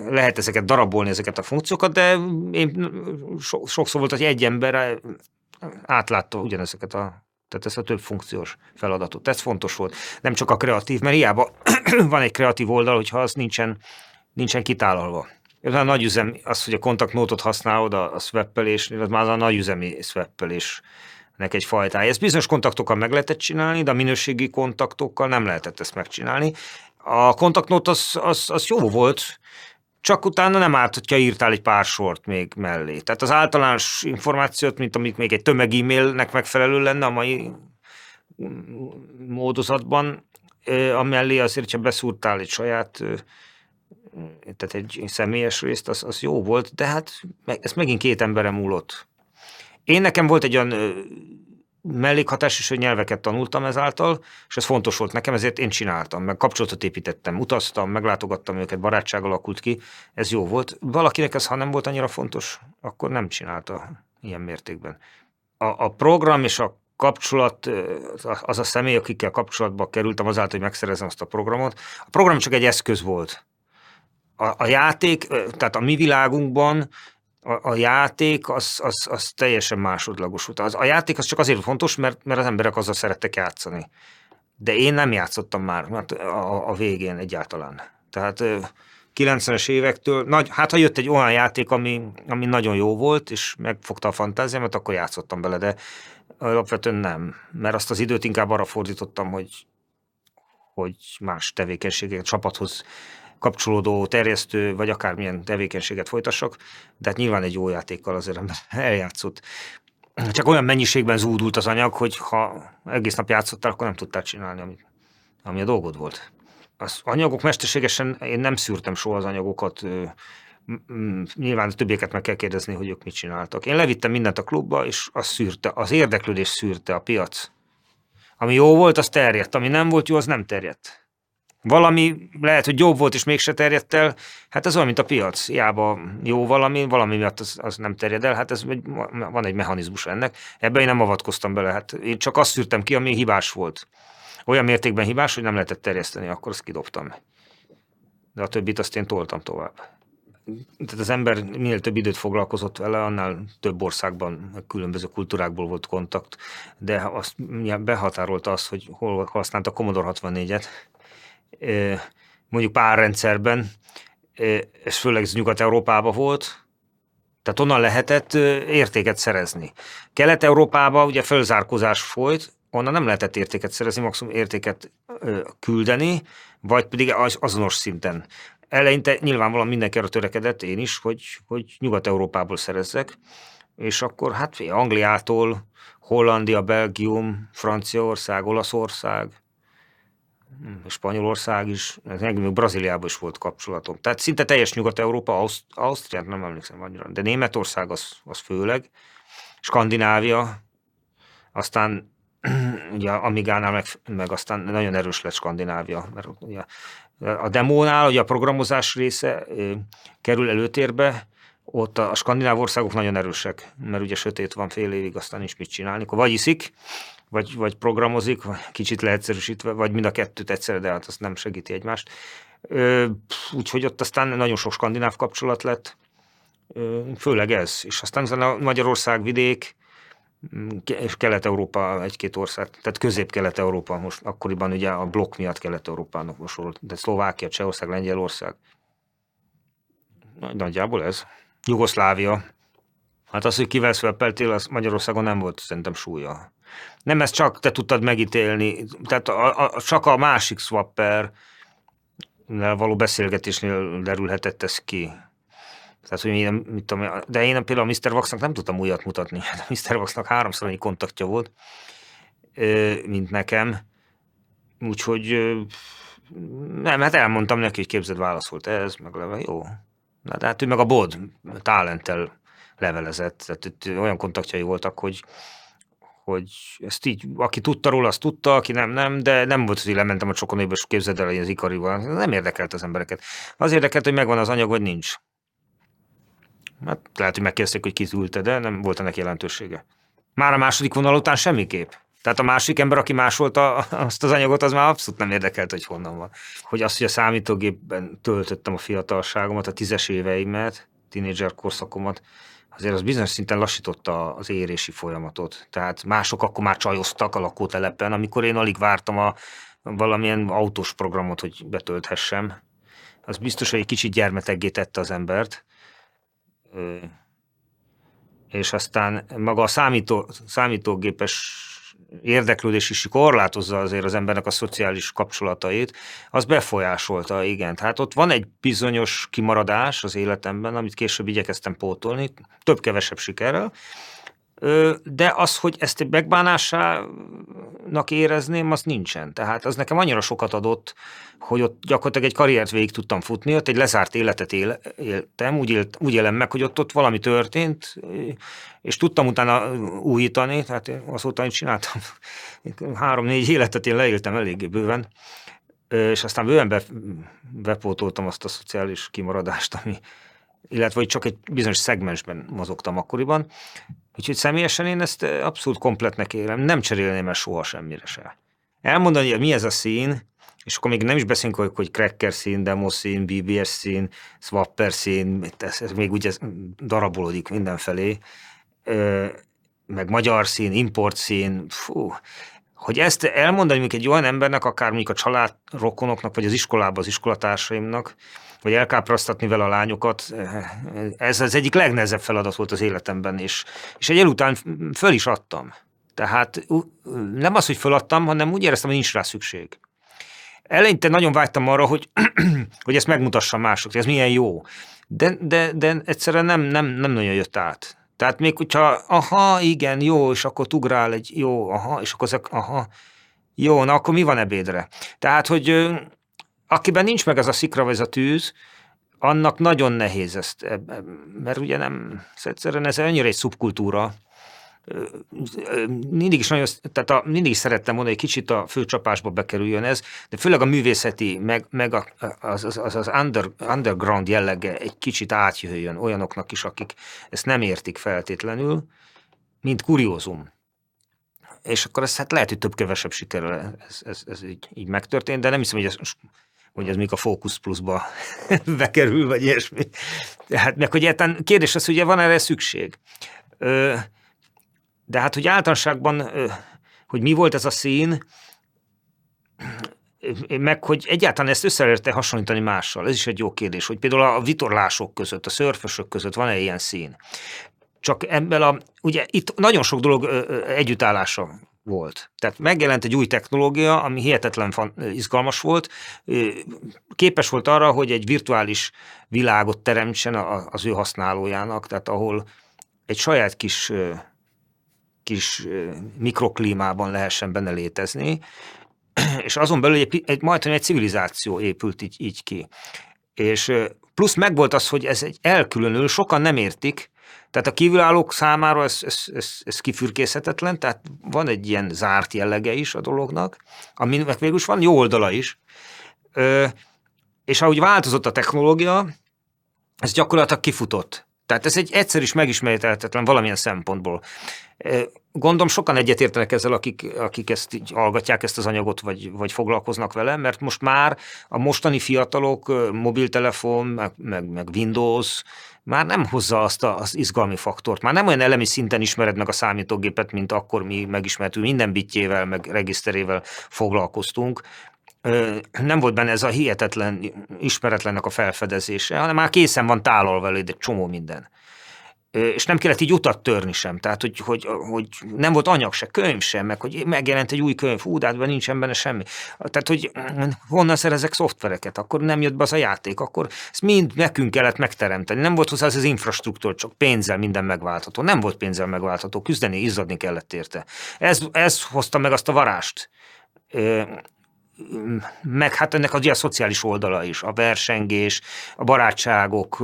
lehet ezeket darabolni, ezeket a funkciókat, de én sokszor volt, hogy egy ember átlátta ugyanezeket tehát ezt a több funkciós feladatot. Ez fontos volt. Nem csak a kreatív, mert hiába van egy kreatív oldal, hogyha az nincsen kitálalva. Ez a nagyüzem, az, hogy a kontaktnótot használod a swappelésnél, az már a nagyüzemi swappelésnek egy fajtája. Ezt bizonyos kontaktokkal meg lehetett csinálni, de a minőségi kontaktokkal nem lehetett ezt megcsinálni. A kontaktnót az jó volt, csak utána nem árt, hogyha írtál egy pár sort még mellé. Tehát az általános információt, mint amit még egy tömeg e-mailnek megfelelő lenne a mai módozatban, amellé azért, ha beszúrtál egy saját, tehát egy személyes részt, az jó volt, de hát ez megint két emberem múlott. Nekem volt egy olyan mellékhatás is, hogy nyelveket tanultam ezáltal, és ez fontos volt nekem, ezért én csináltam, meg kapcsolatot építettem, utaztam, meglátogattam őket, barátság alakult ki, ez jó volt. Valakinek ez, ha nem volt annyira fontos, akkor nem csinálta ilyen mértékben. A program és a kapcsolat, az a személy, akikkel kapcsolatba kerültem azáltal, hogy megszerezem azt a programot. A program csak egy eszköz volt. A játék, tehát a mi világunkban a játék az teljesen másodlagos volt. A játék az csak azért fontos, mert az emberek azzal szerettek játszani. De én nem játszottam már a végén egyáltalán. Tehát 90-es évektől, ha jött egy olyan játék, ami nagyon jó volt, és megfogta a fantáziámat, akkor játszottam bele, de alapvetően nem. Mert azt az időt inkább arra fordítottam, hogy más tevékenységeket, csapathoz kapcsolódó, terjesztő, vagy akármilyen tevékenységet folytassak, de hát nyilván egy jó játékkal azért eljátszott. Csak olyan mennyiségben zúdult az anyag, hogy ha egész nap játszottál, akkor nem tudtál csinálni, ami a dolgod volt. Az anyagok mesterségesen, én nem szűrtem soha az anyagokat, nyilván a többieket meg kell kérdezni, hogy ők mit csináltak. Én levittem mindent a klubba, és az érdeklődés szűrte a piac. Ami jó volt, az terjedt, ami nem volt jó, az nem terjedt. Valami lehet, hogy jobb volt, és mégse terjedt el, hát ez olyan, mint a piac. Hiába jó valami miatt az nem terjed el, hát van egy mechanizmus ennek. Ebben én nem avatkoztam bele, hát én csak azt szűrtem ki, ami hibás volt. Olyan mértékben hibás, hogy nem lehetett terjeszteni, akkor azt kidobtam. De a többit azt én toltam tovább. Tehát az ember minél több időt foglalkozott vele, annál több országban, különböző kultúrákból volt kontakt, de azt behatárolta azt, hogy hol használta a Commodore 64-et, mondjuk párrendszerben, és főleg ez Nyugat-Európában volt, tehát onnan lehetett értéket szerezni. Kelet-Európában ugye fölzárkózás folyt, onnan nem lehetett értéket szerezni, maximum értéket küldeni, vagy pedig azonos szinten. Eleinte nyilvánvalóan mindenki arra törekedett, én is, hogy Nyugat-Európából szerezzek, és akkor hát Angliától, Hollandia, Belgium, Franciaország, Olaszország, Spanyolország is, még Brazíliában is volt kapcsolatom. Tehát szinte teljes Nyugat-Európa, Ausztriát nem emlékszem annyira, de Németország az főleg, Skandinávia, aztán ugye Amigánál meg aztán nagyon erős lett Skandinávia, mert ugye a demónál, ugye a programozás része kerül előtérbe, ott a skandináv országok nagyon erősek, mert ugye sötét van fél évig, aztán nincs mit csinálni. Akkor vagy iszik, vagy programozik, vagy kicsit leegyszerűsítve, vagy mind a kettőt egyszerre, de hát azt nem segíti egymást. Úgyhogy ott aztán nagyon sok skandináv kapcsolat lett, főleg ez. És aztán a Magyarország vidék, és Kelet-Európa egy-két ország, tehát Közép-Kelet-Európa most akkoriban ugye a blokk miatt Kelet-Európának most volt, de Szlovákia, Csehország, Lengyelország. Nagyjából ez. Jugoszlávia. Hát az, hogy kivel szweppeltél, az Magyarországon nem volt szerintem súlya. Nem ezt csak te tudtad megítélni, tehát csak a másik swapper való beszélgetésnél derülhetett ez ki. Tehát, hogy én, mit tudom, de én például a Mr. Waxnak nem tudtam újat mutatni. A Mr. Waxnak 3-szor annyi kontaktja volt, mint nekem. Úgyhogy Nem, hát elmondtam neki, hogy képzeld, válaszolt ez, meg jó. Na, de hát ő meg a BOD Talenttel levelezett, tehát itt olyan kontaktjai voltak, hogy ezt így, aki tudta róla, azt tudta, aki nem, de nem volt, hogy lementem a Csokonaiba, és képzeld el, hogy az Ikarival. Nem érdekelt az embereket. Az érdekelt, hogy megvan az anyag, vagy nincs. Hát lehet, hogy megkérdezték, hogy kitülte, de nem volt ennek jelentősége. Már a második vonal után semmiképp. Tehát a másik ember, aki másolta azt az anyagot, az már abszolút nem érdekelt, hogy honnan van. Hogy azt, hogy a számítógépben töltöttem a fiatalságomat, a 10-es éveimet, tínédzser korszakomat, azért az bizonyos szinten lassította az érési folyamatot. Tehát mások akkor már csajoztak a lakótelepen, amikor én alig vártam valamilyen autós programot, hogy betölthessem. Az biztos, hogy egy kicsit gyermeteggé tette az embert. És aztán maga a számítógépes érdeklődés is korlátozza azért az embernek a szociális kapcsolatait, az befolyásolta, igen. Tehát ott van egy bizonyos kimaradás az életemben, amit később igyekeztem pótolni, több-kevesebb sikerrel, de az, hogy ezt egy megbánásának érezném, az nincsen. Tehát az nekem annyira sokat adott, hogy ott gyakorlatilag egy karriert végig tudtam futni, ott egy lezárt életet éltem, úgy élem meg, hogy ott valami történt, és tudtam utána újítani, tehát azóta én csináltam 3-4 életet, én leéltem eléggé bőven, és aztán bőven bepótoltam azt a szociális kimaradást, illetve hogy csak egy bizonyos szegmensben mozogtam akkoriban. Úgyhogy személyesen én ezt abszolút kompletnek élem, nem cserélném el soha semmire se. Elmondani, hogy mi ez a szín, és akkor még nem is beszélünk, hogy cracker szín, demo szín, BBS szín, swapper szín, ez még ugye darabolódik mindenfelé, meg magyar szín, import szín, hogy ezt elmondani még egy olyan embernek, akár mondjuk a család rokonoknak, vagy az iskolában az iskolatársaimnak, vagy elkáprasztatni vele a lányokat, ez az egyik legnehezebb feladat volt az életemben, és egy után föl is adtam. Tehát nem az, hogy föladtam, hanem úgy éreztem, hogy nincs rá szükség. Eleinte nagyon vágytam arra, hogy ezt megmutassam másoknak, ez milyen jó. De egyszerűen nem nagyon jött át. Tehát még hogyha, igen, jó, és akkor ugrál egy jó, és akkor ezek, jó, na akkor mi van ebédre? Tehát, hogy akiben nincs meg ez a szikra vagy ez a tűz, annak nagyon nehéz ezt, mert ugye nem, egyszerűen ez annyira egy szubkultúra. Mindig is szerettem volna, hogy kicsit a főcsapásba bekerüljön ez, de főleg a művészeti, meg az underground jellege egy kicsit átjöjjön olyanoknak is, akik ezt nem értik feltétlenül, mint kuriózum. És akkor ez hát lehet, hogy több-kevesebb sikerrel ez így megtörtént, de nem hiszem, hogy ez még a Focus Plus-ba bekerül, vagy ilyesmi. Hát meg, hogy egyáltalán kérdés az, hogy van erre szükség. De hát, hogy általánosságban, hogy mi volt ez a szín, meg hogy egyáltalán ezt össze lehet hasonlítani mással. Ez is egy jó kérdés, hogy például a vitorlások között, a szörfösök között van-e ilyen szín. Csak ebben ugye itt nagyon sok dolog együttállása volt. Tehát megjelent egy új technológia, ami hihetetlen izgalmas volt, képes volt arra, hogy egy virtuális világot teremtsen az ő használójának, tehát ahol egy saját kis mikroklímában lehessen benne létezni, és azon belül majdnem egy civilizáció épült így ki. És plusz megvolt az, hogy ez egy elkülönül, sokan nem értik, tehát a kívülállók számára ez kifürkészhetetlen, tehát van egy ilyen zárt jellege is a dolognak, aminek végül is van jó oldala is, és ahogy változott a technológia, ez gyakorlatilag kifutott. Tehát ez egy egyszer is megismételhetetlen valamilyen szempontból. Gondolom sokan egyetértenek ezzel, akik ezt így hallgatják, ezt az anyagot, vagy foglalkoznak vele, mert most már a mostani fiatalok, mobiltelefon, meg Windows már nem hozza azt az izgalmi faktort. Már nem olyan elemi szinten ismered meg a számítógépet, mint akkor mi megismertünk, minden bitjével, meg regiszterével foglalkoztunk. Nem volt benne ez a hihetetlen ismeretlennek a felfedezése, hanem már készen van tálalva egy csomó minden. És nem kellett így utat törni sem, tehát hogy nem volt anyag se, könyv sem, meg hogy megjelent egy új könyv, de hát nincsen benne semmi. Tehát, hogy honnan szerezek szoftvereket, akkor nem jött be az a játék, akkor ezt mind nekünk kellett megteremteni. Nem volt hozzá az infrastruktúra, csak pénzzel minden megváltható. Nem volt pénzzel megváltható, küzdeni, izzadni kellett érte. Ez hozta meg azt a varást. meg hát ennek az ilyen szociális oldala is, a versengés, a barátságok,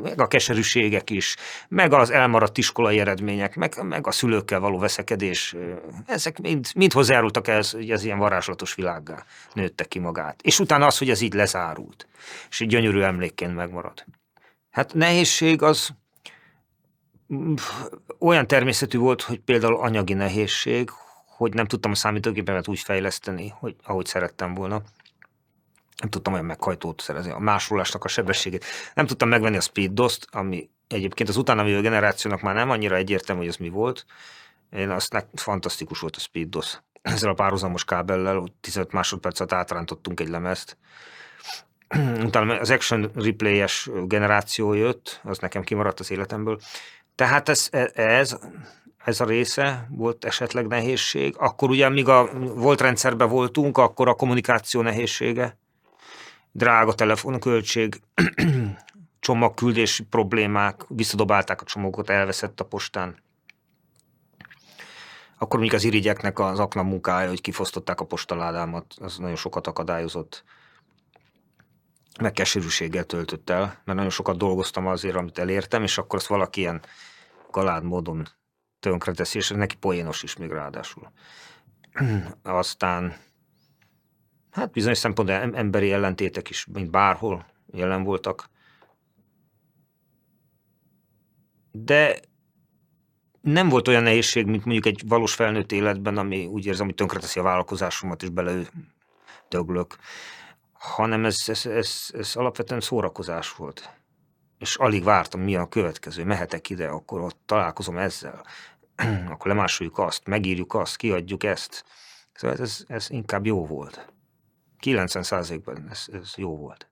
meg a keserűségek is, meg az elmaradt iskolai eredmények, meg a szülőkkel való veszekedés, ezek mind hozzájárultak ehhez, hogy ez ilyen varázslatos világgá nőtte ki magát. És utána az, hogy ez így lezárult, és így gyönyörű emlékként megmarad. Hát nehézség az olyan természetű volt, hogy például anyagi nehézség, hogy nem tudtam a számítógépemet úgy fejleszteni, hogy ahogy szerettem volna. Nem tudtam olyan meghajtót szerezni, a másolásnak a sebességét. Nem tudtam megvenni a SpeedDOS-t, ami egyébként az utána jövő generációnak már nem annyira egyértelmű, hogy ez mi volt. Én azt fantasztikus volt a SpeedDOS. Ezzel a párhuzamos kábellel 15 másodpercet átrántottunk egy lemezt. Utána az Action Replay-es generáció jött, az nekem kimaradt az életemből. Tehát ez a része volt esetleg nehézség. Akkor ugye, míg a volt rendszerben voltunk, akkor a kommunikáció nehézsége, drága telefonköltség, csomagküldési problémák, visszadobálták a csomagokat, elveszett a postán. Akkor még az irigyeknek az akna munkája, hogy kifosztották a postaládámat, az nagyon sokat akadályozott. Meg keserűséggel töltött el, mert nagyon sokat dolgoztam azért, amit elértem, és akkor azt valaki ilyen galád módon tönkreteszi, és neki poénos is még ráadásul. Aztán hát bizonyos szempontból emberi ellentétek is, mint bárhol jelen voltak. De nem volt olyan nehézség, mint mondjuk egy valós felnőtt életben, ami úgy érzem, hogy tönkreteszi a vállalkozásomat, és beledöglök, hanem ez alapvetően szórakozás volt. És alig vártam, mi a következő, mehetek ide, akkor ott találkozom ezzel, akkor lemásoljuk azt, megírjuk azt, kiadjuk ezt. Szóval ez inkább jó volt. 90%-ban ez jó volt.